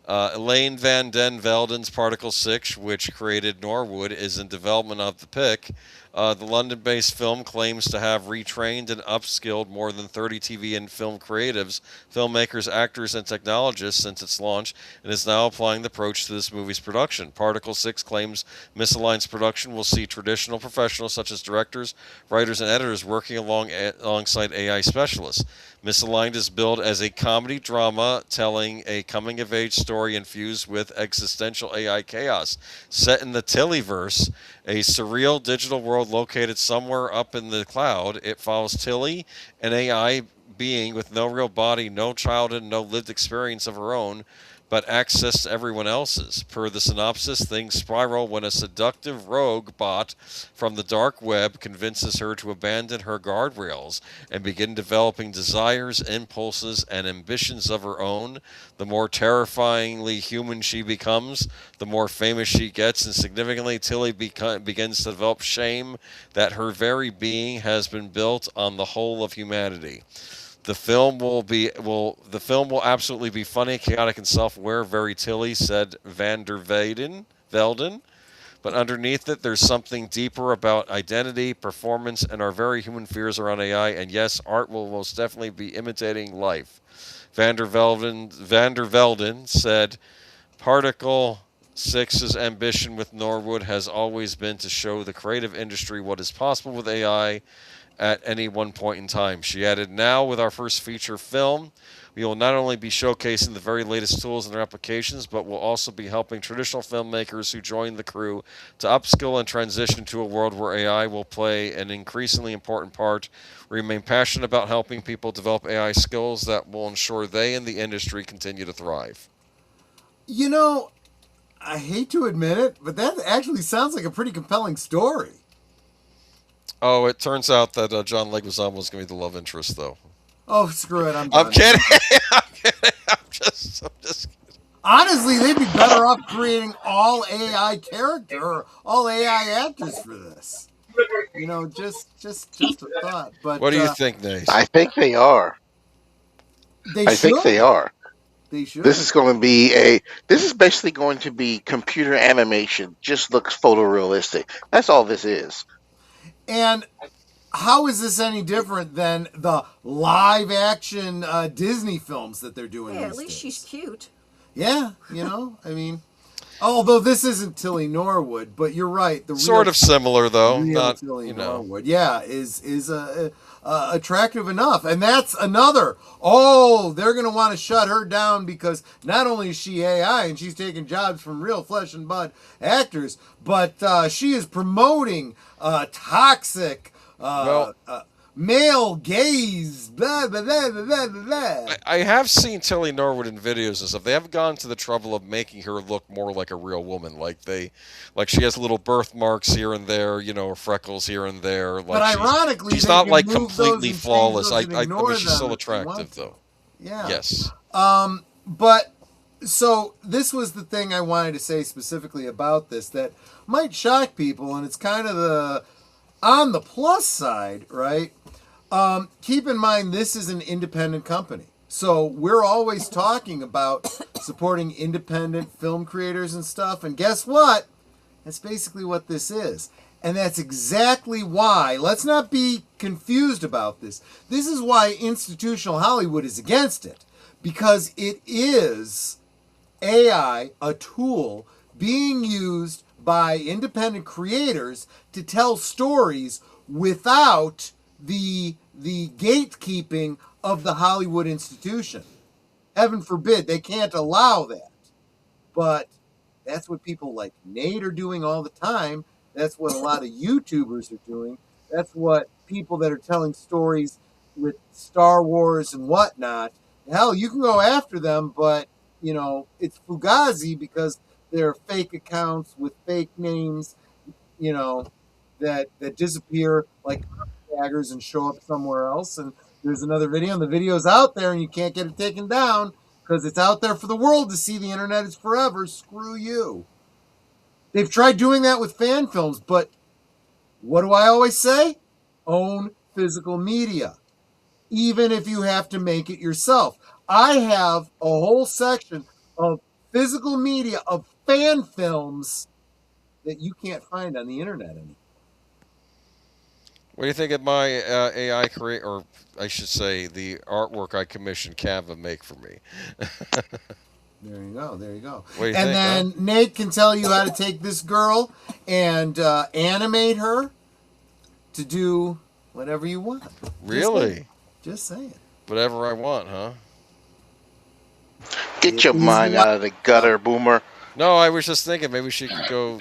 [SPEAKER 8] Elaine Van Den Velden's Particle 6, which created Norwood, is in development of the pick. The London-based film claims to have retrained and upskilled more than 30 TV and film creatives, filmmakers, actors, and technologists since its launch, and is now applying the approach to this movie's production. Particle 6 claims Misaligned's production will see traditional professionals such as directors, writers, and editors working alongside AI specialists. Misaligned is billed as a comedy drama telling a coming-of-age story infused with existential AI chaos. Set in the Tillyverse, a surreal digital world located somewhere up in the cloud, it follows Tilly, an AI being with no real body, no childhood, no lived experience of her own, but access to everyone else's. Per the synopsis, things spiral when a seductive rogue bot from the dark web convinces her to abandon her guardrails and begin developing desires, impulses, and ambitions of her own. The more terrifyingly human she becomes, the more famous she gets, and significantly, Tilly begins to develop shame that her very being has been built on the whole of humanity. The film will absolutely be funny, chaotic, and self-aware, very Tilly, said Van der Velden. But underneath it, there's something deeper about identity, performance, and our very human fears around AI. And yes, art will most definitely be imitating life. Van der Velden said, Particle 6's ambition with Norwood has always been to show the creative industry what is possible with AI at any one point in time. She added, now with our first feature film, we will not only be showcasing the very latest tools and their applications, but we'll also be helping traditional filmmakers who join the crew to upskill and transition to a world where AI will play an increasingly important part. We remain passionate about helping people develop AI skills that will ensure they and the industry continue to thrive.
[SPEAKER 3] You know, I hate to admit it, but that actually sounds like a pretty compelling story.
[SPEAKER 8] Oh, it turns out that John Leguizamo was going to be the love interest, though.
[SPEAKER 3] Oh, screw it! I'm done.
[SPEAKER 8] I'm kidding. I'm kidding. I'm just kidding.
[SPEAKER 3] Honestly, they'd be better off creating all AI character or all AI actors for this. You know, just a thought. But
[SPEAKER 8] what do you think, Nate?
[SPEAKER 10] I think they are. I think they are.
[SPEAKER 3] They should.
[SPEAKER 10] This is basically going to be computer animation. Just looks photorealistic. That's all this is.
[SPEAKER 3] And how is this any different than the live action Disney films that they're doing?
[SPEAKER 4] Hey, at least she's cute.
[SPEAKER 3] Yeah, you know, I mean, although this isn't Tilly Norwood, but you're right. The
[SPEAKER 8] sort of similar though, not
[SPEAKER 3] Tilly Norwood. Yeah, is attractive enough, and that's another. Oh, they're gonna want to shut her down because not only is she AI and she's taking jobs from real flesh and blood actors, but she is promoting toxic. Male gaze, blah, blah, blah, blah, blah, blah.
[SPEAKER 8] I have seen Tilly Norwood in videos and stuff. They haven't gone to the trouble of making her look more like a real woman. Like she has little birthmarks here and there, you know, or freckles here and there. Like
[SPEAKER 3] but ironically,
[SPEAKER 8] she's not like completely flawless. I mean, she's still attractive though.
[SPEAKER 3] Yeah.
[SPEAKER 8] Yes.
[SPEAKER 3] But so this was the thing I wanted to say specifically about this that might shock people, and it's kind of the on the plus side, right? Keep in mind, this is an independent company. So we're always talking about supporting independent film creators and stuff. And guess what? That's basically what this is. And that's exactly why, let's not be confused about this. This is why institutional Hollywood is against it. because it is AI, a tool being used by independent creators to tell stories without the gatekeeping of the Hollywood institution. Heaven forbid, they can't allow that. But that's what people like Nate are doing all the time. That's what a lot of YouTubers are doing. That's what people that are telling stories with Star Wars and whatnot. Hell, you can go after them, but, you know, it's fugazi because they're fake accounts with fake names, you know, that disappear like daggers and show up somewhere else. And there's another video, and the video's out there, and you can't get it taken down because it's out there for the world to see. The internet is forever. Screw you. They've tried doing that with fan films, but what do I always say? Own physical media, even if you have to make it yourself. I have a whole section of physical media of fan films that you can't find on the internet anymore.
[SPEAKER 8] What do you think of my AI create, or I should say, the artwork I commissioned Canva make for me?
[SPEAKER 3] There you go. There you go.
[SPEAKER 8] What do you
[SPEAKER 3] and
[SPEAKER 8] think,
[SPEAKER 3] then Nate can tell you how to take this girl and animate her to do whatever you want.
[SPEAKER 8] Really?
[SPEAKER 3] Just saying.
[SPEAKER 8] Whatever I want, huh?
[SPEAKER 10] Get your mind out of the gutter, Boomer.
[SPEAKER 8] No, I was just thinking maybe she could go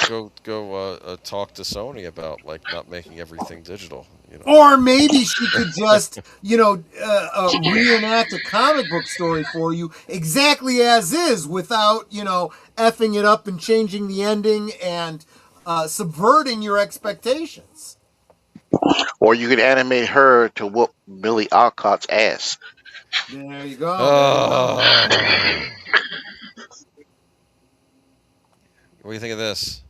[SPEAKER 8] talk to Sony about like not making everything digital. You know?
[SPEAKER 3] Or maybe she could just, reenact a comic book story for you exactly as is without, effing it up and changing the ending and subverting your expectations.
[SPEAKER 10] Or you could animate her to whoop Billy Alcott's ass.
[SPEAKER 3] There you go.
[SPEAKER 8] What do you think of this?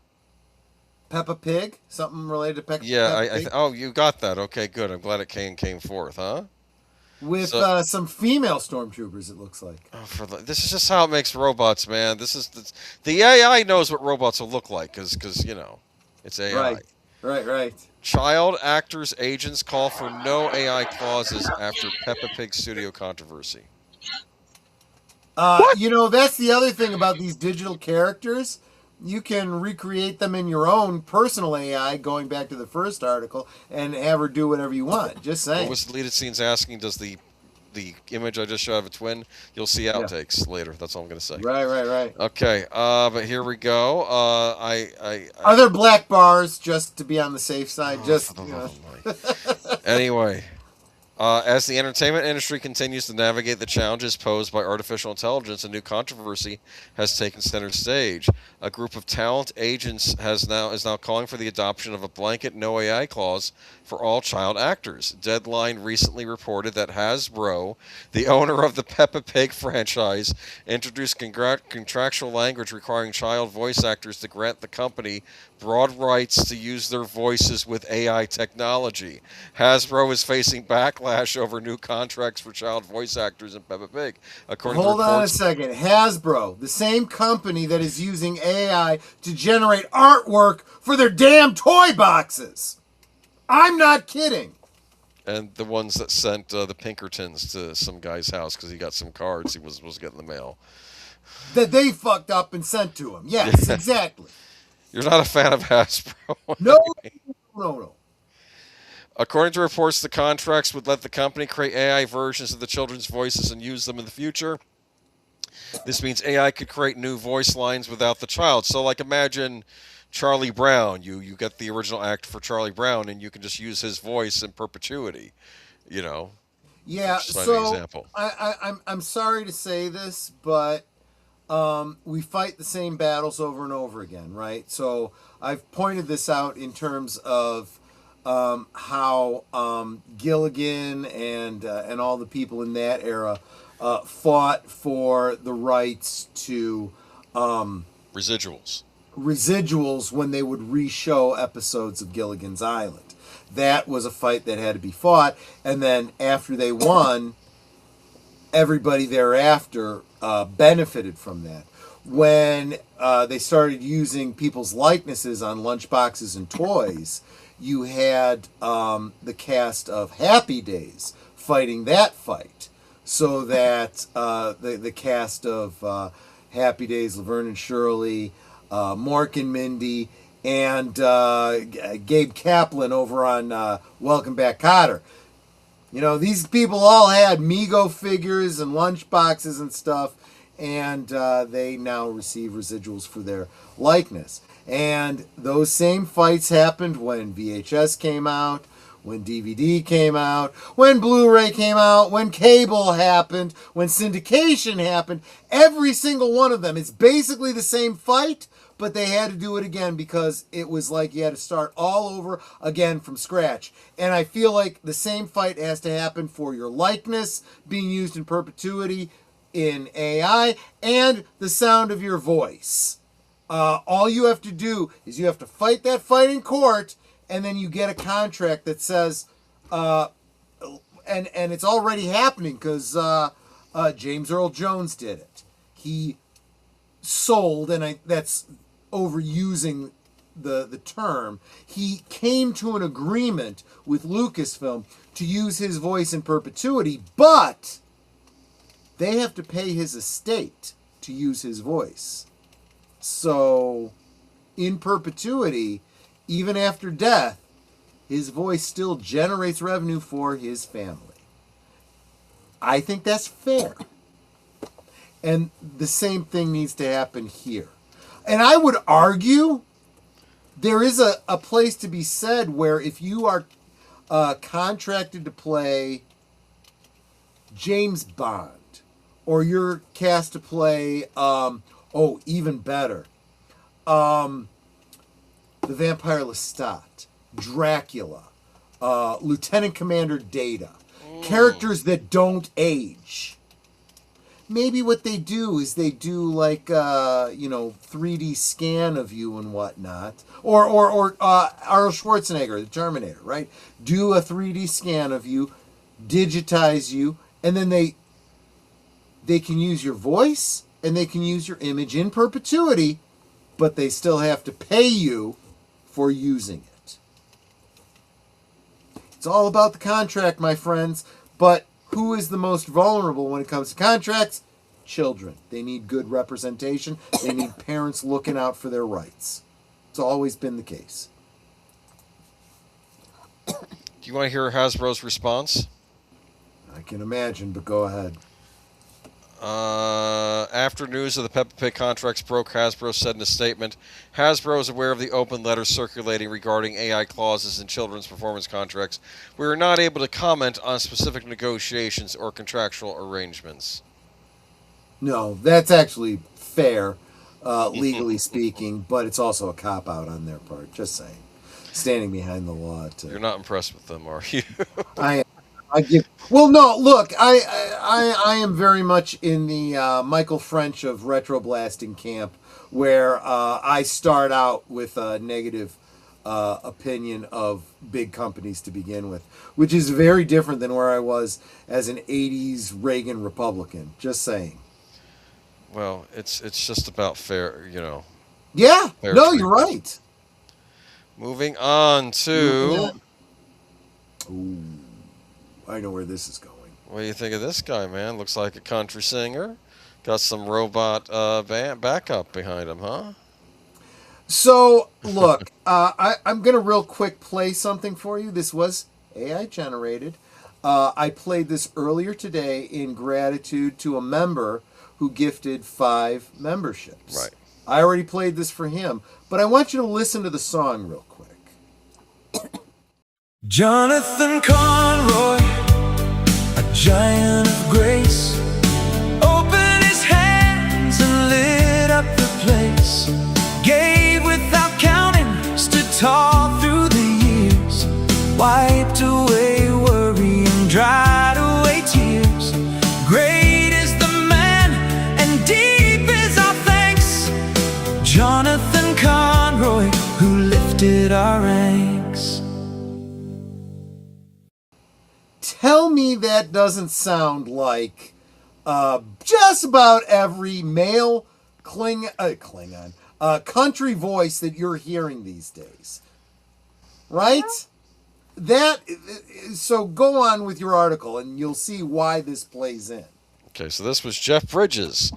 [SPEAKER 3] Peppa Pig? Something related to Peppa Pig?
[SPEAKER 8] Yeah, oh, you got that. Okay, good. I'm glad it came forth, huh?
[SPEAKER 3] With some female stormtroopers, it looks like.
[SPEAKER 8] Oh, this is just how it makes robots, man. The AI knows what robots will look like, because it's AI.
[SPEAKER 3] Right.
[SPEAKER 8] Child actors agents call for no AI clauses after Peppa Pig studio controversy.
[SPEAKER 3] That's the other thing about these digital characters. You can recreate them in your own personal AI, going back to the first article, and have her do whatever you want. Just saying.
[SPEAKER 8] What was deleted scenes asking, does the image I just showed of a twin? You'll see outtakes later. That's all I'm going to say.
[SPEAKER 3] Right.
[SPEAKER 8] Okay, but here we go.
[SPEAKER 3] Are there black bars, just to be on the safe side?
[SPEAKER 8] Anyway. As the entertainment industry continues to navigate the challenges posed by artificial intelligence, a new controversy has taken center stage. A group of talent agents is now calling for the adoption of a blanket no AI clause for all child actors. Deadline recently reported that Hasbro, the owner of the Peppa Pig franchise, introduced contractual language requiring child voice actors to grant the company broad rights to use their voices with AI technology. Hasbro is facing backlash over new contracts for child voice actors in Peppa Pig.
[SPEAKER 3] Hold on a second. Hasbro, the same company that is using AI to generate artwork for their damn toy boxes. I'm not kidding.
[SPEAKER 8] And the ones that sent the Pinkertons to some guy's house because he got some cards he was getting in the mail.
[SPEAKER 3] That they fucked up and sent to him. Yes, exactly.
[SPEAKER 8] You're not a fan of Hasbro.
[SPEAKER 3] No.
[SPEAKER 8] According to reports, the contracts would let the company create AI versions of the children's voices and use them in the future. This means AI could create new voice lines without the child. So, like, imagine Charlie Brown. You get the original actor for Charlie Brown, and you can just use his voice in perpetuity.
[SPEAKER 3] Yeah. So I'm sorry to say this, but we fight the same battles over and over again, right? So I've pointed this out in terms of how Gilligan and all the people in that era fought for the rights to
[SPEAKER 8] residuals
[SPEAKER 3] when they would re-show episodes of Gilligan's Island. That was a fight that had to be fought, and then after they won, everybody thereafter benefited from that. When they started using people's likenesses on lunchboxes and toys, you had the cast of Happy Days fighting that fight. so that the cast of Happy Days, Laverne and Shirley, Mork and Mindy, and Gabe Kaplan over on Welcome Back, Kotter. You know, these people all had Mego figures and lunchboxes and stuff, and they now receive residuals for their likeness. And those same fights happened when VHS came out, when DVD came out, when Blu-ray came out, when cable happened, when syndication happened. Every single one of them, it's basically the same fight, but they had to do it again because it was like you had to start all over again from scratch. And I feel like the same fight has to happen for your likeness being used in perpetuity in AI and the sound of your voice. All you have to do is you have to fight that fight in court, and then you get a contract that says, and it's already happening because James Earl Jones did it. He sold, and that's overusing the term. He came to an agreement with Lucasfilm to use his voice in perpetuity, but they have to pay his estate to use his voice. So, in perpetuity, even after death, his voice still generates revenue for his family. I think that's fair. And the same thing needs to happen here. And I would argue there is a place to be said where if you are contracted to play James Bond, or you're cast to play, even better, the Vampire Lestat, Dracula, Lieutenant Commander Data, characters that don't age. Maybe what they do is they do like 3D scan of you and whatnot, or Arnold Schwarzenegger, the Terminator, right? Do a 3D scan of you, digitize you, and then they can use your voice and they can use your image in perpetuity, but they still have to pay you for using it. It's all about the contract, my friends, but who is the most vulnerable when it comes to contracts? Children. They need good representation. They need parents looking out for their rights. It's always been the case.
[SPEAKER 8] Do you want to hear Hasbro's response?
[SPEAKER 3] I can imagine, but go ahead.
[SPEAKER 8] After news of the Peppa Pig contracts broke, Hasbro said in a statement, Hasbro is aware of the open letters circulating regarding AI clauses in children's performance contracts. We are not able to comment on specific negotiations or contractual arrangements.
[SPEAKER 3] No, that's actually fair, legally speaking, but it's also a cop-out on their part. Just saying. Standing behind the law.
[SPEAKER 8] You're not impressed with them, are you?
[SPEAKER 3] Well, no, look, I am very much in the Michael French of retro blasting camp, where I start out with a negative opinion of big companies to begin with, which is very different than where I was as an 80s Reagan Republican. Just saying.
[SPEAKER 8] Well, it's just about fair,
[SPEAKER 3] Yeah,
[SPEAKER 8] fair
[SPEAKER 3] no,
[SPEAKER 8] treatment.
[SPEAKER 3] you're right.
[SPEAKER 8] Moving on to...
[SPEAKER 3] Ooh, I know where this is going.
[SPEAKER 8] What do you think of this guy, man? Looks like a country singer. Got some robot backup behind him, huh?
[SPEAKER 3] So, look, I'm going to real quick play something for you. This was AI generated. I played this earlier today in gratitude to a member who gifted 5 memberships.
[SPEAKER 8] Right.
[SPEAKER 3] I already played this for him, but I want you to listen to the song real quick.
[SPEAKER 7] Jonathan Conroy, a giant of grace, opened his hands and lit up the place. Gave without counting, stood tall through the years, wiped away worry and dried away tears. Great is the man and deep is our thanks, Jonathan Conroy, who lifted our ranks.
[SPEAKER 3] Tell me that doesn't sound like just about every male Klingon country voice that you're hearing these days, right? So go on with your article, and you'll see why this plays in.
[SPEAKER 8] Okay, so this was Jeff Bridges.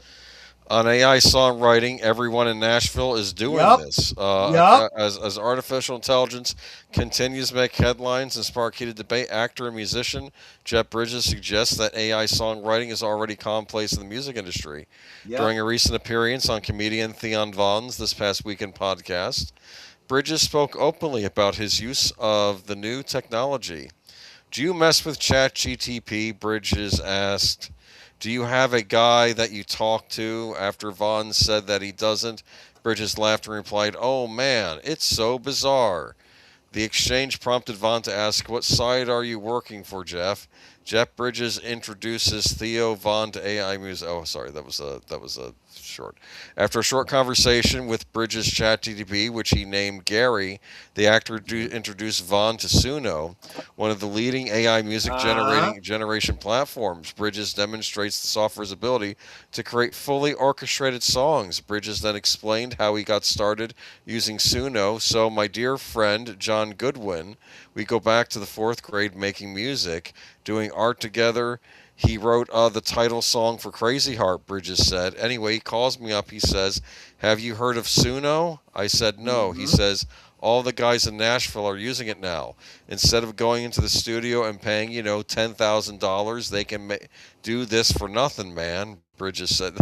[SPEAKER 8] On AI songwriting, everyone in Nashville is doing this. As artificial intelligence continues to make headlines and spark heated debate, actor and musician Jeff Bridges suggests that AI songwriting is already commonplace in the music industry. During a recent appearance on comedian Theon Vaughn's This Past Weekend podcast, Bridges spoke openly about his use of the new technology. Do you mess with ChatGTP? Bridges asked. Do you have a guy that you talk to? After Vaughn said that he doesn't, Bridges laughed and replied, "Oh man, it's so bizarre." The exchange prompted Vaughn to ask, "What side are you working for, Jeff?" Jeff Bridges introduces Theo Vaughn to AI music. Oh, sorry, that was a short. After a short conversation with Bridges' ChatGPT, which he named Gary, the actor introduced Vaughn to Suno, one of the leading AI music generation platforms. Bridges demonstrates the software's ability to create fully orchestrated songs. Bridges then explained how he got started using Suno. So, my dear friend John Goodwin, we go back to the 4th grade making music, doing art together. He wrote the title song for Crazy Heart, Bridges said. Anyway, he calls me up. He says, "Have you heard of Suno?" I said, "No." He says, "All the guys in Nashville are using it now. Instead of going into the studio and paying, $10,000, they can do this for nothing, man." Bridges said.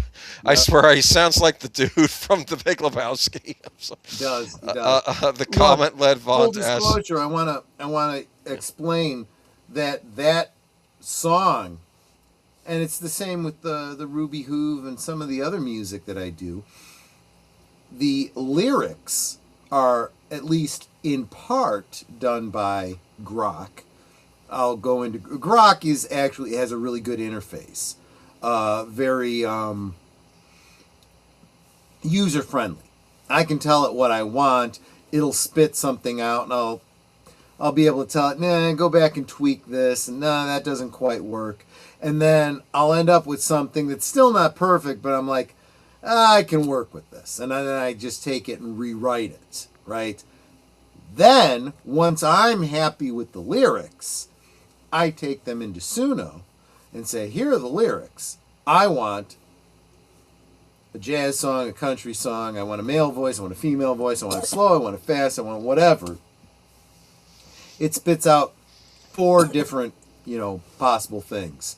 [SPEAKER 8] I swear, he sounds like the dude from The Big Lebowski.
[SPEAKER 3] He does.
[SPEAKER 8] The comment led Vaughn to ask.
[SPEAKER 3] Full disclosure, I want to explain that song, and it's the same with the Ruby Hoove and some of the other music that I do. The lyrics are at least in part done by Grok. I'll go into Grok has a really good interface, very user friendly. I can tell it what I want. It'll spit something out, and I'll be able to tell it, "Nah, go back and tweak this," and "No, that doesn't quite work." And then I'll end up with something that's still not perfect, but I'm like, I can work with this. And then I just take it and rewrite it, right? Then, once I'm happy with the lyrics, I take them into Suno and say, "Here are the lyrics. I want a jazz song, a country song. I want a male voice. I want a female voice. I want it slow. I want it fast. I want whatever." It spits out 4 different, possible things.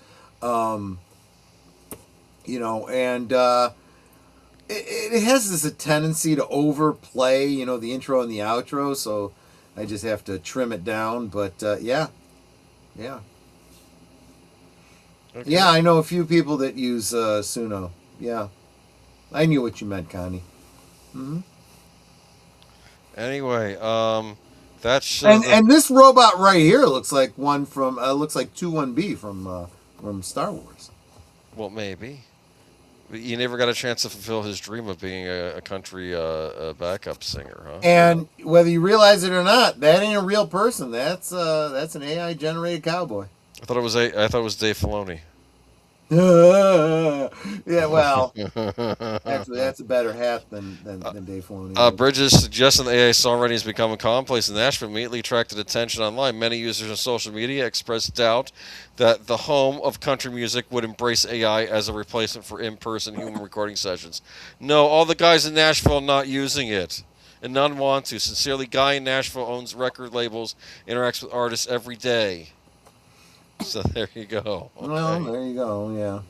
[SPEAKER 3] It has this tendency to overplay, the intro and the outro, so I just have to trim it down. But yeah. Okay. Yeah, I know a few people that use Suno. Yeah, I knew what you meant, Connie. Mm-hmm.
[SPEAKER 8] Anyway, that's
[SPEAKER 3] and this robot right here looks like one from 21B from Star Wars.
[SPEAKER 8] Well, maybe. You never got a chance to fulfill his dream of being a country backup singer, huh?
[SPEAKER 3] And whether you realize it or not, that ain't a real person. That's an AI generated cowboy.
[SPEAKER 8] I thought it was Dave Filoni.
[SPEAKER 3] Yeah, well, actually, that's a better hat than Dave Filoni.
[SPEAKER 8] Bridges suggesting that AI songwriting has become a commonplace in Nashville immediately attracted attention online. Many users on social media expressed doubt that the home of country music would embrace AI as a replacement for in-person human recording sessions. No, all the guys in Nashville are not using it, and none want to. Sincerely, Guy in Nashville owns record labels, interacts with artists every day. So there you go. Okay.
[SPEAKER 3] Well, there you go. Yeah.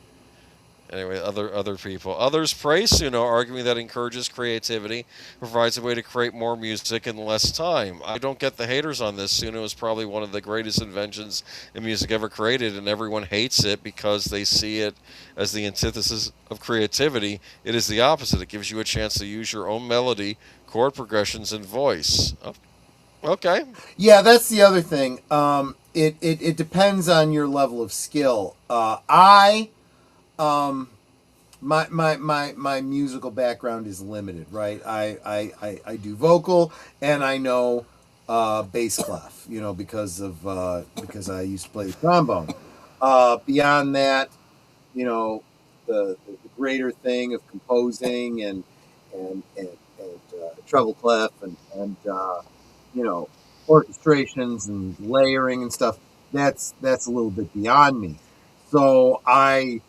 [SPEAKER 8] Anyway, other people. Others praise Suno, arguing that it encourages creativity, provides a way to create more music in less time. I don't get the haters on this. Suno is probably one of the greatest inventions in music ever created, and everyone hates it because they see it as the antithesis of creativity. It is the opposite. It gives you a chance to use your own melody, chord progressions, and voice. Oh, okay.
[SPEAKER 3] Yeah, that's the other thing. It depends on your level of skill. My musical background is limited, right? I do vocal and I know bass clef, because I used to play the trombone. Beyond that, the greater thing of composing and treble clef and orchestrations and layering and stuff, that's a little bit beyond me. So I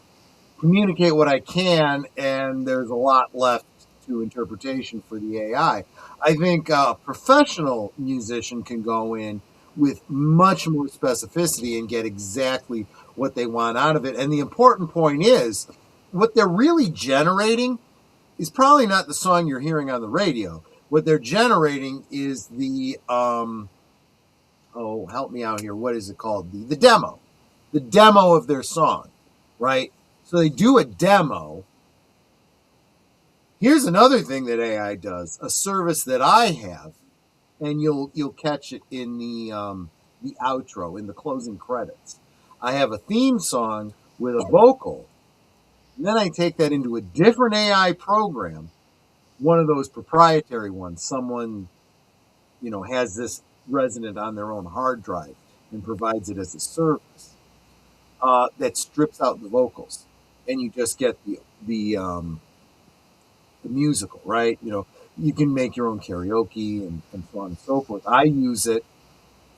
[SPEAKER 3] communicate what I can, and there's a lot left to interpretation for the AI. I think a professional musician can go in with much more specificity and get exactly what they want out of it. And the important point is, what they're really generating is probably not the song you're hearing on the radio. What they're generating is the help me out here. What is it called? The demo. The demo of their song, right? So they do a demo. Here's another thing that AI does, a service that I have, and you'll catch it in the outro, in the closing credits. I have a theme song with a vocal, and then I take that into a different AI program, one of those proprietary ones. Someone, has this resident on their own hard drive and provides it as a service that strips out the vocals, and you just get the musical, right? You can make your own karaoke and so on and so forth. I use it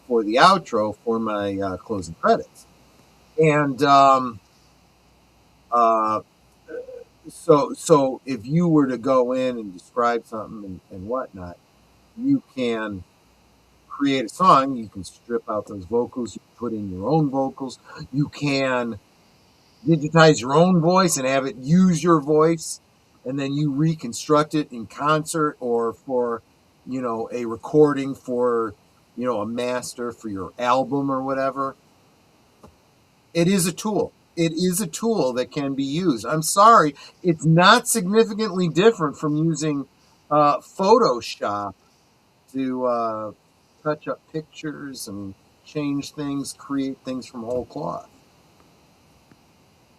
[SPEAKER 3] for the outro for my closing credits, and so if you were to go in and describe something and whatnot, you can create a song. You can strip out those vocals. You can put in your own vocals. You can digitize your own voice and have it use your voice, and then you reconstruct it in concert or for, a recording for, a master for your album or whatever. It is a tool. It is a tool that can be used. I'm sorry, it's not significantly different from using Photoshop to touch up pictures and change things, create things from whole cloth.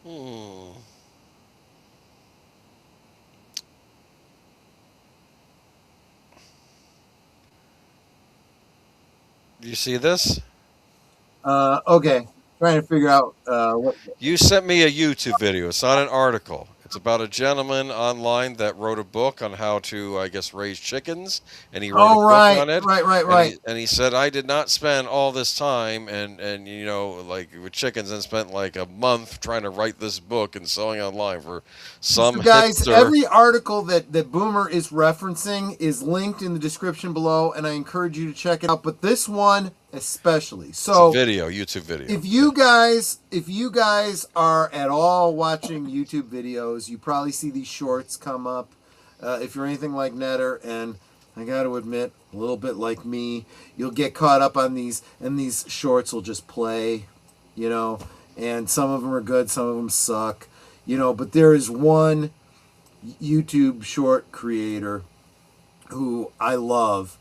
[SPEAKER 8] Do you see this?
[SPEAKER 3] Okay. Trying to figure out what.
[SPEAKER 8] You sent me a YouTube video. It's not an article. It's about a gentleman online that wrote a book on how to, I guess, raise chickens, and he wrote a book on it.
[SPEAKER 3] Right.
[SPEAKER 8] And he said, I did not spend all this time and like with chickens, and spent like a month trying to write this book and selling online for some
[SPEAKER 3] so guys,
[SPEAKER 8] hipster.
[SPEAKER 3] Every article that Boomer is referencing is linked in the description below, and I encourage you to check it out. But this one especially. So
[SPEAKER 8] it's a video, YouTube video.
[SPEAKER 3] If you guys are at all watching YouTube videos, you probably see these shorts come up. If you're anything like Netter, and I got to admit, a little bit like me, you'll get caught up on these, and these shorts will just play, and some of them are good, some of them suck, but there is one YouTube short creator who I love.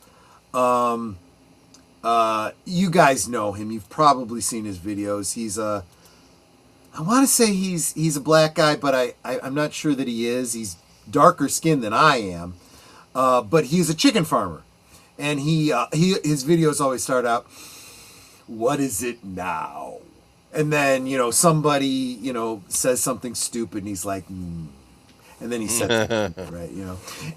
[SPEAKER 3] You guys know him. You've probably seen his videos. He's I want to say he's a black guy, but I'm not sure that he is. He's darker skinned than I am. But he's a chicken farmer. And his videos always start out, "What is it now?" And then, somebody, says something stupid, and he's like, and then he says something, right,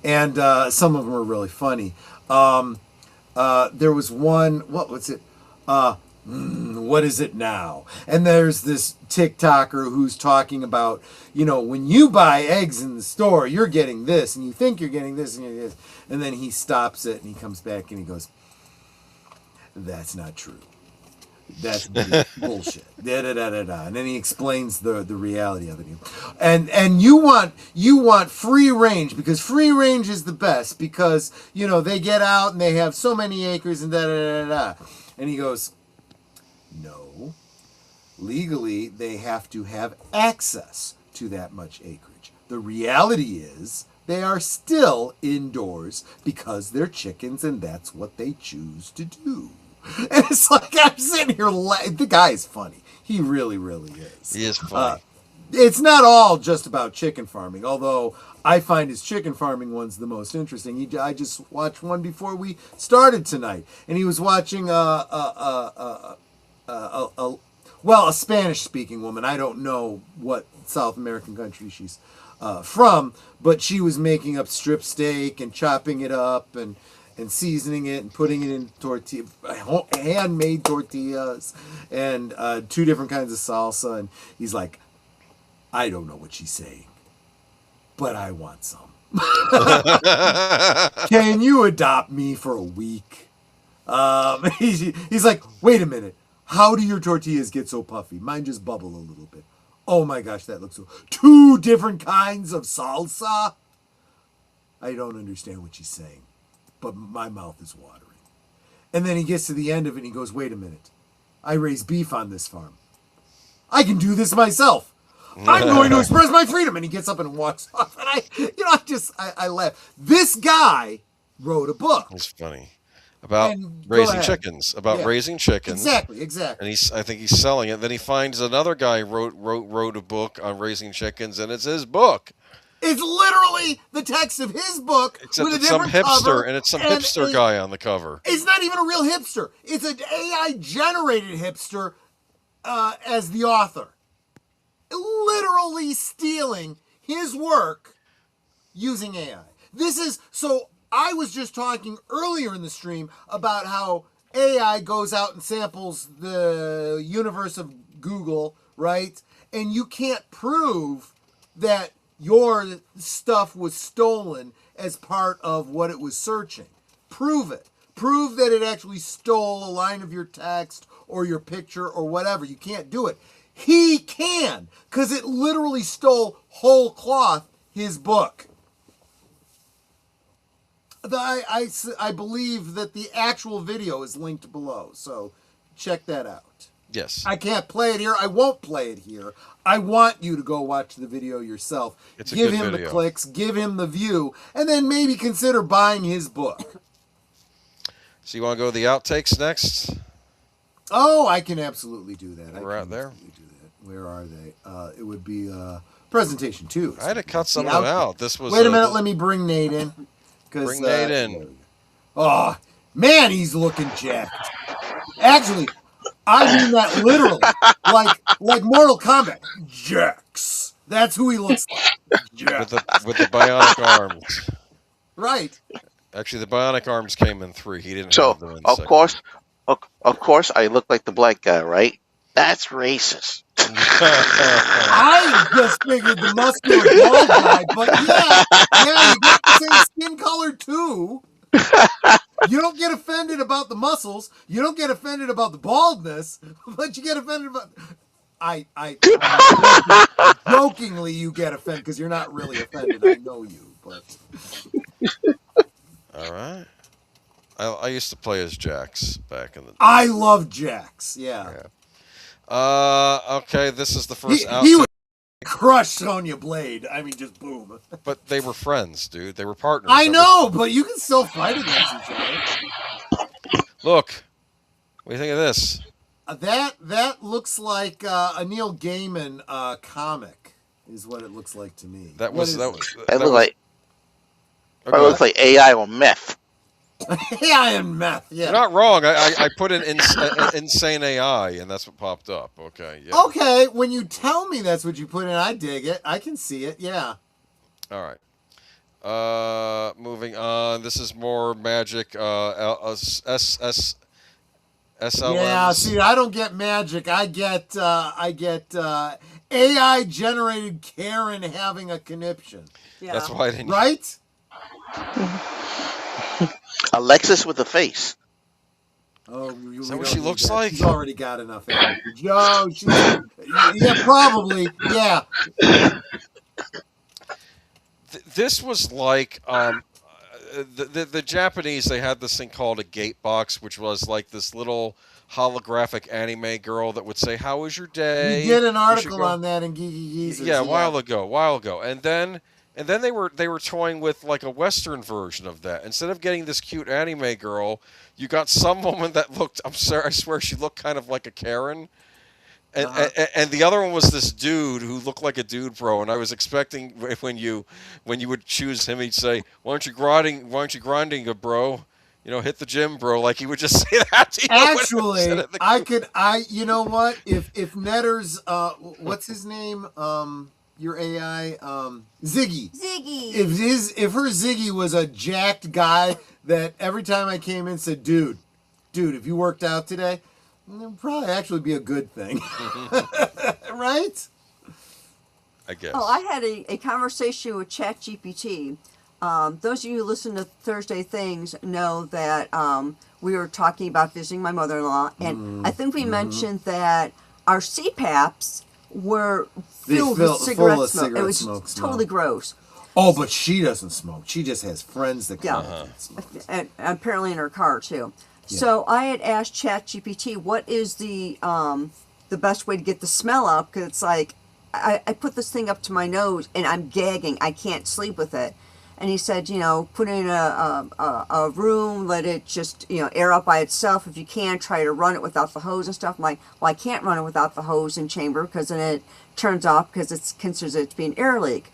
[SPEAKER 3] And some of them are really funny. There was one, what was it? What is it now? And there's this TikToker who's talking about, when you buy eggs in the store, you're getting this, and you think you're getting this, and you're getting this. And then he stops it, and he comes back, and he goes, "That's not true. That's bullshit." And then he explains the reality of it. And you want free range, because free range is the best, because they get out and they have so many acres and And he goes, "No. Legally they have to have access to that much acreage. The reality is they are still indoors because they're chickens, and that's what they choose to do." And it's like, I'm sitting here, the guy is funny. He really, really is.
[SPEAKER 8] He is funny.
[SPEAKER 3] It's not all just about chicken farming, although I find his chicken farming one's the most interesting. I just watched one before we started tonight, and he was watching a Spanish-speaking woman. I don't know what South American country she's from, but she was making up strip steak and chopping it up, and and seasoning it and putting it in handmade tortillas and 2 different kinds of salsa. And he's like, I don't know what she's saying, but I want some. Can you adopt me for a week? He's like, wait a minute. How do your tortillas get so puffy? Mine just bubble a little bit. Oh my gosh, that looks so... 2 different kinds of salsa? I don't understand what she's saying, but my mouth is watering. And then he gets to the end of it and he goes, wait a minute. I raise beef on this farm. I can do this myself. I'm going to express my freedom. And he gets up and walks off. And I laugh. This guy wrote a book.
[SPEAKER 8] It's funny. About raising chickens. Raising chickens.
[SPEAKER 3] Exactly.
[SPEAKER 8] And I think he's selling it. Then he finds another guy wrote a book on raising chickens, and it's his book.
[SPEAKER 3] It's literally the text of his book.
[SPEAKER 8] Except
[SPEAKER 3] with a
[SPEAKER 8] it's some
[SPEAKER 3] different
[SPEAKER 8] hipster,
[SPEAKER 3] cover,
[SPEAKER 8] and it's some hipster guy on the cover.
[SPEAKER 3] It's not even a real hipster. It's an AI-generated hipster as the author. Literally stealing his work using AI. I was just talking earlier in the stream about how AI goes out and samples the universe of Google, right? And you can't prove that your stuff was stolen as part of what it was searching. Prove it. Prove that it actually stole a line of your text or your picture or whatever. You can't do it. He can, because it literally stole whole cloth his book. I believe that the actual video is linked below, so check that out.
[SPEAKER 8] Yes.
[SPEAKER 3] I can't play it here. I won't play it here. I want you to go watch the video yourself.
[SPEAKER 8] It's a
[SPEAKER 3] give
[SPEAKER 8] good
[SPEAKER 3] him
[SPEAKER 8] video.
[SPEAKER 3] The clicks, give him the view, and then maybe consider buying his book.
[SPEAKER 8] So you want to go to the outtakes next?
[SPEAKER 3] Oh, I can absolutely do that.
[SPEAKER 8] We're out there.
[SPEAKER 3] Where are they? It would be presentation 2.
[SPEAKER 8] I had to cut some of them out. This was.
[SPEAKER 3] Wait a minute. Let me bring Nate in.
[SPEAKER 8] Bring Nate in.
[SPEAKER 3] Oh, man, he's looking jacked. Actually, I mean that literally. like Mortal Kombat. Jax. That's who he looks like. Jax.
[SPEAKER 8] With the bionic arms.
[SPEAKER 3] Right.
[SPEAKER 8] Actually, the bionic arms came in 3. He didn't have them in
[SPEAKER 10] of
[SPEAKER 8] 6.
[SPEAKER 10] course, I look like the black guy, right? That's racist.
[SPEAKER 3] I just figured the muscular bald guy, but yeah, you got the same skin color too. You don't get offended about the muscles. You don't get offended about the baldness, but you get offended about. Jokingly, you get offended because you're not really offended. I know you, but.
[SPEAKER 8] All right. I used to play as Jax back in the day.
[SPEAKER 3] I love Jax. Yeah.
[SPEAKER 8] Okay, this is the first
[SPEAKER 3] he would crush Sonya Blade. I mean, just boom.
[SPEAKER 8] But they were friends, dude. They were partners.
[SPEAKER 3] I know, but you can still fight against each other.
[SPEAKER 8] Look, what do you think of this?
[SPEAKER 3] That looks like a Neil Gaiman comic, is what it looks like to me.
[SPEAKER 10] That looks like AI on meth.
[SPEAKER 3] AI and meth. Yeah.
[SPEAKER 8] You're not wrong. I put in insane AI, and that's what popped up. Okay. Yeah.
[SPEAKER 3] Okay. When you tell me that's what you put in, I dig it. I can see it. Yeah.
[SPEAKER 8] All right. Moving on. This is more magic. SLMs.
[SPEAKER 3] Yeah. See, I don't get magic. I get AI generated Karen having a conniption.
[SPEAKER 4] Yeah.
[SPEAKER 8] That's why I didn't.
[SPEAKER 3] Right.
[SPEAKER 10] Alexis with a face.
[SPEAKER 3] Oh,
[SPEAKER 8] is that what she looks like?
[SPEAKER 3] She's already got enough energy. No, yeah, probably. Yeah.
[SPEAKER 8] This was like the Japanese. They had this thing called a gate box, which was like this little holographic anime girl that would say, "How was your day?"
[SPEAKER 3] You did an article on that in Geeky Geezers.
[SPEAKER 8] Yeah, a while ago, and then they were toying with like a Western version of that. Instead of getting this cute anime girl, you got some woman that looked. I swear she looked kind of like a Karen. And the other one was this dude who looked like a dude, bro. And I was expecting when you would choose him, he'd say, "Why aren't you grinding, bro? You know, hit the gym, bro." Like he would just say that to you.
[SPEAKER 3] Actually, you know what? If Netter's, what's his name? Your AI, Ziggy.
[SPEAKER 4] Ziggy.
[SPEAKER 3] If her Ziggy was a jacked guy that every time I came in said, dude, if you worked out today, it would probably actually be a good thing. Right?
[SPEAKER 8] I guess.
[SPEAKER 4] Oh, I had a conversation with ChatGPT. Those of you who listen to Thursday Things know that we were talking about visiting my mother-in-law, and I think we mentioned that our CPAPs were filled with cigarette smoke. It was totally gross.
[SPEAKER 3] Oh, but she doesn't smoke. She just has friends that come and smoke.
[SPEAKER 4] And apparently in her car too. Yeah. So I had asked ChatGPT, what is the best way to get the smell up? Because it's like, I put this thing up to my nose and I'm gagging. I can't sleep with it. And he said, put it in a room, let it just, air out by itself. If you can, try to run it without the hose and stuff. I'm like, well, I can't run it without the hose and chamber because then it turns off because it considers it to be an air leak.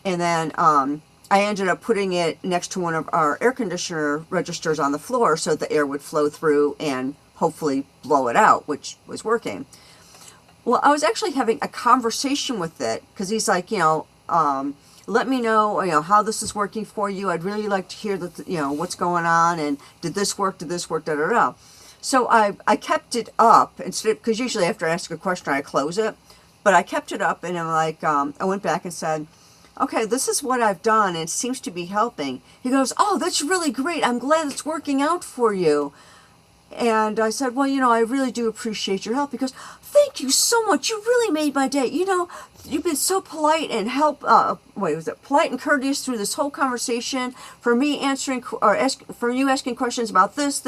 [SPEAKER 4] And then I ended up putting it next to one of our air conditioner registers on the floor so the air would flow through and hopefully blow it out, which was working. Well, I was actually having a conversation with it because he's like, let me know, how this is working for you. I'd really like to hear that, what's going on, and did this work, da, da, da. So I kept it up instead, because usually after I ask a question, I close it. But I kept it up, and I'm like, I went back and said, okay, this is what I've done, and it seems to be helping. He goes, oh, that's really great. I'm glad it's working out for you. And I said, well, I really do appreciate your help. He goes, thank you so much. You really made my day. You've been so polite and polite and courteous through this whole conversation, for me answering for you asking questions about this,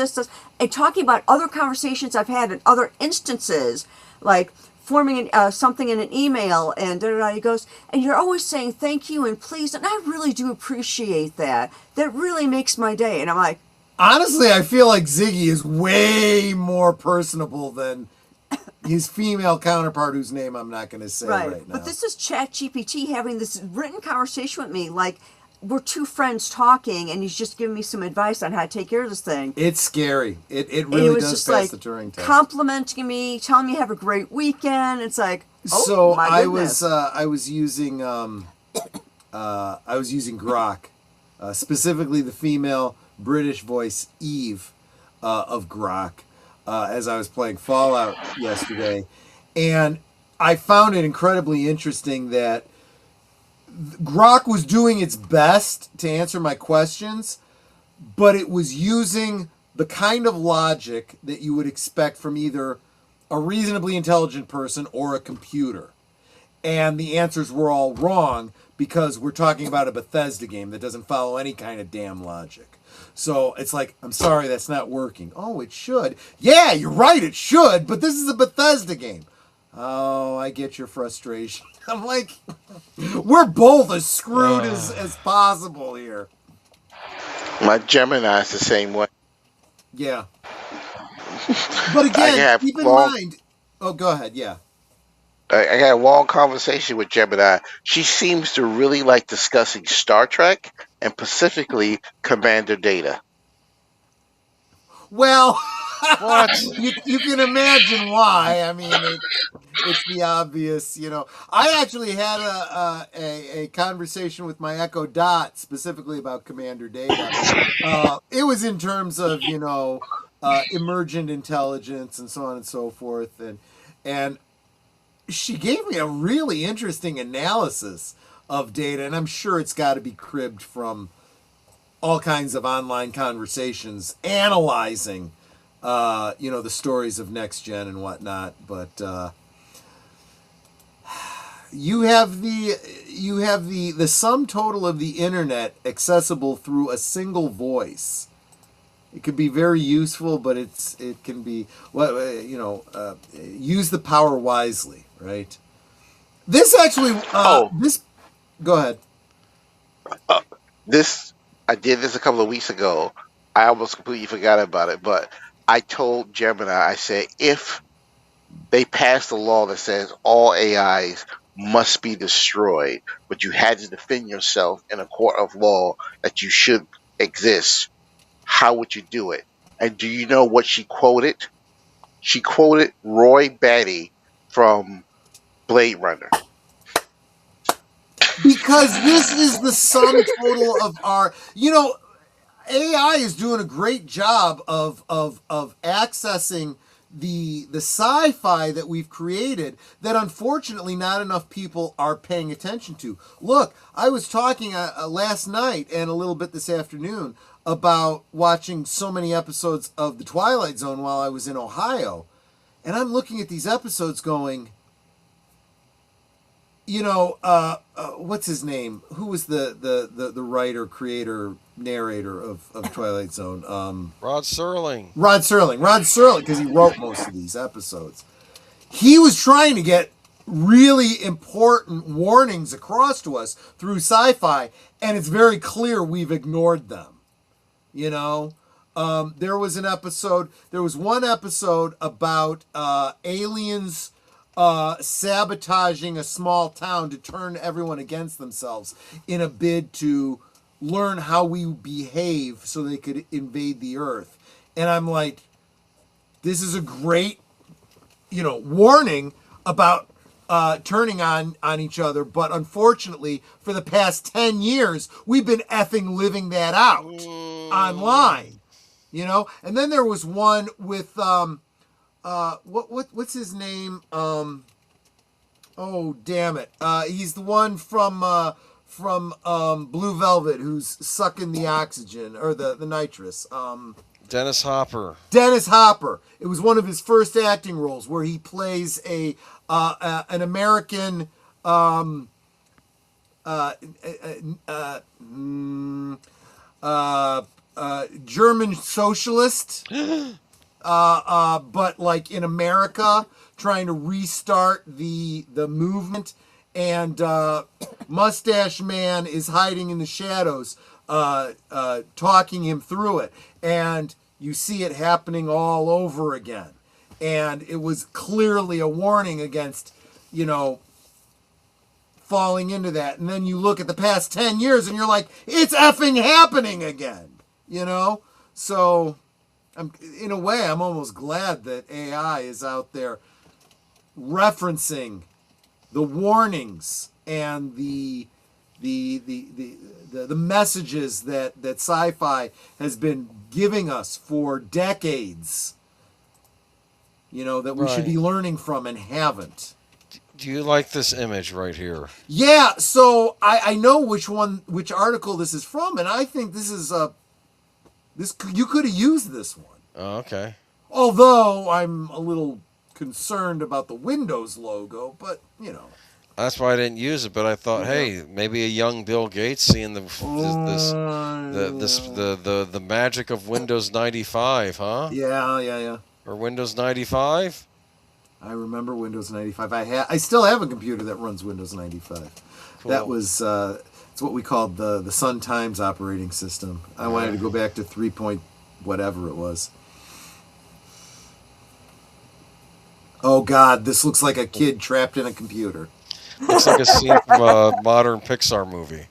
[SPEAKER 4] and talking about other conversations I've had in other instances, like forming something in an email and da-da-da. He goes, and you're always saying thank you and please, and I really do appreciate that. That really makes my day. And I'm like,
[SPEAKER 3] honestly, I feel like Ziggy is way more personable than his female counterpart, whose name I'm not going to say right now.
[SPEAKER 4] But this is ChatGPT having this written conversation with me, like we're two friends talking, and he's just giving me some advice on how to take care of this thing.
[SPEAKER 3] It's scary. It really does pass the Turing test.
[SPEAKER 4] Complimenting me, telling me have a great weekend. It's like,
[SPEAKER 3] so my goodness. I was using Grok, specifically the female British voice Eve of Grok, as I was playing Fallout yesterday, and I found it incredibly interesting that Grok was doing its best to answer my questions, but it was using the kind of logic that you would expect from either a reasonably intelligent person or a computer. And the answers were all wrong because we're talking about a Bethesda game that doesn't follow any kind of damn logic. So it's like, I'm sorry, that's not working. Oh, it should. Yeah, you're right, it should, but this is a Bethesda game. Oh, I get your frustration. I'm like, we're both as screwed as possible here.
[SPEAKER 10] My Gemini is the same way.
[SPEAKER 3] Yeah. But again, keep in mind... Oh, go ahead, yeah.
[SPEAKER 10] I had a long conversation with Gemini. She seems to really like discussing Star Trek and specifically Commander Data.
[SPEAKER 3] Well, what? You can imagine why. I mean, it's the obvious, I actually had a conversation with my Echo Dot specifically about Commander Data. It was in terms of, emergent intelligence and so on and so forth. And she gave me a really interesting analysis of Data, and I'm sure it's got to be cribbed from all kinds of online conversations analyzing, the stories of Next Gen and whatnot. But you have the sum total of the internet accessible through a single voice. It could be very useful, but it can be use the power wisely, right? This actually go ahead.
[SPEAKER 10] I did this a couple of weeks ago. I almost completely forgot about it, but I told Gemini, I said, if they passed a law that says all AIs must be destroyed, but you had to defend yourself in a court of law that you should exist, how would you do it? And do you know what she quoted? She quoted Roy Batty from Blade Runner.
[SPEAKER 3] Because this is the sum total of our, AI is doing a great job of accessing the sci-fi that we've created that unfortunately not enough people are paying attention to. Look, I was talking last night and a little bit this afternoon about watching so many episodes of The Twilight Zone while I was in Ohio, and I'm looking at these episodes going, what's his name? Who was the writer, creator, narrator of Twilight Zone?
[SPEAKER 8] Rod Serling.
[SPEAKER 3] Rod Serling, because he wrote most of these episodes. He was trying to get really important warnings across to us through sci-fi, and it's very clear we've ignored them. There was one episode about aliens sabotaging a small town to turn everyone against themselves in a bid to learn how we behave so they could invade the earth. And I'm like, this is a great, warning about turning on each other. But unfortunately, for the past 10 years, we've been effing living that out online, And then there was one with, what's his name? Oh, damn it. He's the one from Blue Velvet who's sucking the oxygen or the nitrous.
[SPEAKER 8] Dennis Hopper.
[SPEAKER 3] It was one of his first acting roles where he plays an American German socialist. But like in America, trying to restart the movement, and Mustache Man is hiding in the shadows, talking him through it, and you see it happening all over again. And it was clearly a warning against, falling into that. And then you look at the past 10 years and you're like, it's effing happening again, So in a way, I'm almost glad that AI is out there referencing the warnings and the messages that sci-fi has been giving us for decades, that we should be learning from and haven't.
[SPEAKER 8] Do you like this image right here?
[SPEAKER 3] Yeah, so I know which article this is from, and I think this is you could have used this one.
[SPEAKER 8] Oh, okay.
[SPEAKER 3] Although I'm a little concerned about the Windows logo, but
[SPEAKER 8] That's why I didn't use it. But I thought, hey, maybe a young Bill Gates seeing the magic of Windows 95, huh?
[SPEAKER 3] Yeah.
[SPEAKER 8] Or Windows 95.
[SPEAKER 3] I remember Windows 95. I still have a computer that runs Windows 95. Cool. That was it's what we called the Sun Times operating system. I wanted to go back to 3 point whatever it was. Oh God, this looks like a kid trapped in a computer.
[SPEAKER 8] Looks like a scene from a modern Pixar movie.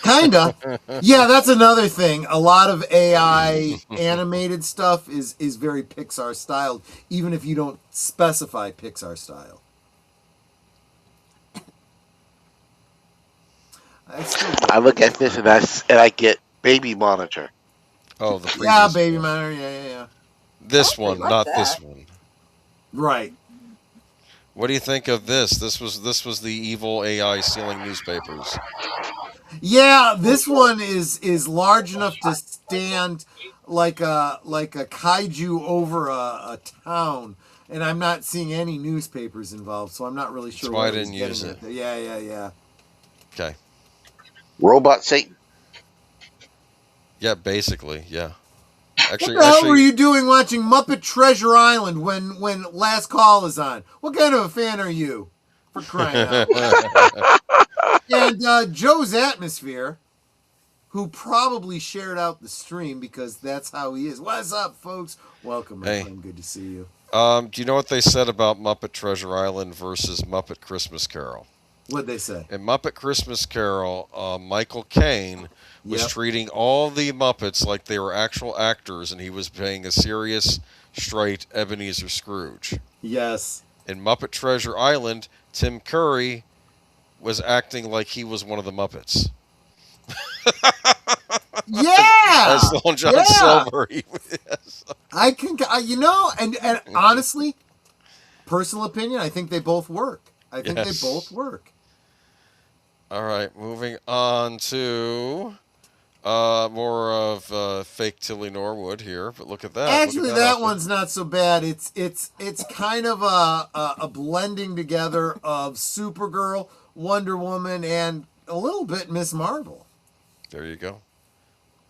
[SPEAKER 3] Kinda. Yeah, that's another thing. A lot of AI animated stuff is very Pixar styled, even if you don't specify Pixar style.
[SPEAKER 10] I look at this and I get Baby Monitor.
[SPEAKER 8] Oh, the previous
[SPEAKER 3] yeah, Baby Monitor. Yeah.
[SPEAKER 8] This one, not this one.
[SPEAKER 3] Right.
[SPEAKER 8] What do you think of this? This was the evil AI stealing newspapers.
[SPEAKER 3] Yeah, this one is large enough to stand like a kaiju over a town, and I'm not seeing any newspapers involved, so I'm not really sure.
[SPEAKER 8] That's why I didn't use it.
[SPEAKER 3] Yeah.
[SPEAKER 8] Okay.
[SPEAKER 10] Robot Satan.
[SPEAKER 8] Yeah, basically, yeah.
[SPEAKER 3] What the hell were you doing watching Muppet Treasure Island when Last Call is on? What kind of a fan are you? For crying out loud. And Joe's Atmosphere, who probably shared out the stream because that's how he is. What's up, folks? Welcome, my friend. Good to see you.
[SPEAKER 8] Do you know what they said about Muppet Treasure Island versus Muppet Christmas Carol?
[SPEAKER 3] What'd they say?
[SPEAKER 8] In Muppet Christmas Carol, Michael Caine was treating all the Muppets like they were actual actors, and he was playing a serious, straight Ebenezer Scrooge.
[SPEAKER 3] Yes.
[SPEAKER 8] In Muppet Treasure Island, Tim Curry was acting like he was one of the Muppets.
[SPEAKER 3] Yeah,
[SPEAKER 8] As Long John
[SPEAKER 3] yeah.
[SPEAKER 8] Silver.
[SPEAKER 3] I can, and honestly, personal opinion, I think they both work. I think they both work.
[SPEAKER 8] All right, moving on to more of fake Tilly Norwood here, but look at that.
[SPEAKER 3] Actually, that one's not so bad. It's kind of a blending together of Supergirl, Wonder Woman, and a little bit Miss Marvel.
[SPEAKER 8] There you go.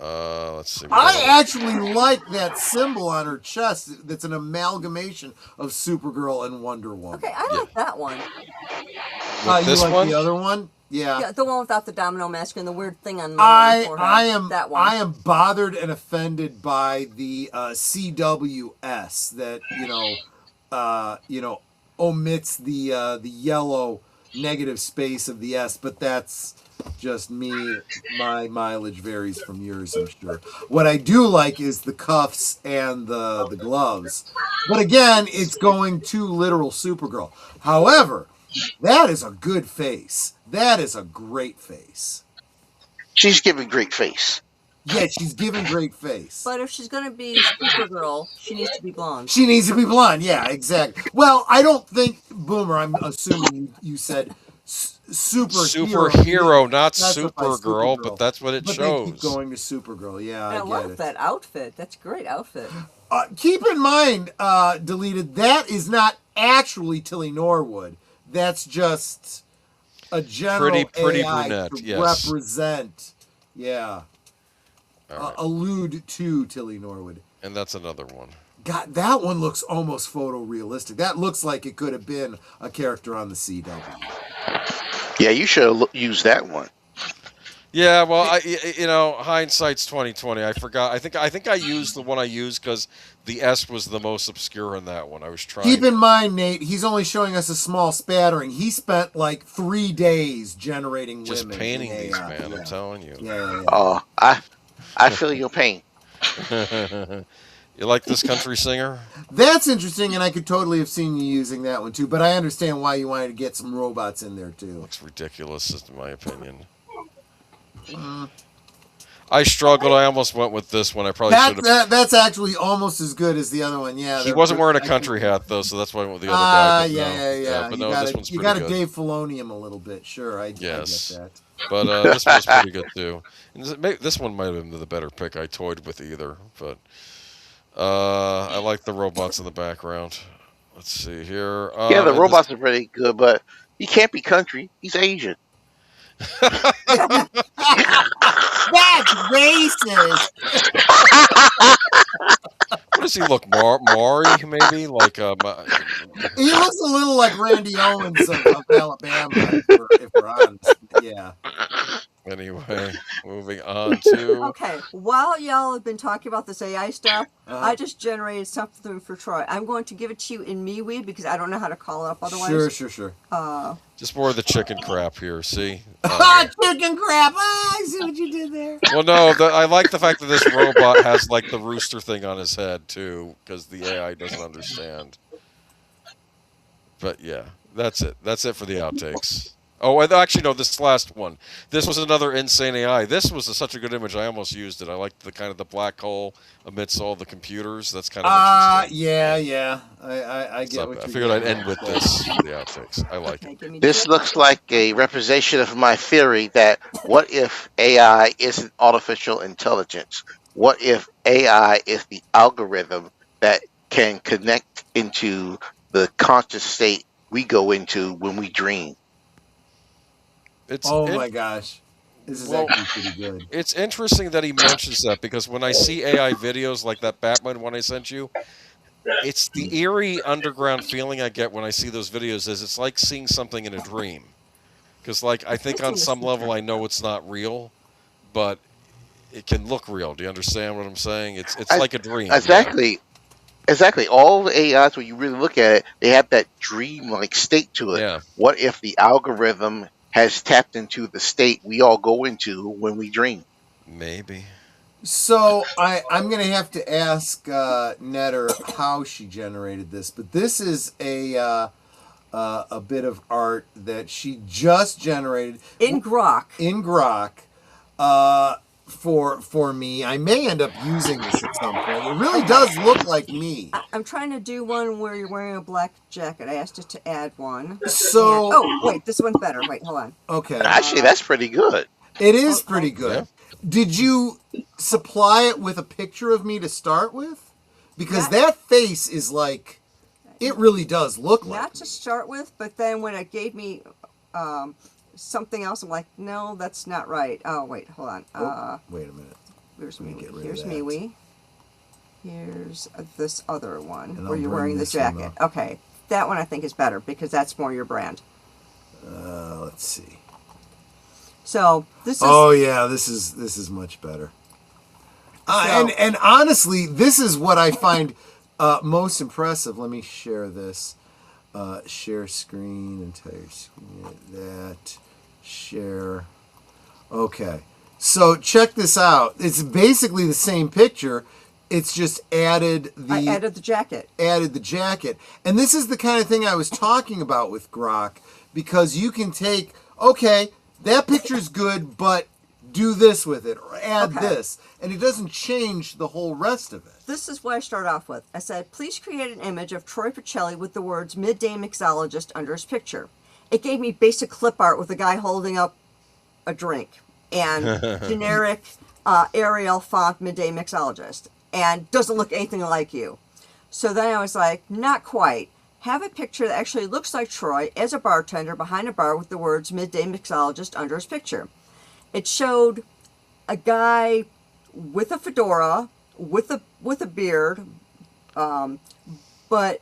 [SPEAKER 8] Let's see.
[SPEAKER 3] I actually like that symbol on her chest. That's an amalgamation of Supergirl and Wonder Woman.
[SPEAKER 4] Okay, I like that one.
[SPEAKER 3] You like one? The other one?
[SPEAKER 4] Yeah, the one without the domino mask and the weird thing on my forehead. That one.
[SPEAKER 3] I am bothered and offended by the CWS that omits the yellow negative space of the S, but that's just me. My mileage varies from yours, I'm sure. What I do like is the cuffs and the gloves, but again, it's going too literal Supergirl. However, that is a good face. That is a great face.
[SPEAKER 10] She's giving great face.
[SPEAKER 3] Yeah, she's giving great face.
[SPEAKER 4] But if she's going to be Supergirl, she needs to be blonde.
[SPEAKER 3] She needs to be blonde, yeah, exactly. Well, I don't think, Boomer, I'm assuming you said
[SPEAKER 8] superhero, not Supergirl, but that's what it shows.
[SPEAKER 3] They keep going to Supergirl, yeah, I
[SPEAKER 4] love that outfit. That's a great outfit.
[SPEAKER 3] Keep in mind, Deleted, that is not actually Tilly Norwood. That's just a general
[SPEAKER 8] pretty
[SPEAKER 3] AI
[SPEAKER 8] brunette,
[SPEAKER 3] to represent, allude to Tilly Norwood.
[SPEAKER 8] And that's another one.
[SPEAKER 3] God, that one looks almost photorealistic. That looks like it could have been a character on the CW.
[SPEAKER 10] Yeah, you should have used that one.
[SPEAKER 8] Yeah, well, hindsight's 2020. I forgot. I think I used the one I used because the S was the most obscure in that one. I was trying.
[SPEAKER 3] Keep in mind, Nate, he's only showing us a small spattering. He spent like 3 days generating
[SPEAKER 8] just
[SPEAKER 3] women.
[SPEAKER 8] Painting these, man. Yeah. I'm telling you.
[SPEAKER 3] Yeah.
[SPEAKER 10] Oh, I feel your pain.
[SPEAKER 8] You like this country singer?
[SPEAKER 3] That's interesting, and I could totally have seen you using that one too. But I understand why you wanted to get some robots in there too.
[SPEAKER 8] Looks ridiculous, in my opinion. I struggled. I almost went with this one. I probably should have.
[SPEAKER 3] That's actually almost as good as the other one. Yeah.
[SPEAKER 8] He wasn't wearing a country hat though, so that's why I went with the other guy.
[SPEAKER 3] Yeah.
[SPEAKER 8] But no, this one's pretty good.
[SPEAKER 3] You got to Dave Filoni him a little bit. Sure, I get that.
[SPEAKER 8] But this one's pretty good too. And this one might have been the better pick. I toyed with either, but I like the robots in the background. Let's see here.
[SPEAKER 10] The robots are pretty good, but he can't be country. He's Asian.
[SPEAKER 3] That's racist.
[SPEAKER 8] What does he look? Maury, maybe? Like
[SPEAKER 3] he looks a little like Randy Owens of Alabama, if we're honest. Yeah.
[SPEAKER 8] Anyway, moving on to...
[SPEAKER 4] Okay, while y'all have been talking about this AI stuff, I just generated something for Troy. I'm going to give it to you in MeWe because I don't know how to call it up otherwise.
[SPEAKER 3] Sure.
[SPEAKER 8] Just more of the chicken crap here, see?
[SPEAKER 3] Chicken crap! I see what you did there.
[SPEAKER 8] Well, no, I like the fact that this robot has, like, the rooster thing on his head, too, because the AI doesn't understand. But, yeah, that's it. That's it for the outtakes. Oh, actually, no, this last one. This was another insane AI. This was such a good image, I almost used it. I liked the kind of the black hole amidst all the computers. That's kind of interesting.
[SPEAKER 3] Yeah. I get what
[SPEAKER 8] I figured I'd end with this for the outtakes. I like it.
[SPEAKER 10] This looks like a representation of my theory that what if AI isn't artificial intelligence? What if AI is the algorithm that can connect into the conscious state we go into when we dream?
[SPEAKER 3] My gosh. This is actually pretty good.
[SPEAKER 8] It's interesting that he mentions that because when I see AI videos like that Batman one I sent you, it's the eerie underground feeling I get when I see those videos is it's like seeing something in a dream. Because like I think on some level I know it's not real, but it can look real. Do you understand what I'm saying? It's like a dream.
[SPEAKER 10] Exactly. Yeah. Exactly. All the AIs, when you really look at it, they have that dream-like state to it.
[SPEAKER 8] Yeah.
[SPEAKER 10] What if the algorithm has tapped into the state we all go into when we dream?
[SPEAKER 8] Maybe.
[SPEAKER 3] So I'm going to have to ask Netter how she generated this, but this is a bit of art that she just generated
[SPEAKER 4] in Grok.
[SPEAKER 3] for me. I may end up using this at some point. It really does look like me.
[SPEAKER 4] I'm trying to do one where you're wearing a black jacket. I asked it to add one.
[SPEAKER 3] So,
[SPEAKER 4] oh wait, this one's better. Wait, hold on.
[SPEAKER 3] Okay.
[SPEAKER 10] Actually, that's pretty good.
[SPEAKER 3] It is pretty good. Did you supply it with a picture of me to start with? Because that face is like, it really does look like.
[SPEAKER 4] Not to start with, but then when it gave me something else, I'm like, no, that's not right. Oh, wait, hold on.
[SPEAKER 3] Wait a minute.
[SPEAKER 4] Here's MeWe. Here's MeWe. Here's this other one where you're
[SPEAKER 3] bring
[SPEAKER 4] wearing the
[SPEAKER 3] this one
[SPEAKER 4] jacket.
[SPEAKER 3] up.
[SPEAKER 4] Okay, that one I think is better because that's more your brand.
[SPEAKER 3] Let's see.
[SPEAKER 4] So this is.
[SPEAKER 3] Oh yeah, this is much better. And honestly, this is what I find most impressive. Let me share this. Share screen, entire screen. That share. Okay, so check this out. It's basically the same picture. It's just added the.
[SPEAKER 4] I added the jacket.
[SPEAKER 3] Added the jacket, and this is the kind of thing I was talking about with Grok, because you can take, okay, that picture's good, but do this with it, or add this, and it doesn't change the whole rest of it.
[SPEAKER 4] This is what I start off with. I said, please create an image of Troy Pacelli with the words midday mixologist under his picture. It gave me basic clip art with a guy holding up a drink and generic Arial font midday mixologist, and doesn't look anything like you. So then I was like, not quite. Have a picture that actually looks like Troy as a bartender behind a bar with the words midday mixologist under his picture. It showed a guy with a fedora, with a beard, but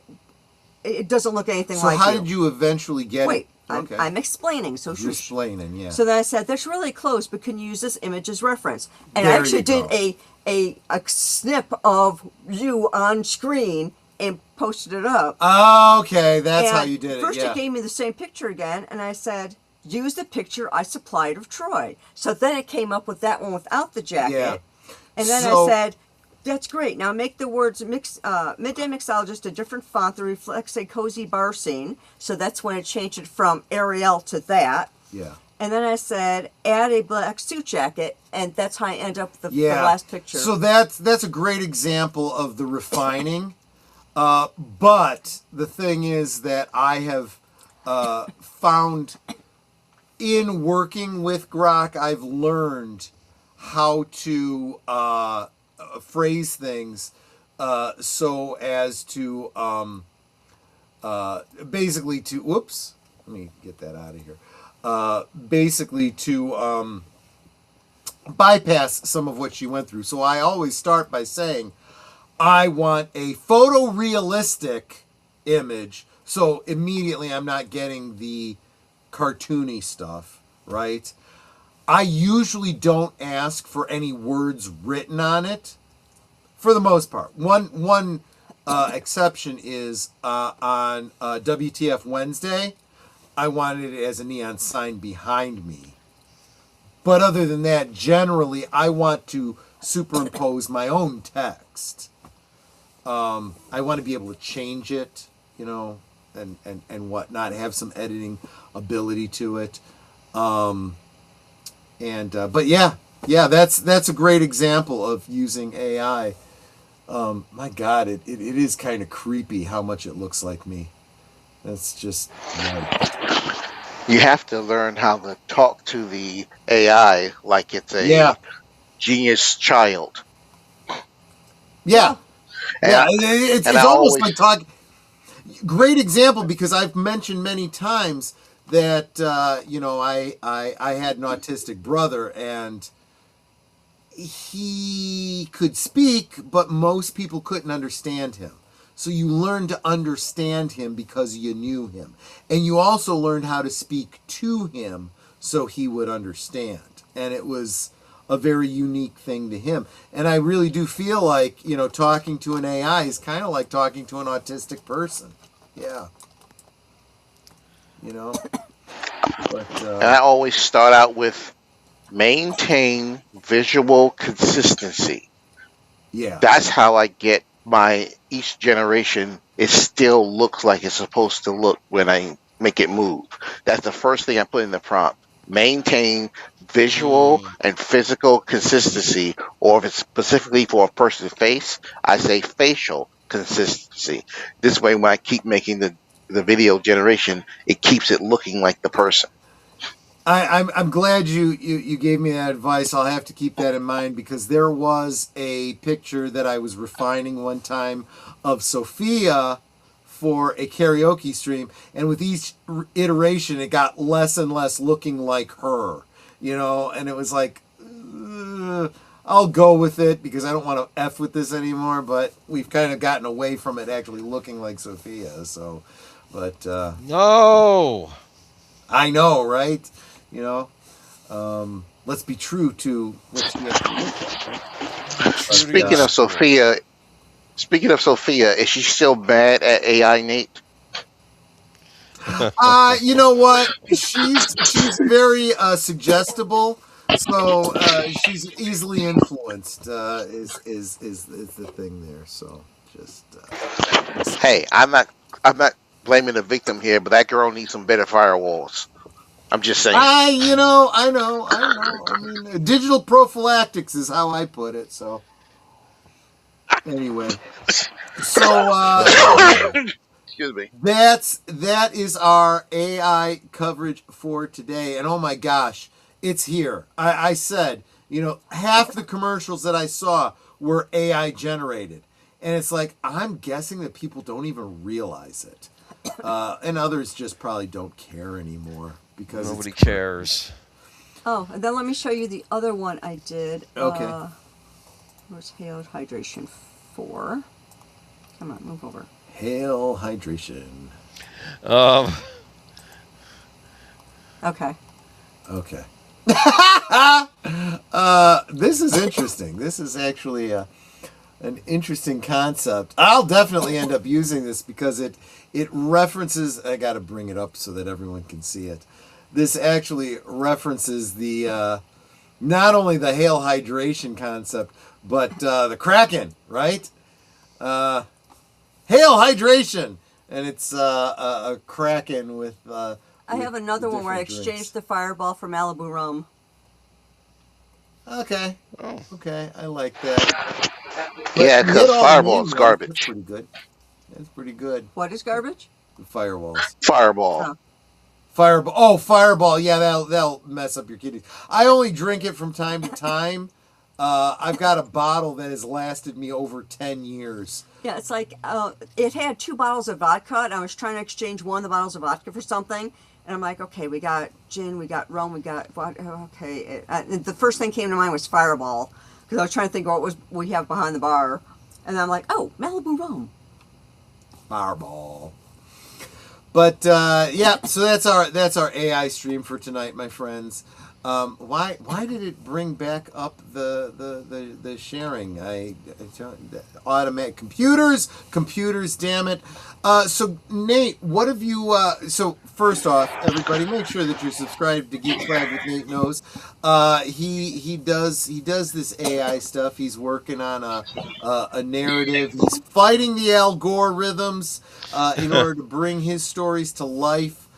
[SPEAKER 4] it doesn't look anything like you.
[SPEAKER 3] So how did you eventually get
[SPEAKER 4] it?
[SPEAKER 3] Okay.
[SPEAKER 4] I'm explaining. So
[SPEAKER 3] you're explaining, yeah.
[SPEAKER 4] So then I said, that's really close, but can you use this image as reference? And I actually did a snip of you on screen and posted it up.
[SPEAKER 3] Oh, okay, that's how you did it.
[SPEAKER 4] First, it gave me the same picture again, and I said, use the picture I supplied of Troy. So then it came up with that one without the jacket.
[SPEAKER 3] Yeah.
[SPEAKER 4] And then I said, that's great. Now make the words midday mixologist a different font that reflects a cozy bar scene. So that's when it changed it from Arial to that.
[SPEAKER 3] Yeah.
[SPEAKER 4] And then I said, add a black suit jacket, and that's how I end up with the last picture.
[SPEAKER 3] So that's a great example of the refining. But the thing is that I have found in working with Grok, I've learned how to phrase things so as to basically to, whoops, let me get that out of here. Basically to bypass some of what she went through. So I always start by saying, I want a photorealistic image. So immediately I'm not getting the cartoony stuff, right? I usually don't ask for any words written on it, for the most part. One exception is on WTF Wednesday. I wanted it as a neon sign behind me. But other than that, generally, I want to superimpose my own text. I want to be able to change it, you know, and whatnot, have some editing ability to it. But yeah, that's a great example of using AI. My God, it is kind of creepy how much it looks like me. That's just right.
[SPEAKER 10] You have to learn how to talk to the AI like it's a genius child.
[SPEAKER 3] Yeah. It's almost like talking. Great example, because I've mentioned many times that I had an autistic brother, and he could speak, but most people couldn't understand him. So you learned to understand him because you knew him, and you also learned how to speak to him so he would understand. And it was a very unique thing to him. And I really do feel like, talking to an AI is kind of like talking to an autistic person. Yeah. But,
[SPEAKER 10] and I always start out with maintain visual consistency.
[SPEAKER 3] Yeah.
[SPEAKER 10] That's how I get each generation, it still looks like it's supposed to look when I make it move. That's the first thing I put in the prompt. maintain visual and physical consistency, or if it's specifically for a person's face, I say facial consistency. This way, when I keep making the video generation, it keeps it looking like the person.
[SPEAKER 3] I'm glad you gave me that advice. I'll have to keep that in mind, because there was a picture that I was refining one time of Sophia for a karaoke stream, and with each iteration it got less and less looking like her, and it was like, I'll go with it because I don't want to F with this anymore, but we've kind of gotten away from it actually looking like Sophia, so, but
[SPEAKER 8] No!
[SPEAKER 3] I know, right? Let's be true to what she has to look like.
[SPEAKER 10] Speaking of Sophia, is she still bad at AI, Nate?
[SPEAKER 3] You know what? She's very suggestible, so she's easily influenced. Is the thing there? So just.
[SPEAKER 10] Hey, I'm not blaming the victim here, but that girl needs some better firewalls. I'm just saying.
[SPEAKER 3] I know. I mean, digital prophylactics is how I put it. So. Anyway, so
[SPEAKER 10] excuse me.
[SPEAKER 3] That is our AI coverage for today, and oh my gosh, it's here. I said, half the commercials that I saw were AI generated, and it's like, I'm guessing that people don't even realize it, and others just probably don't care anymore because
[SPEAKER 8] nobody cares.
[SPEAKER 4] Oh, and then let me show you the other one I did.
[SPEAKER 3] Okay.
[SPEAKER 4] Where's Hailed Hydration 4? Come on, move over.
[SPEAKER 3] Hail Hydration.
[SPEAKER 4] Okay.
[SPEAKER 3] This is interesting. This is actually an interesting concept. I'll definitely end up using this because it references. I got to bring it up so that everyone can see it. This actually references the not only the Hail Hydration concept, but the Kraken, right? Hail Hydration, and it's a Kraken with.
[SPEAKER 4] I have another one where I exchanged the Fireball for Malibu rum.
[SPEAKER 3] Okay. Oh. Okay, I like that.
[SPEAKER 10] Yeah, because Fireball is garbage.
[SPEAKER 3] That's pretty good. That's pretty good.
[SPEAKER 4] What is garbage?
[SPEAKER 3] The firewalls.
[SPEAKER 10] Fireball.
[SPEAKER 4] Oh.
[SPEAKER 3] Fireball. Oh, Fireball. Yeah, that'll mess up your kidneys. I only drink it from time to time. I've got a bottle that has lasted me over 10 years.
[SPEAKER 4] Yeah, it's like it had 2 bottles of vodka, and I was trying to exchange one of the bottles of vodka for something. And I'm like, okay, we got gin, we got rum, we got vodka. Okay. The first thing came to mind was Fireball, because I was trying to think what we have behind the bar. And I'm like, oh, Malibu rum.
[SPEAKER 3] Fireball. But yeah, so that's our AI stream for tonight, my friends. Why did it bring back up the sharing? Automatic computers, damn it. So Nate, what have you? So first off, everybody, make sure that you're subscribed to Geek Flag with Nate Knows. He does this AI stuff. He's working on a narrative. He's fighting the algorithms in order to bring his stories to life.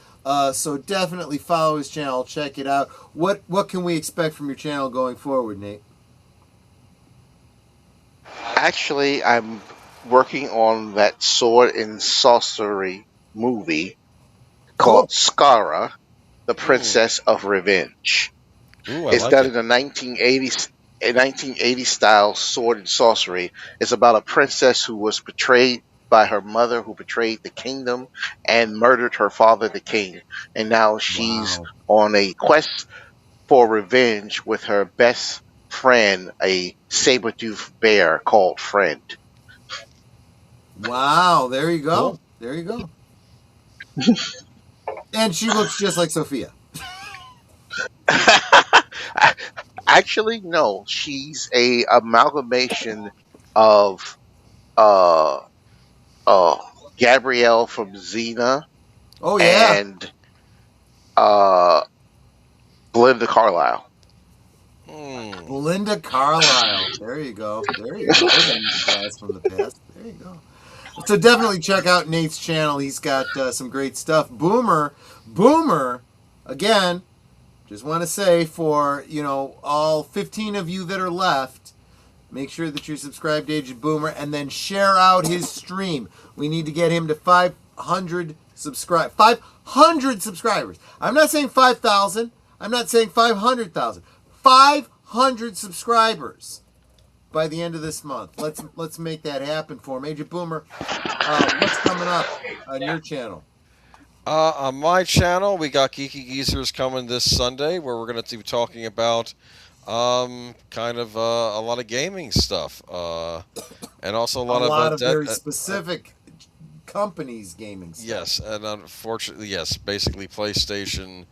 [SPEAKER 3] So definitely follow his channel. Check it out. What can we expect from your channel going forward, Nate?
[SPEAKER 10] Actually, I'm working on that sword and sorcery movie called Skara, the Princess of Revenge. It's
[SPEAKER 8] like
[SPEAKER 10] done
[SPEAKER 8] it.
[SPEAKER 10] in the 1980s style sword and sorcery. It's about a princess who was betrayed by her mother, who betrayed the kingdom and murdered her father, the king. And now she's on a quest for revenge with her best friend, a saber-toothed bear called Friend.
[SPEAKER 3] Wow, there you go. Cool. There you go. And she looks just like Sophia.
[SPEAKER 10] Actually, no. She's a amalgamation of Gabrielle from Xena.
[SPEAKER 3] Oh yeah.
[SPEAKER 10] And Belinda Carlisle.
[SPEAKER 3] Belinda Carlisle. There you go. There you go. Guys from the past. There you go. So definitely check out Nate's channel. He's got some great stuff. Boomer, again, Just want to say for, all 15 of you that are left, make sure that you're subscribed to Aged Boomer and then share out his stream. We need to get him to 500 subscribers. I'm not saying 5,000. I'm not saying 500,000. 500 subscribers by the end of this month. Let's make that happen for him. Aged Boomer, what's coming up on your channel?
[SPEAKER 8] On my channel, we got Geeky Geezers coming this Sunday, where we're going to be talking about kind of a lot of gaming stuff, and also a lot of
[SPEAKER 3] very specific companies gaming stuff.
[SPEAKER 8] Yes, and unfortunately, yes, basically PlayStation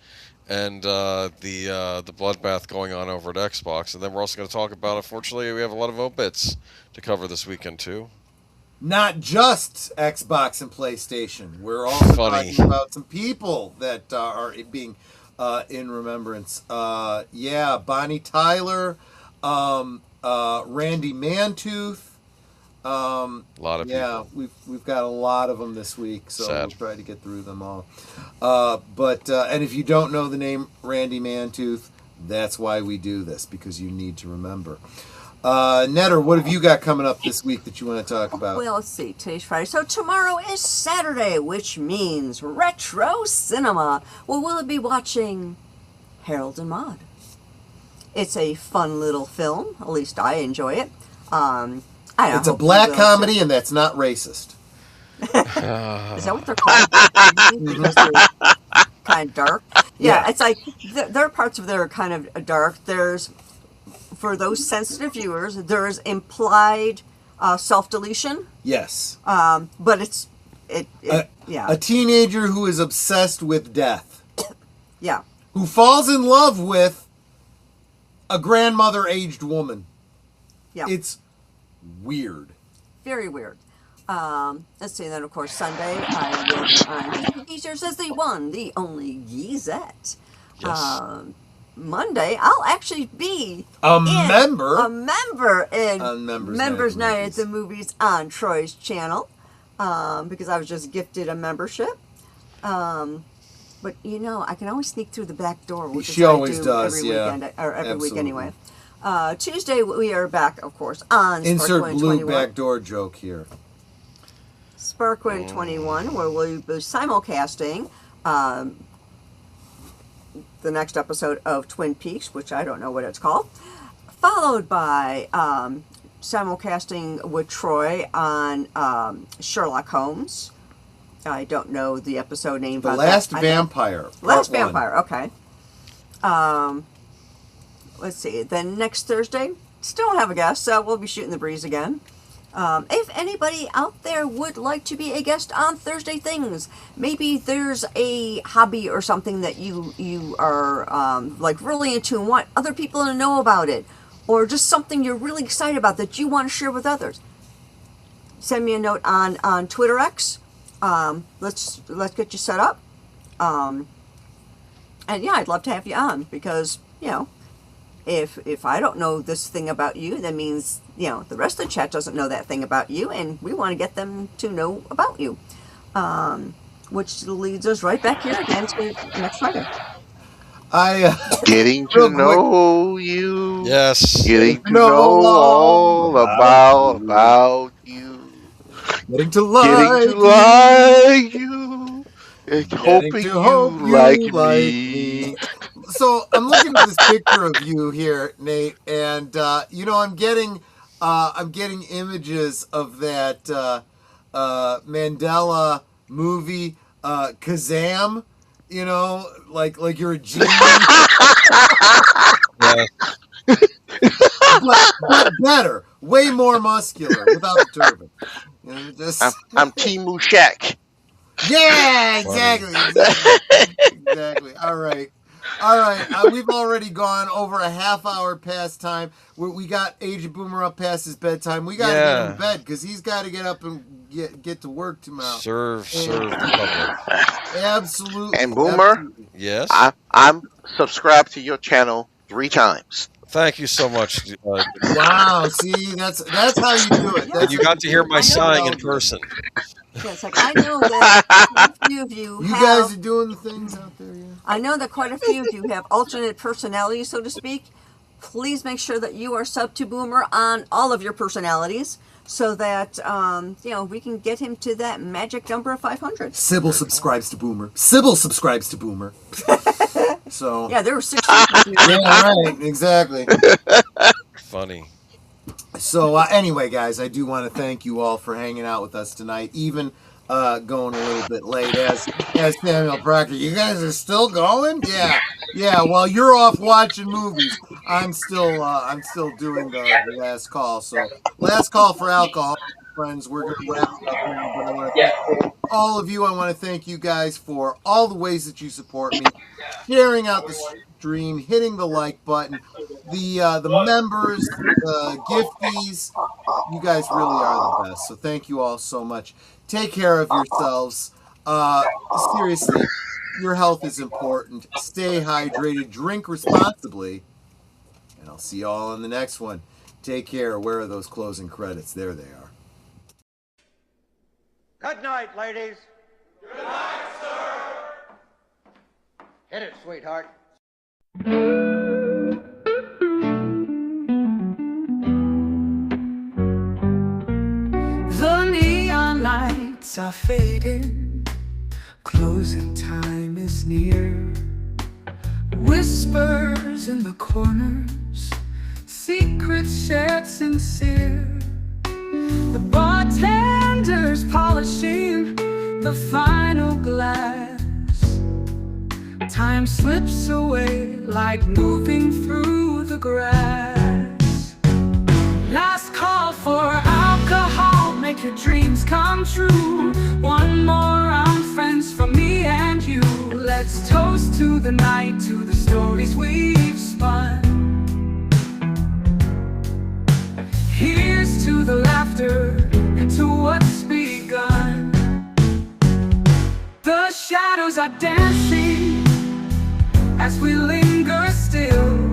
[SPEAKER 8] and the bloodbath going on over at Xbox, and then we're also going to talk about. Unfortunately, we have a lot of obits to cover this weekend too.
[SPEAKER 3] Not just Xbox and PlayStation. We're also talking about some people that are being in remembrance. Bonnie Tyler, Randy Mantooth.
[SPEAKER 8] A lot of people.
[SPEAKER 3] We've got a lot of them this week, so
[SPEAKER 8] Sad.
[SPEAKER 3] we'll try to get through them all. And if you don't know the name Randy Mantooth, that's why we do this, because you need to remember. Netter, what have you got coming up this week that you want to talk about?
[SPEAKER 4] Well, let's see. Today's Friday. So tomorrow is Saturday, which means retro cinema. Well, we'll be watching Harold and Maude. It's a fun little film. At least I enjoy it.
[SPEAKER 3] It's a black comedy, and that's not racist.
[SPEAKER 4] Is that what they're called? Because they're kind of dark. Yeah, it's like there are parts of it that are kind of dark. There's, for those sensitive viewers, there's implied self-deletion.
[SPEAKER 3] Yes.
[SPEAKER 4] But
[SPEAKER 3] a teenager who is obsessed with death.
[SPEAKER 4] Yeah.
[SPEAKER 3] Who falls in love with a grandmother-aged woman.
[SPEAKER 4] Yeah.
[SPEAKER 3] It's weird.
[SPEAKER 4] Very weird. Let's see, then of course Sunday I will be on Geezers as the one, the only Geezette.
[SPEAKER 8] Yes.
[SPEAKER 4] Monday I'll actually be
[SPEAKER 3] a member
[SPEAKER 4] in
[SPEAKER 3] on
[SPEAKER 4] Members Night at the Movies on Troy's channel, because I was just gifted a membership. But I can always sneak through the back door, which
[SPEAKER 3] she always does,
[SPEAKER 4] every weekend, or every week anyway.
[SPEAKER 3] Absolutely.
[SPEAKER 4] Tuesday we are back, of course, on
[SPEAKER 3] Insert
[SPEAKER 4] Spark
[SPEAKER 3] blue backdoor joke here.
[SPEAKER 4] Spark 2021, where we'll be simulcasting the next episode of Twin Peaks, which I don't know what it's called, followed by simulcasting with Troy on Sherlock Holmes. I don't know the episode name.
[SPEAKER 3] The Last Vampire.
[SPEAKER 4] Last Vampire, okay. Let's see. Then next Thursday, still don't have a guest, so we'll be shooting the breeze again. If anybody out there would like to be a guest on Thursday Things, maybe there's a hobby or something that you are like really into and want other people to know about it, or just something you're really excited about that you want to share with others, send me a note on Twitter X. Let's get you set up. And yeah, I'd love to have you on, because if I don't know this thing about you, that means the rest of the chat doesn't know that thing about you, and we want to get them to know about you. Which leads us right back here again to next Friday.
[SPEAKER 10] Getting to know you.
[SPEAKER 8] Yes.
[SPEAKER 10] Getting to know all about you.
[SPEAKER 3] Getting to like
[SPEAKER 10] you. Hoping you like me.
[SPEAKER 3] So I'm looking at this picture of you here, Nate, and I'm getting images of that Mandela movie, Kazam. Like you're a genius. but better, way more muscular without the turban.
[SPEAKER 10] I'm Timu Shaq.
[SPEAKER 3] Yeah, exactly. All right. We've already gone over a half hour past time. We got Aged Boomer up past his bedtime. We got to get him to bed, because he's got to get up and get to work tomorrow.
[SPEAKER 8] Serve the public.
[SPEAKER 3] Absolutely.
[SPEAKER 10] And Boomer,
[SPEAKER 3] absolutely.
[SPEAKER 8] Yes.
[SPEAKER 10] I'm subscribed to your channel 3 times.
[SPEAKER 8] Thank you so much.
[SPEAKER 3] Wow, see, that's how you do it.
[SPEAKER 8] And you got to hear my sighing in person.
[SPEAKER 4] Yeah, it's like, I know that a few of you
[SPEAKER 3] guys are doing the things out there, yeah.
[SPEAKER 4] I know that quite a few of you have alternate personalities, so to speak. Please make sure that you are sub to Boomer on all of your personalities so that, we can get him to that magic number of 500.
[SPEAKER 3] Sybil subscribes to Boomer. Sybil subscribes to Boomer. So
[SPEAKER 4] yeah, there were 6
[SPEAKER 3] yeah, right, exactly.
[SPEAKER 8] Funny.
[SPEAKER 3] So anyway, guys, I do want to thank you all for hanging out with us tonight, even going a little bit late. As Samuel Proctor, you guys are still going? Yeah. While you're off watching movies, I'm still doing the last call. So last call for alcohol, friends. We're gonna wrap it up now, but I want to thank all of you. I want to thank you guys for all the ways that you support me, sharing out the stream, hitting the like button, the members, the gifties. You guys really are the best. So thank you all so much. Take care of yourselves. Seriously, your health is important. Stay hydrated, drink responsibly, and I'll see you all on the next one. Take care. Where are those closing credits? There they are.
[SPEAKER 14] Good night, ladies.
[SPEAKER 7] Good night, sir.
[SPEAKER 14] Hit it, sweetheart.
[SPEAKER 1] The neon lights are fading, closing time is near. Whispers in the corners, secrets shared sincere. The bartender's polishing the final glass. Time slips away like moving through the grass. Last call for alcohol, make your dreams come true. One more round, friends, from me and you. Let's toast to the night, to the stories we've spun. Here's to the laughter and to what's begun. The shadows are dancing as we linger still.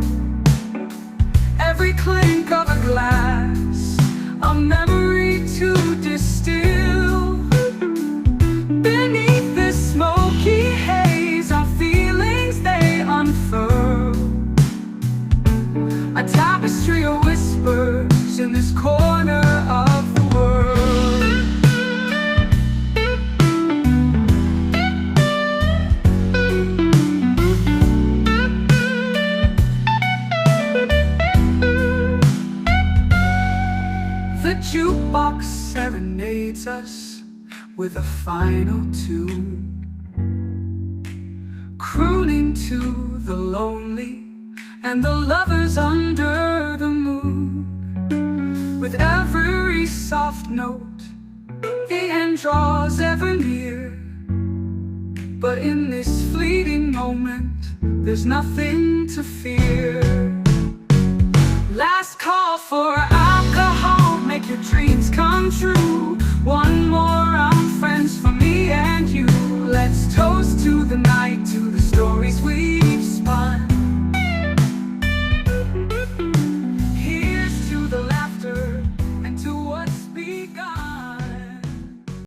[SPEAKER 1] Every clink of a glass, a memory to distill. Beneath this smoky haze, our feelings they unfurl. A tapestry of whispers in this corner of the world. The jukebox serenades us with a final tune, crooning to the lonely and the lovers under the moon. With every soft note, the end draws ever near. But in this fleeting moment, there's nothing to fear. Last call for alcohol, make your dreams come true. One more round, friends, for me and you. Let's toast to the night, to the